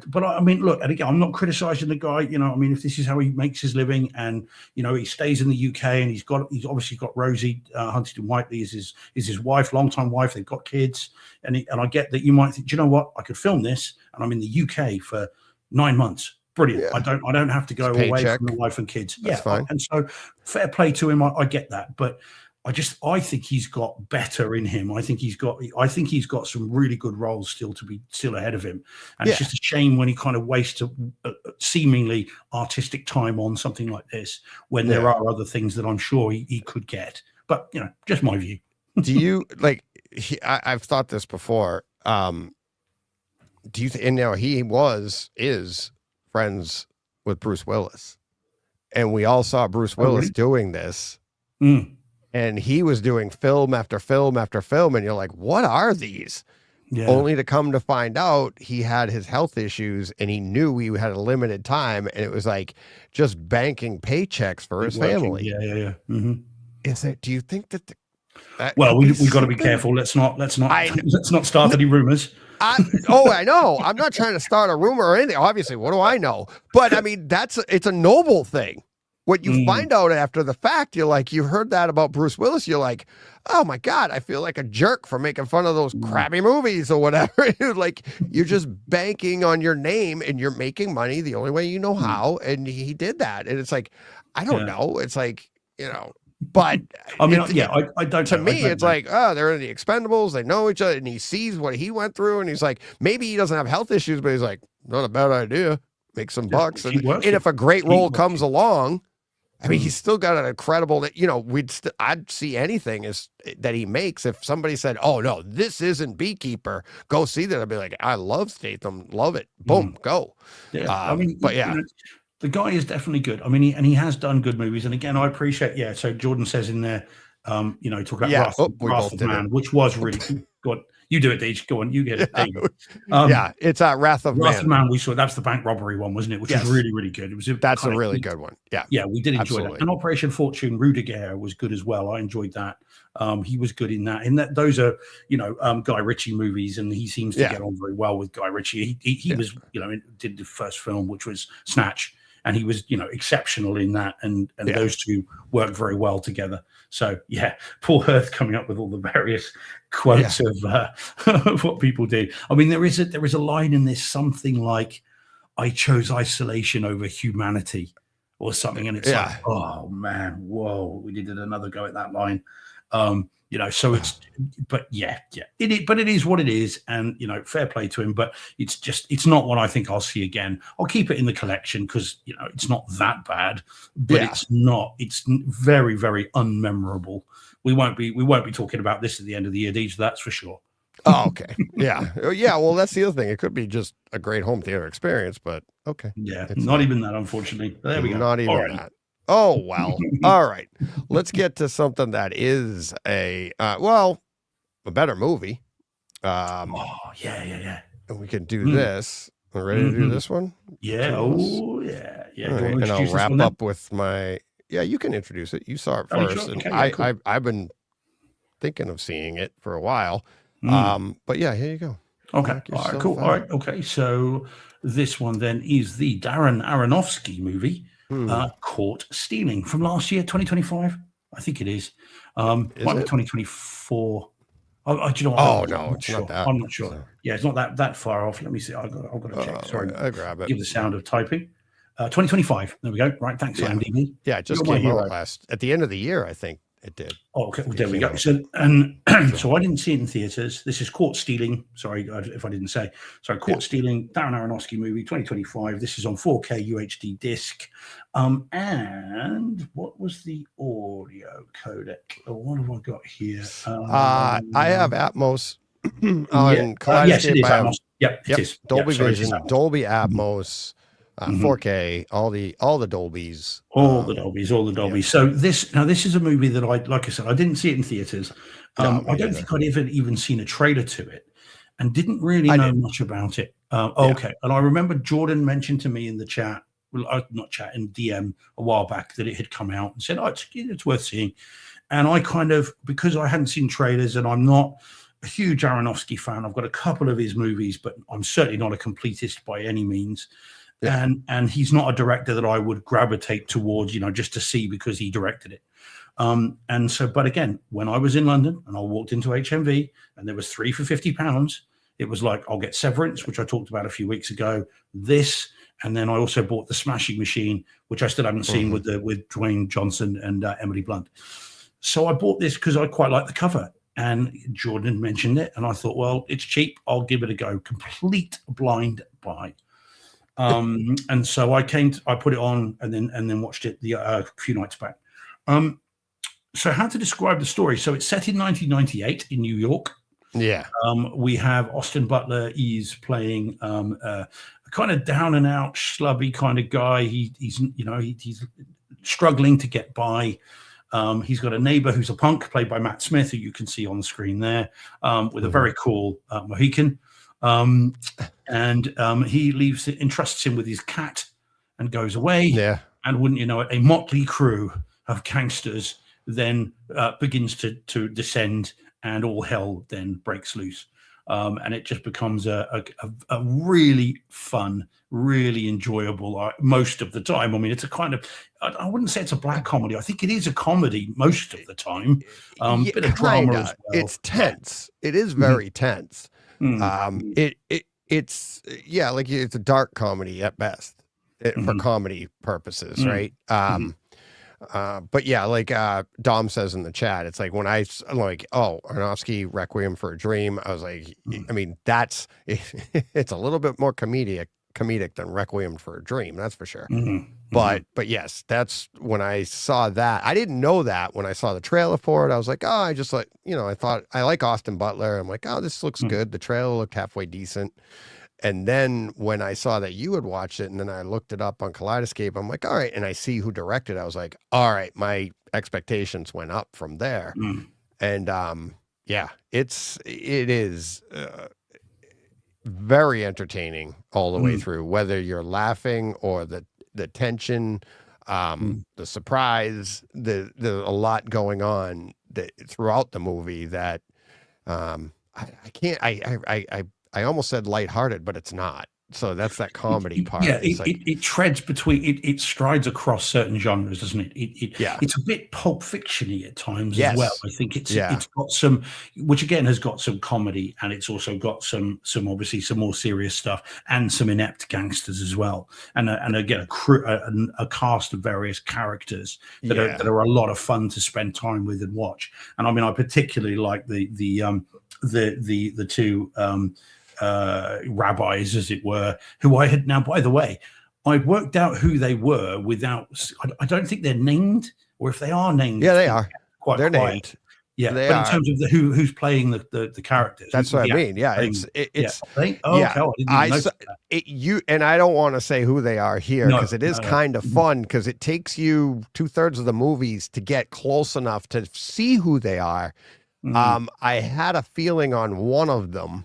But I mean, look, and again, I'm not criticizing the guy. I mean, if this is how he makes his living, and he stays in the UK, and he's obviously got Rosie Huntington Whiteley is his wife, longtime wife. They've got kids, and I get that you might think, do you know what? I could film this, and I'm in the UK for 9 months. Brilliant. Yeah. I don't have to go away from the wife and kids. That's fine. And so fair play to him. I get that, but I think he's got better in him. I think he's got some really good roles still ahead of him. And it's just a shame when he kind of wastes a seemingly artistic time on something like this when there are other things that I'm sure he could get. But just my view. Do you I've thought this before. Do you and he is friends with Bruce Willis, and we all saw Bruce Willis doing this. And he was doing film after film after film. And you're like, what are these? Yeah. Only to come to find out he had his health issues and he knew he had a limited time. And it was like just banking paychecks for his family. Yeah. Mm-hmm. Do you think that we got to be careful. Let's not start any rumors. I know. I'm not trying to start a rumor or anything. Obviously, what do I know? But I mean, it's a noble thing. What you find out after the fact, you're like, you heard that about Bruce Willis. You're like, oh my God, I feel like a jerk for making fun of those crappy movies or whatever. Like you're just banking on your name and you're making money the only way you know how. And he did that. And it's like, I don't know. It's like, but I mean, I don't. To me, it's like, oh, they're in the Expendables. They know each other, and he sees what he went through, and he's like, maybe he doesn't have health issues, but he's like, not a bad idea. Make some bucks, and if a great role comes along, I mean, he's still got an incredible. I'd see anything that he makes. If somebody said, "Oh no, this isn't Beekeeper," go see that. I'd be like, I love Statham, love it. Boom, go. Yeah, I mean, but the guy is definitely good. I mean, he has done good movies. And again, I appreciate. Yeah. So Jordan says in there, talk about Wrath of Man, which was really good. You do it, Deej. Go on, you get it. It's Wrath of Man. Wrath of Man. We saw that's the bank robbery one, wasn't it? Which was really, really good. That's a really good one. Yeah, we did enjoy that. And Operation Fortune, Rudiger was good as well. I enjoyed that. He was good in that. Those are Guy Ritchie movies, and he seems to get on very well with Guy Ritchie. He was did the first film, which was Snatch, and he was exceptional in that. And those two worked very well together. So Paul Hurth coming up with all the various quotes of what people do. I mean, there is a line in this, something like, "I chose isolation over humanity," or something, and it's like, oh man, whoa, we did another go at that line. So it's, but it is what it is, and fair play to him. But it's not what I think I'll see again. I'll keep it in the collection because it's not that bad, but it's very, very unmemorable. We won't be talking about this at the end of the year, Deej, that's for sure. Oh, okay. Yeah. Well, that's the other thing. It could be just a great home theater experience, but okay. Yeah, not even that, unfortunately. There we go. Not even that. Oh, well. All right. Let's get to something that is a better movie. Yeah. And we can do this. We're ready to do this one? Yeah. Oh, yeah. Yeah. Right. And I'll wrap up with my... Yeah, you can introduce it. You saw it first. Sure? And cool. I've been thinking of seeing it for a while. But yeah, here you go. Okay. All right, cool. All right. Okay. So this one then is the Darren Aronofsky movie, Caught Stealing, from last year, 2025. I think it is. Might be 2024. Do you know what? Oh, no, it's not that. I'm not sure. So. Yeah, it's not that far off. Let me see. I've got to check. Sorry. I'll grab it. Give the sound of typing. 2025 There we go. Right. Thanks, IMDb. Yeah, it just came out at the end of the year, I think it did. Oh, okay. Well, there we go. So, so I didn't see it in theaters. This is Caught Stealing. Sorry if I didn't say. So Caught Stealing, Darren Aronofsky movie, 2025. This is on 4K UHD disc. And what was the audio codec? What have I got here? I have Atmos on yes, it is Atmos. Yep, it is. Dolby Vision, Dolby Atmos. 4K, all the Dolbys, all the Dolbys. Yeah. So this is a movie that like I said, I didn't see it in theaters. I don't think I'd even seen a trailer to it, and didn't really know much about it. Okay, and I remember Jordan mentioned to me in the chat, not chat, in DM a while back, that it had come out and said, "Oh, it's worth seeing." And I kind of, because I hadn't seen trailers, and I'm not a huge Aronofsky fan. I've got a couple of his movies, but I'm certainly not a completist by any means. Yeah. And he's not a director that I would gravitate towards, just to see because he directed it. And so, but again, when I was in London and I walked into HMV and there was 3 for £50, it was like, I'll get Severance, which I talked about a few weeks ago, this, and then I also bought The Smashing Machine, which I still haven't seen, with Dwayne Johnson and Emily Blunt. So I bought this because I quite like the cover, and Jordan mentioned it, and I thought, well, it's cheap, I'll give it a go. Complete blind buy. And so I put it on and then watched it a few nights back. So how to describe the story? So it's set in 1998 in New York. Yeah. We have Austin Butler. He's playing a kind of down and out, schlubby kind of guy. He's struggling to get by. He's got a neighbor who's a punk, played by Matt Smith, who you can see on the screen there, with a very cool Mohican. And he entrusts him with his cat and goes away. Yeah. And wouldn't you know it, a motley crew of gangsters then begins to descend, and all hell then breaks loose. And it just becomes a really fun, really enjoyable most of the time. I mean, it's a kind of, I wouldn't say it's a black comedy. I think it is a comedy most of the time. Bit of drama as well. It's tense. It is very tense. It's it's a dark comedy at best for comedy purposes, right? But yeah, like Dom says in the chat, it's like when Aronofsky Requiem for a Dream, I was like, I mean, it's a little bit more comedic than Requiem for a Dream, that's for sure. But yes, that's when I saw that. I didn't know that when I saw the trailer for it. I was like, oh, I just I thought I like Austin Butler. I'm like, oh, this looks good. The trailer looked halfway decent. And then when I saw that you had watched it, and then I looked it up on Kaleidoscape, I'm like, all right. And I see who directed it. I was like, all right, my expectations went up from there. And it is very entertaining all the way through, whether you're laughing or the tension, the surprise. There's a lot going on throughout the movie that I almost said lighthearted, but it's not. So that's that comedy part. Yeah, it treads between, it strides across certain genres, doesn't it? It's a bit Pulp Fiction-y at times as well. I think it's got some, which again has got some comedy, and it's also got some obviously some more serious stuff, and some inept gangsters as well, and again a cast of various characters that are a lot of fun to spend time with and watch. And I mean, I particularly like the two rabbis, as it were, who I had now, by the way, I worked out who they were without, I don't think they're named, or if they are named. Yeah, they are. They're named. Yeah, but in terms of who's playing the characters. That's what I mean. Yeah, it's okay, I didn't know and I don't want to say who they are here, because it is kind of fun, because it takes you 2/3 of the movies to get close enough to see who they are. I had a feeling on one of them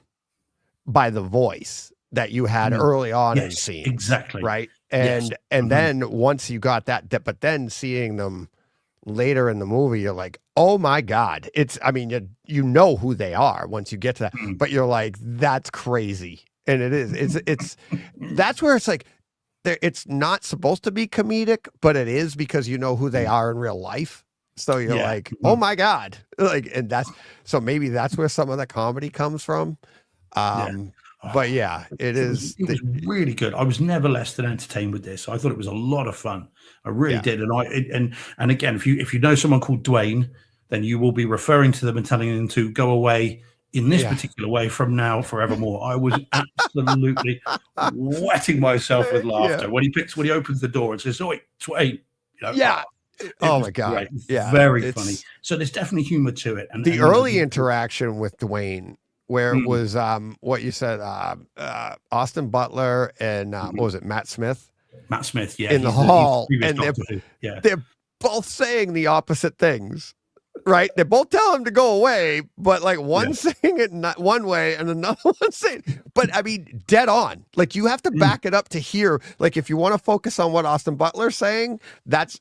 by the voice that you had early on in scenes. Exactly. Right. And then once you got that, but then seeing them later in the movie, you're like, oh my God. You know who they are once you get to that, but you're like, that's crazy. And it is, it's that's where it's like, it's not supposed to be comedic, but it is, because you know who they are in real life. So you're like, oh my God. And so maybe that's where some of the comedy comes from. But yeah, it was really good. I was never less than entertained with this. I thought it was a lot of fun. I really did. And again, if you know someone called Dwayne, then you will be referring to them and telling them to go away in this particular way from now forevermore. I was absolutely wetting myself with laughter when he opens the door and says, "Oh, Dwayne." Oh my God. Great. Yeah. Very funny. So there's definitely humor to it. And the early interaction with Dwayne, where it was what you said, Austin Butler and what was it, Matt Smith? Matt Smith, yeah, in the hall, and they're both saying the opposite things. Right, they both tell him to go away, but like one's saying it not one way and another one's saying, but I mean, dead on. Like you have to back it up to hear. Like if you want to focus on what Austin Butler's saying,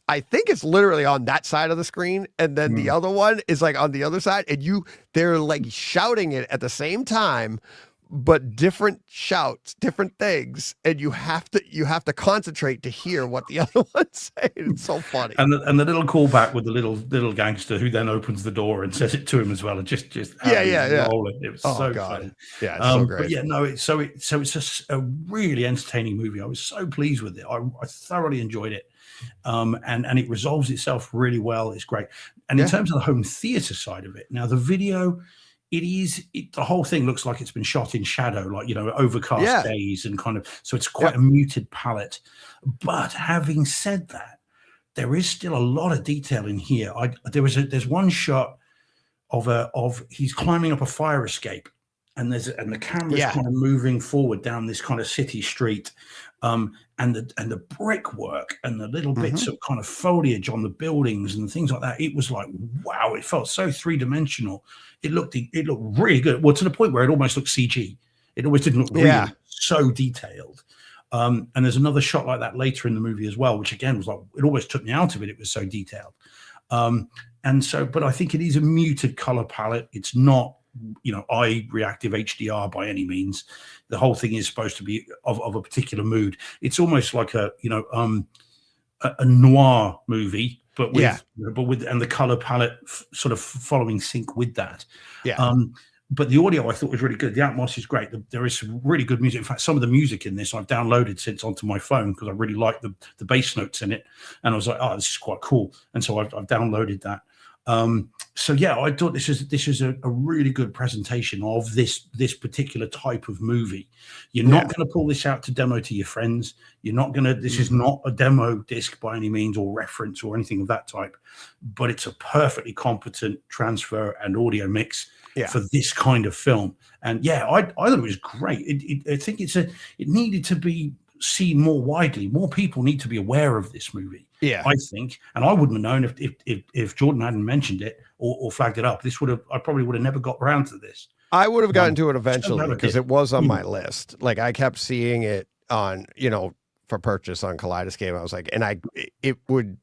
I think it's literally on that side of the screen, and then the other one is like on the other side, and they're like shouting it at the same time, but different shouts, different things, and you have to concentrate to hear what the other one's saying. It's so funny. And the little callback with the little gangster who then opens the door and says it to him as well, and just rolling. It was so funny. Yeah, it's so great. But yeah, no, it's just a really entertaining movie. I was so pleased with it. I thoroughly enjoyed it. And it resolves itself really well. It's great. And in terms of the home theater side of it, now the video, the whole thing looks like it's been shot in shadow, like, overcast days and kind of, so it's quite a muted palette. But having said that, there is still a lot of detail in here. There's one shot of he's climbing up a fire escape, and the camera's kind of moving forward down this kind of city street, and the brickwork and the little bits of kind of foliage on the buildings and things like that. It was like, wow, it felt so three-dimensional. It looked really good. Well, to the point where it almost looked CG. It always didn't look real, so detailed. And there's another shot like that later in the movie as well, which again was like, it almost took me out of it. It was so detailed. But I think it is a muted color palette. It's not, eye reactive HDR by any means. The whole thing is supposed to be of a particular mood. It's almost like a noir movie, but with and the color palette sort of following sync with that. But the audio I thought was really good. The Atmos is great. There is some really good music. In fact, some of the music in this I've downloaded since onto my phone because I really like the bass notes in it, and I was like, oh, this is quite cool. And so I've downloaded that. I thought this is a really good presentation of this particular type of movie. You're not going to pull this out to demo to your friends. You're not going to, this is not a demo disc by any means or reference or anything of that type, but it's a perfectly competent transfer and audio mix for this kind of film. And I thought it was great. I think it needed to be seen more widely. More people need to be aware of this movie. I think, and I wouldn't have known if Jordan hadn't mentioned it or flagged it up. I probably would have never got around to this. I would have gotten to it eventually because it was on my list. Like I kept seeing it on, for purchase on Kaleidoscape. I was like, and it would,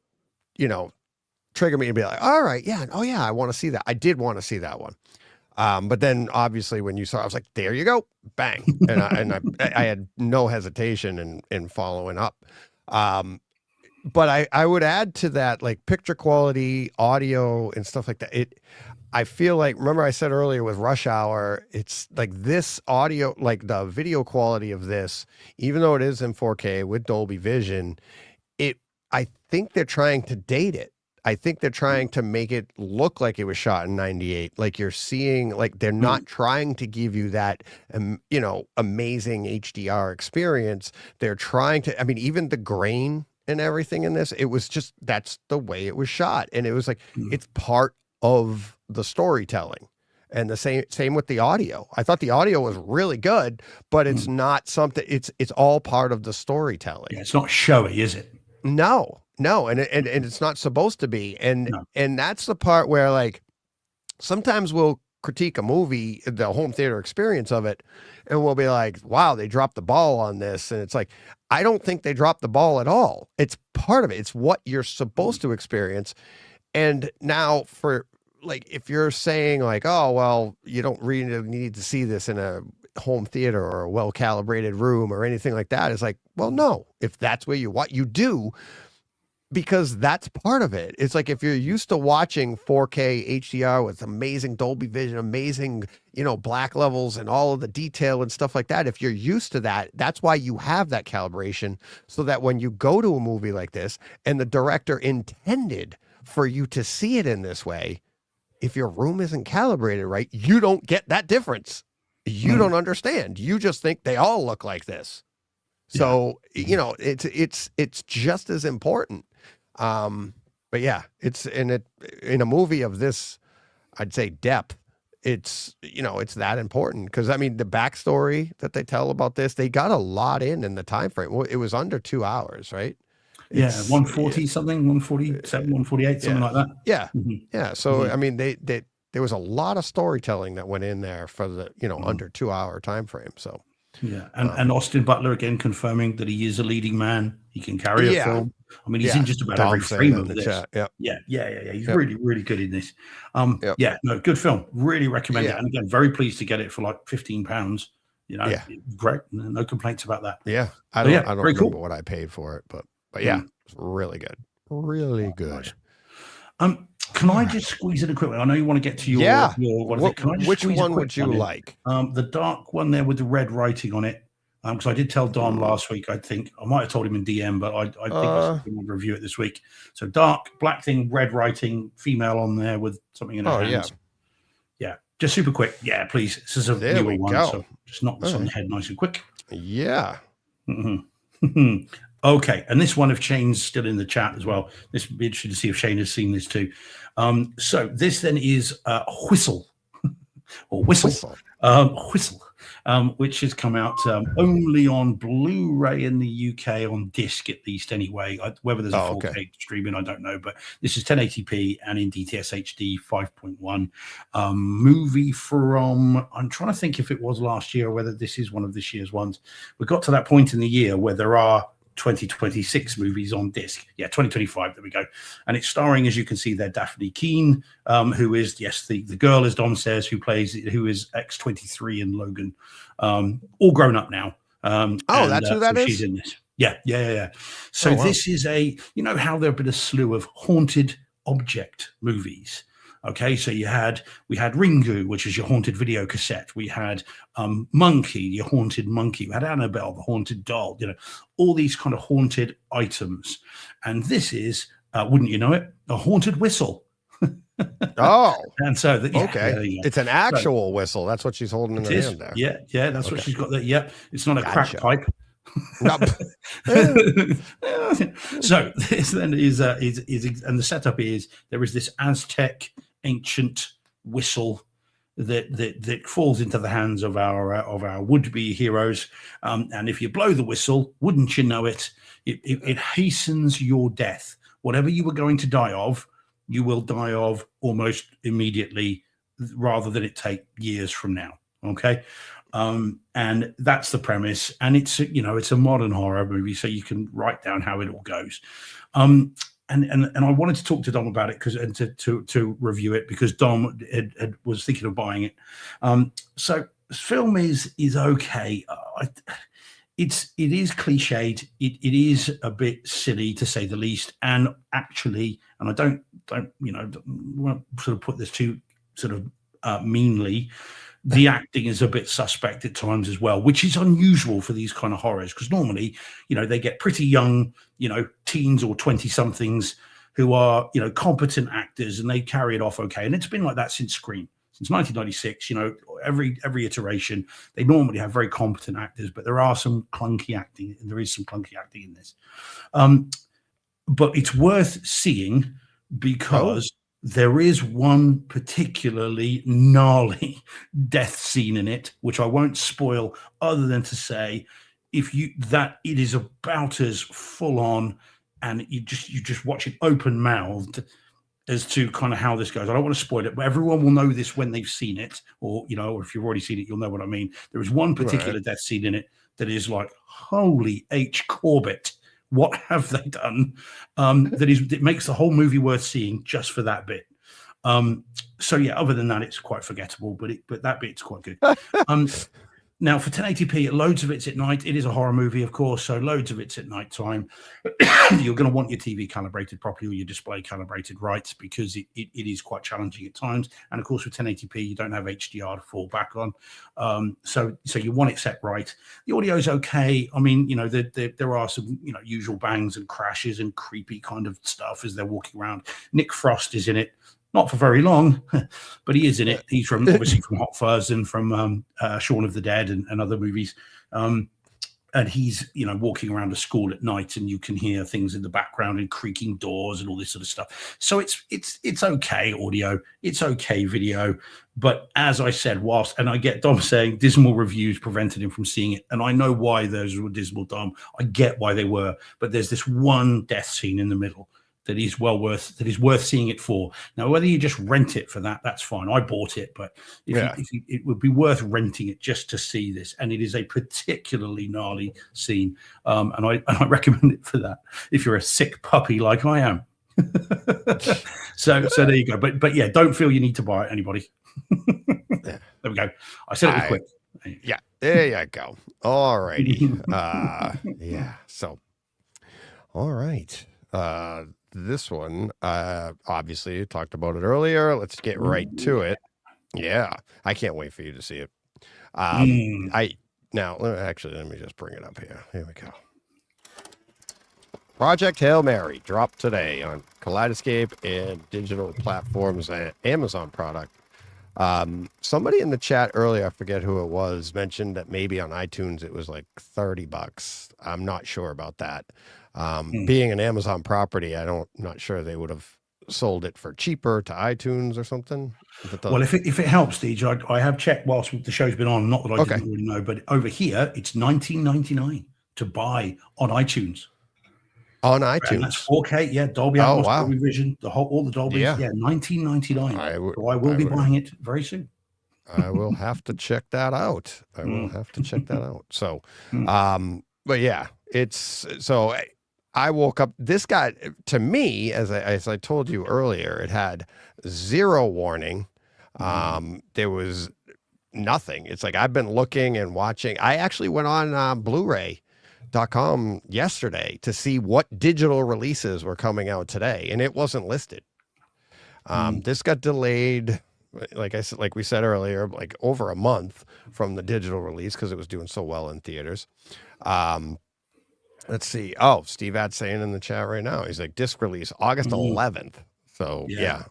trigger me to be like, all right, I want to see that. I did want to see that one. But then obviously when you saw, I was like, there you go, bang. And I had no hesitation in following up. But I would add to that, like picture quality, audio and stuff like that. I feel like, remember I said earlier with Rush Hour, it's like this audio, like the video quality of this, even though it is in 4K with Dolby Vision, I think they're trying to date it. I think they're trying to make it look like it was shot in 98. Like you're seeing, like they're not trying to give you that, amazing HDR experience. They're trying to, even the grain and everything in this, it was just, that's the way it was shot. And it was like, it's part of the storytelling. And the same with the audio. I thought the audio was really good, but it's not something, it's all part of the storytelling. Yeah, it's not showy, is it? No. And it's not supposed to be. And that's the part where like, sometimes we'll critique a movie, the home theater experience of it, and we'll be like, wow, they dropped the ball on this. And it's like, I don't think they dropped the ball at all. It's part of it. It's what you're supposed to experience. And now for like, if you're saying like, oh, well, you don't really need to see this in a home theater or a well-calibrated room or anything like that, it's like, well, no, if that's what you do, because that's part of it. It's like if you're used to watching 4K HDR with amazing Dolby Vision, amazing, black levels and all of the detail and stuff like that. If you're used to that, that's why you have that calibration, so that when you go to a movie like this and the director intended for you to see it in this way, if your room isn't calibrated right, you don't get that difference. You don't understand. You just think they all look like this. So, it's just as important. But yeah, it's in a movie of this, I'd say depth, it's it's that important because I mean the backstory that they tell about this, they got a lot in the time frame. Well, it was under 2 hours, right? Yeah, 140 something, 147, 148, something like that. Yeah, yeah. So I mean, they there was a lot of storytelling that went in there for the under 2 hour time frame. So yeah, and Austin Butler again confirming that he is a leading man. He can carry a film. I mean, he's in just about every frame of this. Yeah. He's really, really good in this. Yeah, no, good film. Really recommend it. And again, very pleased to get it for like £15. Great. No complaints about that. Yeah, I don't remember what I paid for it, but yeah, it's really good. Really good. Can I just squeeze in a quick one? I know you want to get to your which one would you like? The dark one there with the red writing on it. Because I did tell Don last week, I think I might have told him in DM, but I think I should review it this week. So dark, black thing, red writing, female on there with something in her hands. Yeah, just super quick. Yeah, please. This is a newer one, so just knock this on the head nice and quick. Yeah. Okay, and this one, if Shane's still in the chat as well, this would be interesting to see if Shane has seen this too. So this then is Whistle, or Whistle. Whistle. Which has come out only on Blu-ray in the UK, on disc at least anyway. Whether there's a 4K streaming, I don't know. But this is 1080p and in DTS HD 5.1. Movie from, I'm trying to think if it was last year or whether this is one of this year's ones. We got to that point in the year where there are 2026 movies on disc. Yeah, 2025, there we go. And it's starring, as you can see there, Daphne Keane, who is, the girl, as Dom says, who is X-23 in Logan, all grown up now. That's who that is? She's in this. Yeah. So this is how there have been a slew of haunted object movies. Okay, so we had Ringu, which is your haunted video cassette. We had Monkey, your haunted monkey. We had Annabelle, the haunted doll. All these kind of haunted items. And this is, wouldn't you know it, a haunted whistle. And so it's an actual whistle. That's what she's holding in her hand there. Yeah, that's what she's got there. Yeah, it's not a crack pipe. So this then is and the setup is there is this Aztec ancient whistle that falls into the hands of our would-be heroes, and if you blow the whistle, wouldn't you know it, it hastens your death. Whatever you were going to die of, you will die of almost immediately, rather than it take years from now. Okay. And that's the premise, and it's a modern horror movie, so you can write down how it all goes. And I wanted to talk to Dom about it to review it, because Dom was thinking of buying it. So this film is okay. It is cliched. It is a bit silly, to say the least. And actually, and I don't want to sort of put this too sort of meanly, the acting is a bit suspect at times as well, which is unusual for these kind of horrors, because normally, they get pretty young, teens or 20-somethings who are, competent actors, and they carry it off okay. And it's been like that since Scream, since 1996. Every iteration, they normally have very competent actors, but there are some clunky acting, and there is some clunky acting in this. But it's worth seeing because there is one particularly gnarly death scene in it, which I won't spoil, other than to say, it is about as full on, and you just watch it open mouthed as to kind of how this goes. I don't want to spoil it, but everyone will know this when they've seen it, or if you've already seen it, you'll know what I mean. There is one particular death scene in it that is like, holy H. Corbett. What have they done? It makes the whole movie worth seeing just for that bit. So yeah, other than that, it's quite forgettable, but that bit's quite good. Now for 1080p, loads of it's at night. It is a horror movie, of course, so loads of it's at night time. You're going to want your TV calibrated properly, or your display calibrated right, because it is quite challenging at times. And of course, with 1080p, you don't have HDR to fall back on. So you want it set right. The audio is okay. I mean, there are some, usual bangs and crashes and creepy kind of stuff as they're walking around. Nick Frost is in it. Not for very long, but he is in it. He's obviously from Hot Fuzz and from Shaun of the Dead and other movies. and he's, you know, walking around a school at night, and you can hear things in the background and creaking doors and all this sort of stuff. So it's okay audio, it's okay video. But as I said, and I get Dom saying dismal reviews prevented him from seeing it, and I know why those were dismal, Dom. I get why they were, but there's this one death scene in the middle that is worth seeing it for. Now, whether you just rent it for that, that's fine. I bought it, but it would be worth renting it just to see this. And it is a particularly gnarly scene, and I recommend it for that if you're a sick puppy like I am. so there you go. But yeah, don't feel you need to buy it, anybody. There we go. I said it was quick. Yeah, there you go. All righty. Yeah. So, all right. This one, obviously talked about it earlier. Let's get right to it. Yeah, I can't wait for you to see it. Let me just bring it up here. Here we go. Project Hail Mary dropped today on Kaleidoscape and digital platforms and Amazon product. Somebody in the chat earlier, I forget who it was, mentioned that maybe on iTunes it was like $30. I'm not sure about that. Being an Amazon property, not sure they would have sold it for cheaper to iTunes or something. Well, if it helps, DJ, I have checked whilst the show's been on. Not that I didn't really know, but over here it's $19.99 to buy on iTunes. On iTunes, and that's 4K, yeah, Dolby Atmos, Dolby Vision, all the Dolby, yeah, $19.99. So I will be buying it very soon. I will have to check that out. So, but yeah, it's so. I woke up. This got to me as I told you earlier. It had zero warning. There was nothing. It's like I've been looking and watching. I actually went on Blu-ray.com yesterday to see what digital releases were coming out today, and it wasn't listed. This got delayed, like we said earlier, like over a month from the digital release because it was doing so well in theaters. Let's see. Oh, Steve Ad's saying in the chat right now, he's like disc release August 11th. So yeah.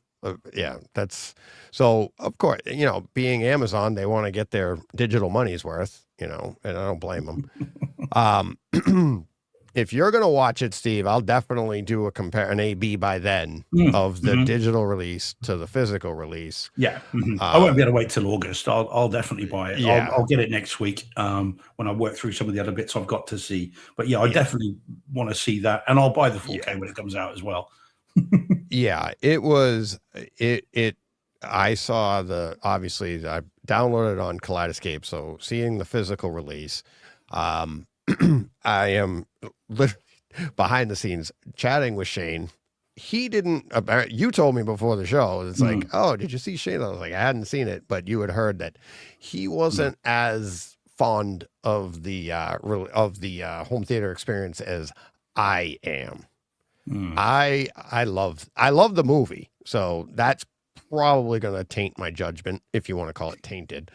That's so. Of course, you know, being Amazon, they want to get their digital money's worth. You know, and I don't blame them. If you're going to watch it, Steve, I'll definitely do an A/B by then of the digital release to the physical release. Yeah. I won't be able to wait till August. I'll definitely buy it. Yeah. I'll get it next week when I work through some of the other bits I've got to see. But yeah, I definitely want to see that. And I'll buy the 4K when it comes out as well. Yeah, it was, I saw obviously I downloaded on Kaleidoscape. So seeing the physical release, I am literally behind the scenes chatting with Shane. He didn't, you told me before the show, it's like, oh, did you see Shane? I was like, I hadn't seen it, but you had heard that he wasn't as fond of the home theater experience as I am. I love the movie. So that's probably going to taint my judgment, if you want to call it tainted.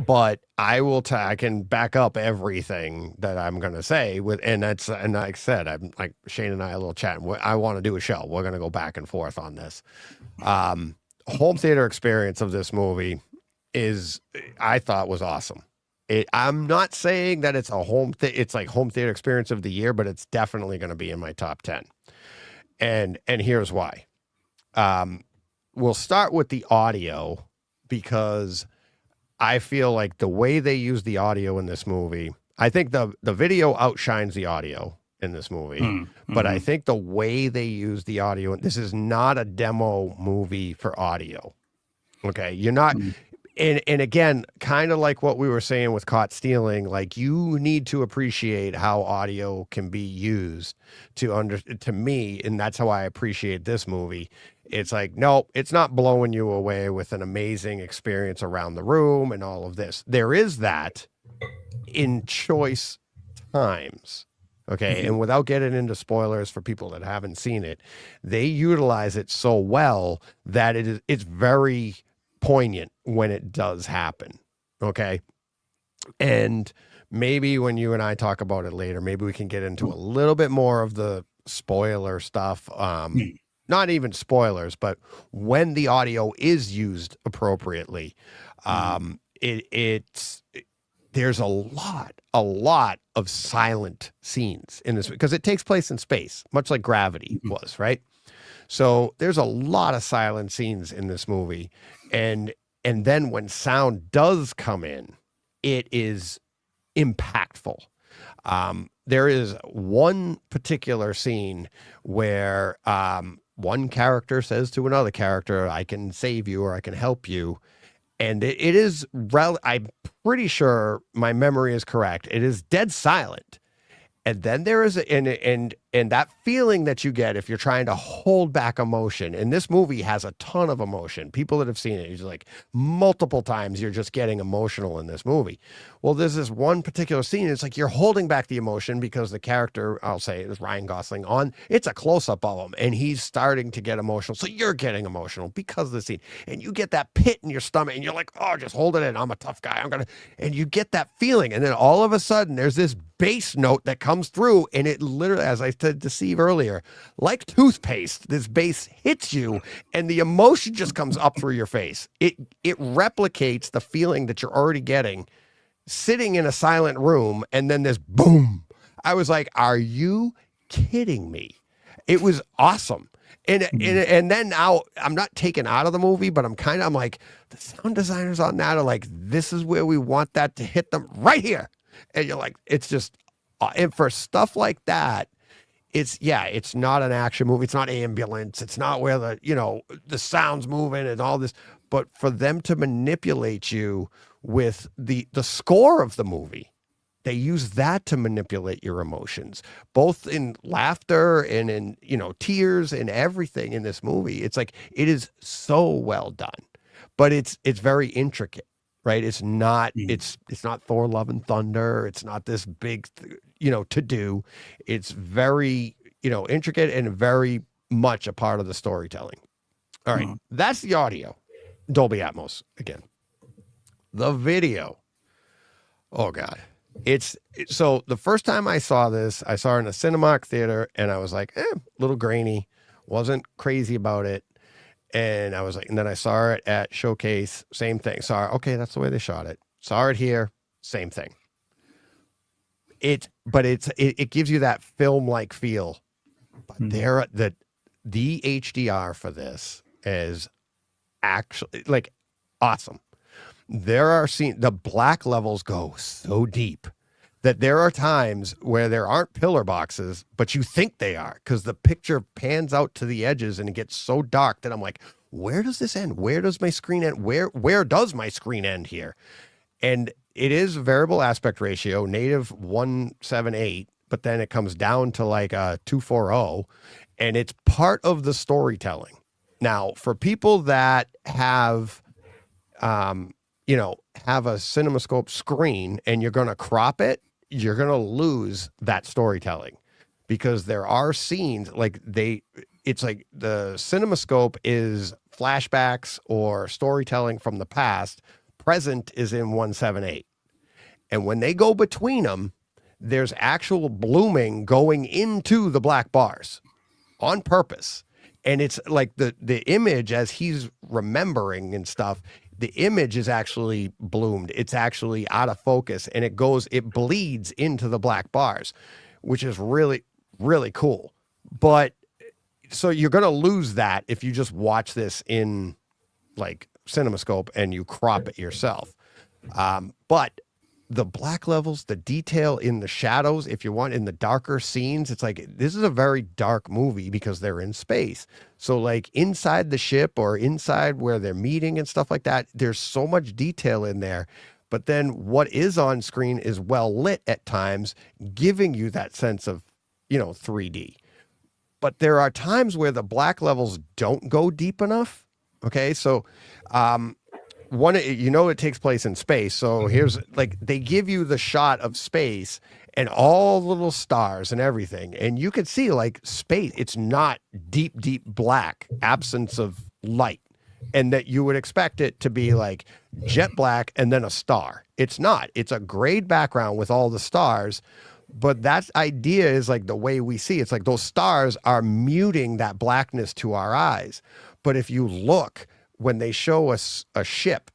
But I can back up everything that I'm going to say and like I said, I'm like Shane and I a little chat. I want to do a show. We're going to go back and forth on this. Home theater experience of this movie I thought was awesome. I'm not saying that it's it's like home theater experience of the year, but it's definitely going to be in my top 10. And here's why. We'll start with the audio because I feel like the way they use the audio in this movie, I think the video outshines the audio in this movie, but I think the way they use the audio, this is not a demo movie for audio. Okay. You're not, and again, kind of like what we were saying with Caught Stealing, like you need to appreciate how audio can be used to me. And that's how I appreciate this movie. It's like, no, it's not blowing you away with an amazing experience around the room and all of this. There is that in choice times. Okay. And without getting into spoilers for people that haven't seen it, they utilize it so well that it's very poignant when it does happen. Okay. And maybe when you and I talk about it later, maybe we can get into a little bit more of the spoiler stuff. Not even spoilers, but when the audio is used appropriately, there's a lot of silent scenes in this because it takes place in space, much like Gravity was, right? So there's a lot of silent scenes in this movie. And then when sound does come in, it is impactful. There is one particular scene where one character says to another character, I can save you or I can help you. And it is, I'm pretty sure my memory is correct. It is dead silent. And then there is, and that feeling that you get if you're trying to hold back emotion. And this movie has a ton of emotion. People that have seen it, it's like multiple times you're just getting emotional in this movie. Well, there's this one particular scene. It's like you're holding back the emotion because the character, I'll say, is Ryan Gosling it's a close up of him, and he's starting to get emotional. So you're getting emotional because of the scene, and you get that pit in your stomach, and you're like, oh, just hold it in. I'm a tough guy. And you get that feeling, and then all of a sudden, there's this bass note that comes through, and it literally, as I said to Steve earlier, like toothpaste, this bass hits you and the emotion just comes up through your face. It replicates the feeling that you're already getting sitting in a silent room, and then this boom. I was like, are you kidding me? It was awesome. And then now I'm not taken out of the movie, but I'm like, the sound designers on that are like, this is where we want that to hit them right here. And you're like, it's just, and for stuff like that, it's not an action movie. It's not Ambulance. It's not where the sound's moving and all this, but for them to manipulate you with the score of the movie, they use that to manipulate your emotions, both in laughter and in, tears and everything in this movie. It's like, it is so well done, but it's very intricate. Right. It's not, it's not Thor Love and Thunder. It's not this big, to do. It's very, intricate and very much a part of the storytelling. All right. That's the audio. Dolby Atmos again. The video. Oh God. So the first time I saw this, I saw it in a Cinemark theater and I was like, a little grainy, wasn't crazy about it. And I was like, and then I saw it at Showcase, same thing. Okay, that's the way they shot it. Saw it here, same thing. It gives you that film-like feel. But the HDR for this is actually like awesome. There are scenes, the black levels go so deep that there are times where there aren't pillar boxes, but you think they are because the picture pans out to the edges and it gets so dark that I'm like, where does this end? Where does my screen end? Where does my screen end here? And it is variable aspect ratio, native 178, but then it comes down to like a 240, and it's part of the storytelling. Now, for people that have, have a CinemaScope screen and you're going to crop it, you're going to lose that storytelling because there are scenes it's like the CinemaScope is flashbacks or storytelling from the past. Present is in 178. And when they go between them, there's actual blooming going into the black bars on purpose. And it's like the image as he's remembering and stuff, the image is actually bloomed. It's actually out of focus and it bleeds into the black bars, which is really, really cool. But so you're going to lose that if you just watch this in like CinemaScope and you crop it yourself. But the black levels, the detail in the shadows, if you want in the darker scenes, it's like, this is a very dark movie because they're in space. So like inside the ship or inside where they're meeting and stuff like that, there's so much detail in there. But then what is on screen is well lit at times, giving you that sense of, 3D. But there are times where the black levels don't go deep enough. Okay. So, it takes place in space. So here's like, they give you the shot of space and all the little stars and everything. And you can see like space, it's not deep, deep black, absence of light. And that you would expect it to be like jet black and then a star. It's not. It's a grayed background with all the stars. But that idea is like the way we see. It's like those stars are muting that blackness to our eyes. But if you look, when they show us a ship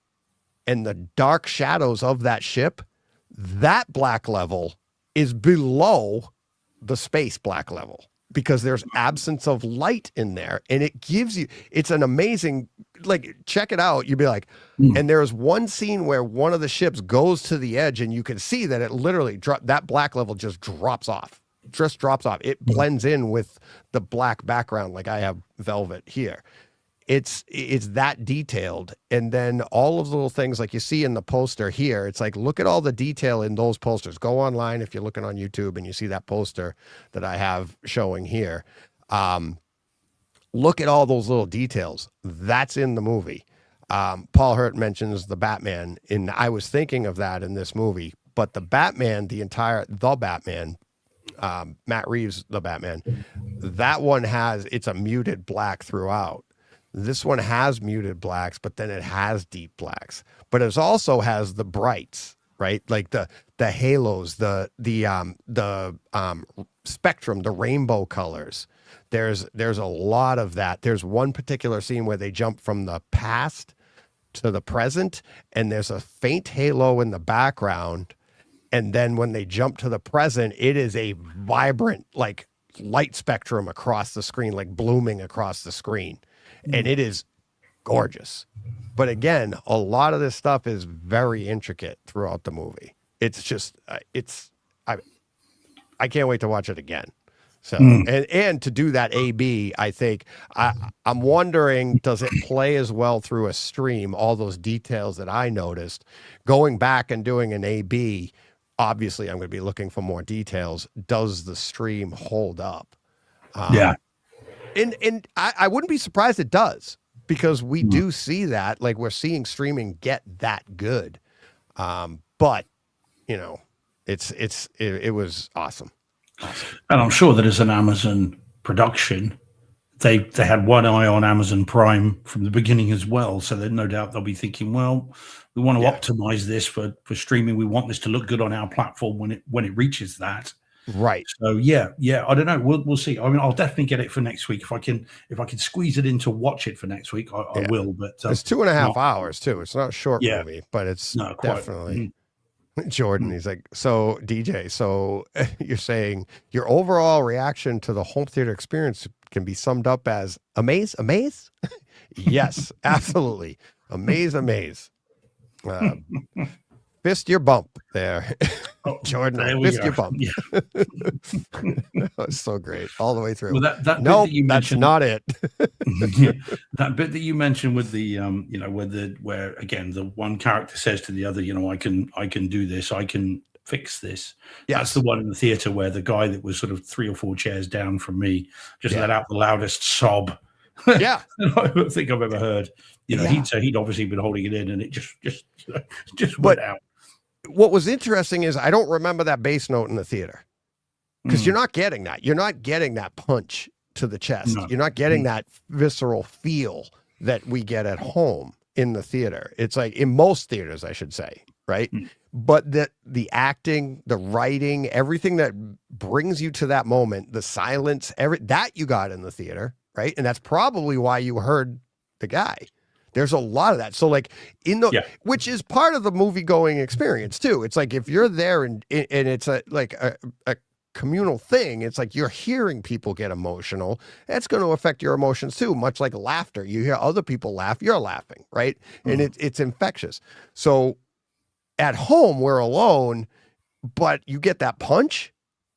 and the dark shadows of that ship, that black level is below the space black level because there's absence of light in there, and it gives you, it's an amazing, like, check it out. You'd be like, and there's one scene where one of the ships goes to the edge and you can see that it literally that black level just drops off. It blends in with the black background. Like I have velvet here. It's that detailed. And then all of the little things like you see in the poster here, it's like, look at all the detail in those posters. Go online if you're looking on YouTube and you see that poster that I have showing here. Look at all those little details. That's in the movie. Paul Hurt mentions the Batman, and I was thinking of that in this movie, but the Batman, Matt Reeves, the Batman, that one it's a muted black throughout. This one has muted blacks, but then it has deep blacks. But it also has the brights, right? Like the halos, the spectrum, the rainbow colors. There's a lot of that. There's one particular scene where they jump from the past to the present, and there's a faint halo in the background. And then when they jump to the present, it is a vibrant, like, light spectrum across the screen, like blooming across the screen. And it is gorgeous. But again, a lot of this stuff is very intricate throughout the movie. It's just, I can't wait to watch it again. So, and to do that A/B, I think, I'm wondering, does it play as well through a stream, all those details that I noticed? Going back and doing an A/B, obviously I'm going to be looking for more details. Does the stream hold up? Yeah. And I wouldn't be surprised it does, because we do see that, like, we're seeing streaming get that good. But you know, it was awesome. And I'm sure that as an Amazon production, they had one eye on Amazon Prime from the beginning as well. So then no doubt they'll be thinking, well, we want to optimize this for streaming. We want this to look good on our platform when it reaches that. Right. So yeah, I don't know. We'll see. I mean, I'll definitely get it for next week if I can squeeze it in to watch it for next week. I will. But it's 2.5 hours too. It's not a short movie, but it's definitely. Jordan, he's like, so DJ, so you're saying your overall reaction to the home theater experience can be summed up as amaze? Yes, absolutely. Amaze. Fist your bump there. Jordan, fist your bump. Yeah. That's so great. All the way through. Well, that no, that's not it. That bit that you mentioned with the where again the one character says to the other, I can do this, I can fix this. Yes. That's the one in the theater where the guy that was sort of 3 or 4 chairs down from me just let out the loudest sob. Yeah. I don't think I've ever heard. He'd obviously been holding it in, and it just went out. What was interesting is I don't remember that bass note in the theater, because you're not getting that. You're not getting that punch to the chest. No. You're not getting that visceral feel that we get at home in the theater. It's like in most theaters, I should say, right? But the acting, the writing, everything that brings you to that moment, the silence, that you got in the theater, right? And that's probably why you heard the guy. There's a lot of that. So like which is part of the movie going experience too. It's like, if you're there and it's a communal thing, it's like you're hearing people get emotional. That's going to affect your emotions too, much like laughter. You hear other people laugh, you're laughing, right? And it's infectious. So at home, we're alone, but you get that punch.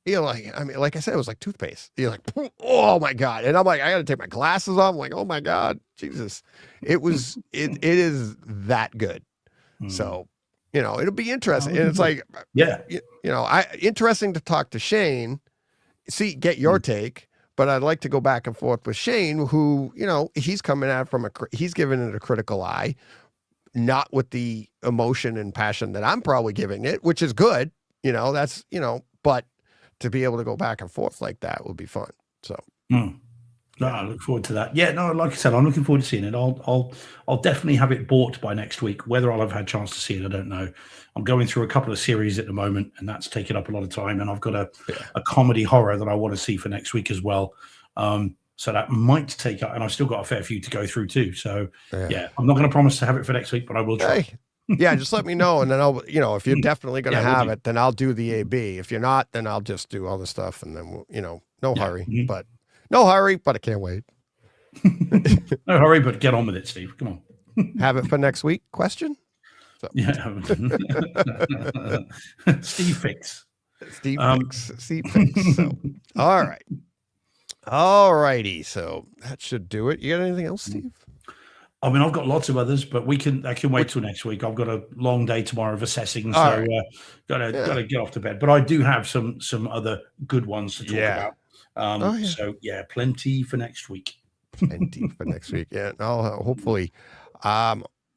You're like, I mean, like I said, it was like toothpaste. You're like, oh my God. And I'm like, I got to take my glasses off. I'm like, oh my God, Jesus. It is that good. So, it'll be interesting. And it's like, interesting to talk to Shane, get your take, but I'd like to go back and forth with Shane, who, he's coming at it he's giving it a critical eye, not with the emotion and passion that I'm probably giving it, which is good. That's, but to be able to go back and forth like that would be fun. So, no, I look forward to that. Yeah, no, like I said, I'm looking forward to seeing it. I'll definitely have it bought by next week. Whether I'll have had a chance to see it, I don't know. I'm going through a couple of series at the moment, and that's taken up a lot of time. And I've got a comedy horror that I want to see for next week as well. So that might take up, and I've still got a fair few to go through too. So I'm not going to promise to have it for next week, but I will try. Hey, Yeah, just let me know, and then I'll, if you're definitely going to Yeah, we'll have do. it, then I'll do the AB. If you're not, then I'll just do all the stuff, and then no hurry, but I can't wait. No hurry, but get on with it, Steve. Come on. Have it for next week? Question? So. Yeah. Steve Fix. Steve Fix. So, all right. All righty. So that should do it. You got anything else, Steve? I mean, I've got lots of others, but I can wait till next week. I've got a long day tomorrow of assessing, so right. gotta get off to bed. But I do have some other good ones to talk about. So plenty for next week. Plenty for next week. Yeah, I'll hopefully.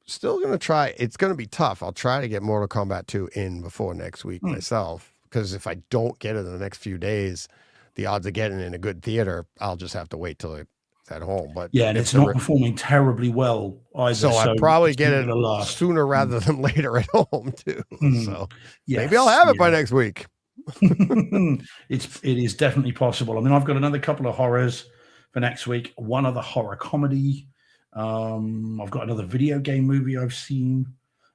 Still gonna try. It's gonna be tough. I'll try to get Mortal Kombat 2 in before next week myself, because if I don't get it in the next few days, the odds of getting it in a good theater, I'll just have to wait till it's at home. But yeah, and it's not performing terribly well either. So I'd probably get it sooner rather than later at home too. So maybe I'll have it by next week. It is definitely possible. I mean, I've got another couple of horrors for next week. One other horror comedy. I've got another video game movie I've seen.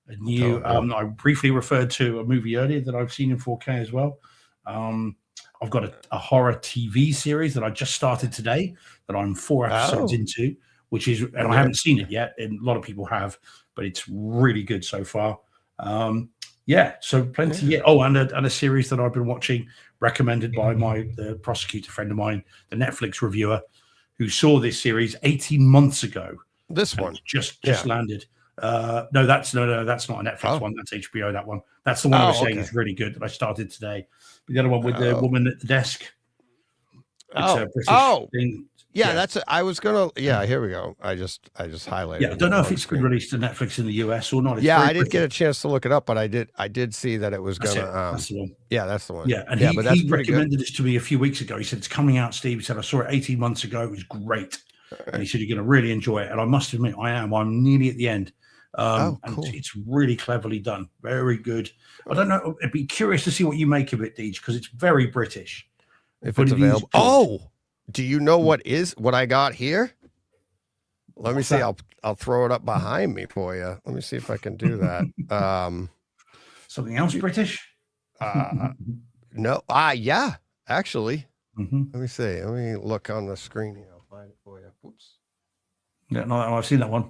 A new. I briefly referred to a movie earlier that I've seen in 4K as well. I've got a horror TV series that I just started today that I'm 4 episodes into, which is, and I haven't seen it yet, and a lot of people have, but it's really good so far. So plenty. Yeah. Oh, and a series that I've been watching, recommended by the prosecutor friend of mine, the Netflix reviewer, who saw this series 18 months ago. This one just landed. No, that's not a Netflix one. That's HBO. That one. That's the one I was saying is really good that I started today. The other one with the woman at the desk. It's a British thing. Yeah, that's. I was gonna. Yeah, here we go. I just highlighted. Yeah, I don't know if it's been released to Netflix in the US or not. I did get a chance to look it up, but I did see that it was gonna. That's the one. Yeah, that's the one. Yeah, and he recommended this to me a few weeks ago. He said it's coming out, Steve. He said I saw it 18 months ago. It was great, and he said you're going to really enjoy it. And I must admit, I am. I'm nearly at the end. Cool. And it's really cleverly done. Very good. I don't know. I'd be curious to see what you make of it, Deej, because it's very British. If it's available. Oh, do you know what I got here? Let me see. I'll throw it up behind me for you. Let me see if I can do that. Something else British? No. Yeah, actually. Mm-hmm. Let me see. Let me look on the screen here. I'll find it for you. Oops. Yeah, no, I've seen that one.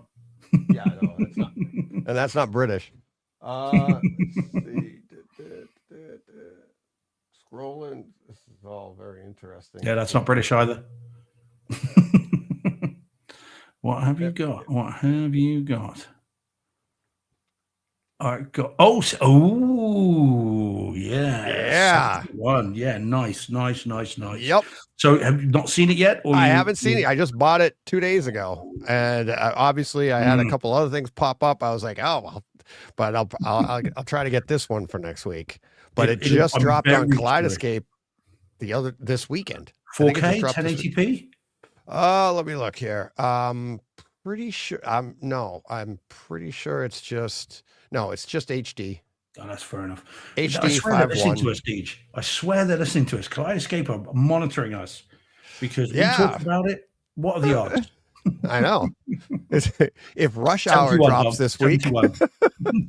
Yeah, no, that's not. And that's not British. Let's see. Scrolling. This is all very interesting. Yeah, that's not British either. What have you got? What have you got? I got. Oh, yeah. One. Yeah, nice. Yep. So, have you not seen it yet? Or I haven't seen it. I just bought it 2 days ago, and obviously, I had a couple other things pop up. I was like, but I'll try to get this one for next week. But it just dropped on Kaleidoscape this weekend. 4K, 1080p. Let me look here. Pretty sure. I'm pretty sure it's just HD. Oh, that's fair enough. HD I swear they're listening to us, Deej. I swear they're listening to us. Kaleidoscape are monitoring us because we talk about it. What are the odds? I know. If Rush Hour drops this week.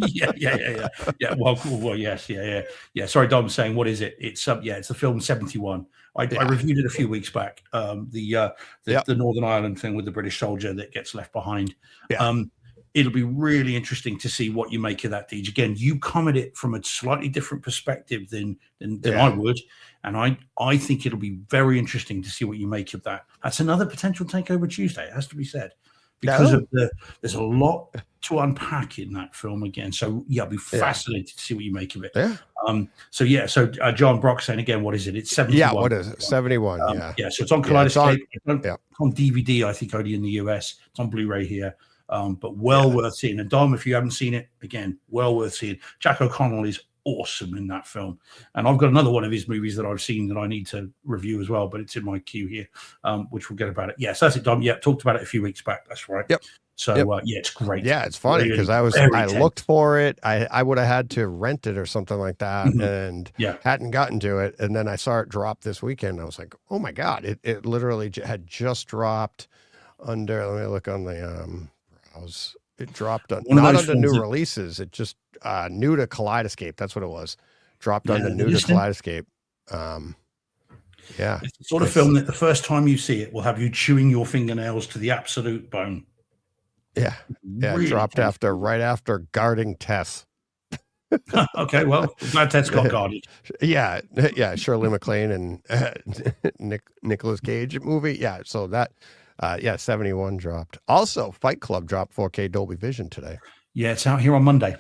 Yeah. Well, yes, yeah. Sorry, Dom's saying, what is it? It's the film 71. I reviewed it a few weeks back. The Northern Ireland thing with the British soldier that gets left behind. Yeah. It'll be really interesting to see what you make of that, Deej. Again, you come at it from a slightly different perspective than I would. And I think it'll be very interesting to see what you make of that. That's another potential Takeover Tuesday, it has to be said. Because there's a lot to unpack in that film again. So, I'll be fascinated to see what you make of it. Yeah. So John Brock saying again, what is it? It's 71. Yeah, what is it? 71, Yeah, so it's on Kaleidoscape. It's on DVD, I think, only in the US. It's on Blu-ray here. But worth seeing. And Dom, if you haven't seen it, again, well worth seeing. Jack O'Connell is awesome in that film. And I've got another one of his movies that I've seen that I need to review as well, but it's in my queue here, which we'll get about it. Yes, that's it, Dom. Yeah, talked about it a few weeks back. That's right. Yep. So, it's great. Yeah, it's funny because I looked for it. I would have had to rent it or something like that and hadn't gotten to it. And then I saw it drop this weekend. I was like, oh my God, it literally had just dropped under, let me look on the browse. It dropped on One of not those under new films that- releases. It just new to Kaleidoscape. That's what it was. Dropped Yeah, under the new to listing. Kaleidoscape. Yeah. It's the sort of film that the first time you see it will have you chewing your fingernails to the absolute bone. Yeah. Yeah. Really It dropped tense. right after Guarding Tess. Okay, well, glad Ted's got guarded. Yeah. Yeah. Shirley MacLaine and Nicolas Cage movie. Yeah. So that, 71 dropped. Also, Fight Club dropped 4K Dolby Vision today. Yeah, it's out here on Monday.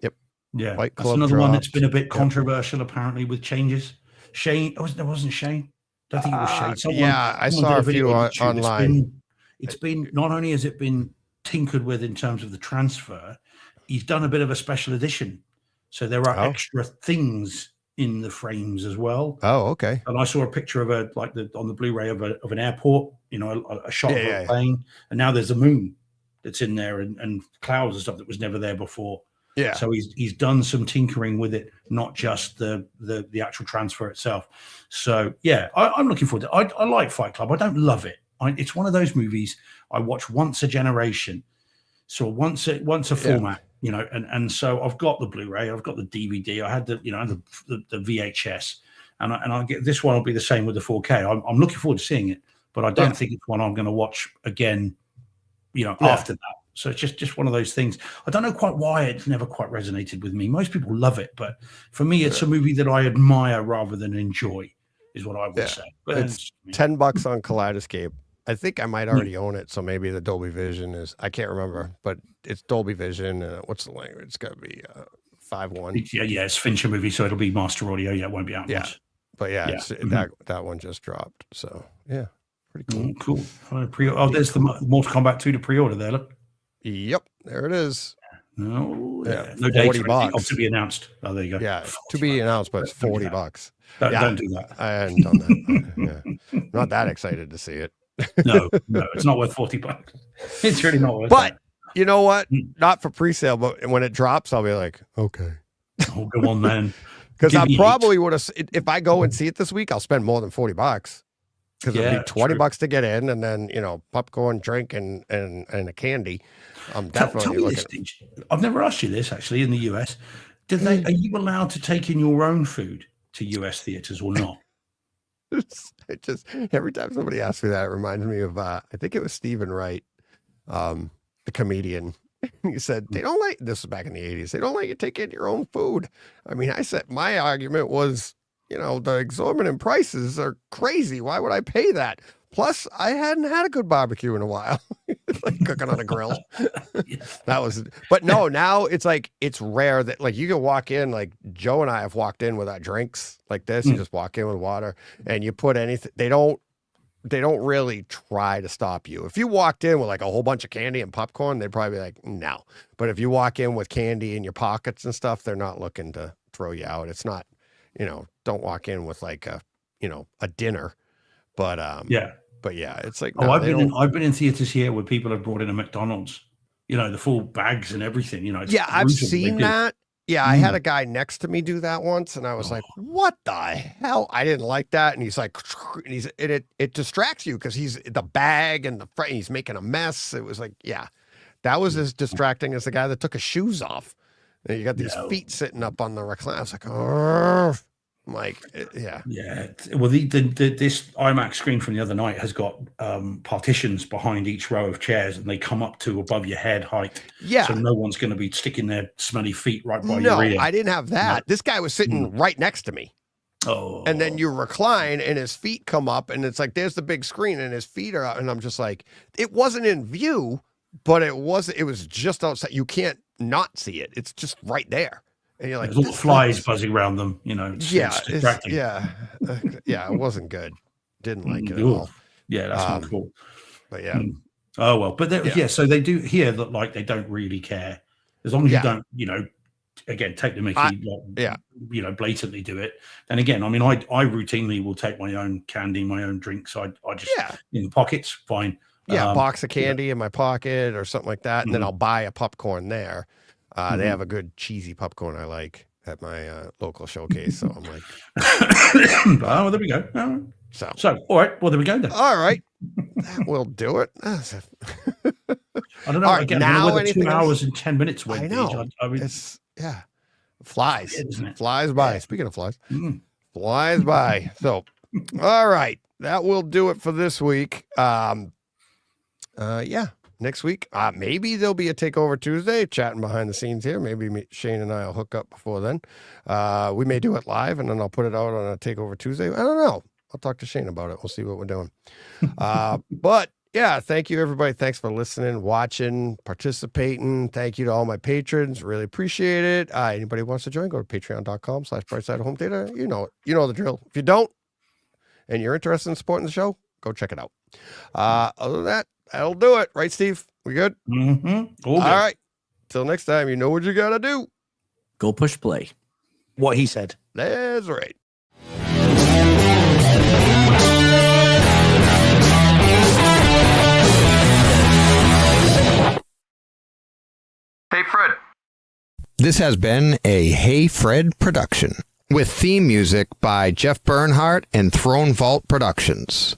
Yep. Yeah, Fight that's Club another one that's dropped. been a bit controversial apparently with changes. Shane, there wasn't Shane. Don't think it was Shane. Yeah, I someone saw did a few video on, YouTube. online. It's been not only has it been tinkered with in terms of the transfer, he's done a bit of a special edition. So there are extra things in the frames as well. Oh, okay. And I saw a picture of on the Blu-ray of an airport, a shot of a plane, and now there's a moon that's in there and clouds and stuff that was never there before. Yeah. So he's done some tinkering with it, not just the actual transfer itself. So yeah, I'm looking forward to it. I like Fight Club. I don't love it. It's one of those movies I watch once a generation, so once a format. And so I've got the Blu-ray, I've got the DVD, I had the VHS, and I get this one will be the same with the 4K. I'm looking forward to seeing it, but I don't think it's one I'm going to watch again, after that. So it's just one of those things. I don't know quite why it's never quite resonated with me. Most people love it, but for me, it's a movie that I admire rather than enjoy, is what I would say. But it's $10 on Kaleidoscape. I think I might already own it, so maybe the Dolby Vision is. I can't remember, but it's Dolby Vision. What's the language? It's got to be 5.1. Yeah, it's Fincher movie, so it'll be Master Audio. Yeah, it won't be Atmos. Yeah, but it's, that one just dropped. So yeah, pretty cool. Cool. There's the Mortal Kombat 2 to pre-order there. Look. Yep, there it is. No, yeah, no date to be announced. Oh, there you go. Yeah, to be announced, but it's $40. Don't do that. I hadn't done that. Yeah, not that excited to see it. No, it's not worth $40. It's really not worth. But you know what? Not for pre-sale, but when it drops, I'll be like, okay. Oh, go on, man. Because I probably would have. If I go and see it this week, I'll spend more than $40. Because it'll be $20 to get in, and then popcorn, drink, and a candy. I'm definitely looking. I've never asked you this actually. In the US, are you allowed to take in your own food to US theaters or not? It just every time somebody asks me that, it reminds me of I think it was Stephen Wright, the comedian. He said they don't like this was back in the 80s. They don't let you take in your own food. I mean, I said my argument was, the exorbitant prices are crazy. Why would I pay that? Plus, I hadn't had a good barbecue in a while. Like cooking on a grill. But no, now it's like, it's rare that like you can walk in, like Joe and I have walked in with our drinks like this. You just walk in with water and you put anything. They don't really try to stop you. If you walked in with like a whole bunch of candy and popcorn, they'd probably be like, no. But if you walk in with candy in your pockets and stuff, they're not looking to throw you out. It's not, don't walk in with like a dinner. But yeah, it's like I've been in theaters here where people have brought in a McDonald's, the full bags and everything. I've seen that. Yeah, I had a guy next to me do that once, and I was like, "What the hell?" I didn't like that, and he's like, and it distracts you because he's the bag and he's making a mess. It was like, yeah, that was as distracting as the guy that took his shoes off. And you got these feet sitting up on the recliner. I was like, oh. Yeah. Well, this IMAX screen from the other night has got partitions behind each row of chairs, and they come up to above your head height. Yeah, so no one's going to be sticking their smelly feet right by your ear. No, I didn't have that. No. This guy was sitting right next to me. Oh, and then you recline, and his feet come up, and it's like there's the big screen, and his feet are out, and I'm just like, it wasn't in view, but it was just outside. You can't not see it. It's just right there. And you're like, there's little flies buzzing around them, it's distracting. It wasn't good. Didn't like it at all. Yeah, that's not cool. But yeah. Oh well, but so they do here that like they don't really care as long as you don't, again take the Mickey, blatantly do it. And again, I mean, I routinely will take my own candy, my own drinks. I just in the pockets, fine. Yeah, box of candy in my pocket or something like that, and then I'll buy a popcorn there. They have a good cheesy popcorn I like at my local showcase. So I'm like, oh, there we go. So all right. Well, there we go then. All right. That will do it. I don't know. Right, Again, now whether 2 anything hours else? and 10 minutes went. I know. I mean, It's flies. weird, isn't it? Flies by. Speaking of flies, Mm. flies by. So, all right, that will do it for this week. Next week, maybe there'll be a Takeover Tuesday, chatting behind the scenes here. Maybe Shane and I will hook up before then. We may do it live, and then I'll put it out on a Takeover Tuesday. I don't know. I'll talk to Shane about it. We'll see what we're doing. But yeah, thank you, everybody. Thanks for listening, watching, participating. Thank you to all my patrons. Really appreciate it. Anybody who wants to join, go to patreon.com/BrightSideHomeTheater. You know the drill. If you don't, and you're interested in supporting the show, go check it out. Other than that, that'll do it. Right, Steve? We good? Mm-hmm. All right. Till next time, you know what you got to do. Go push play. What he said. That's right. Hey, Fred. This has been a Hey Fred production with theme music by Jeff Bernhardt and Throne Vault Productions.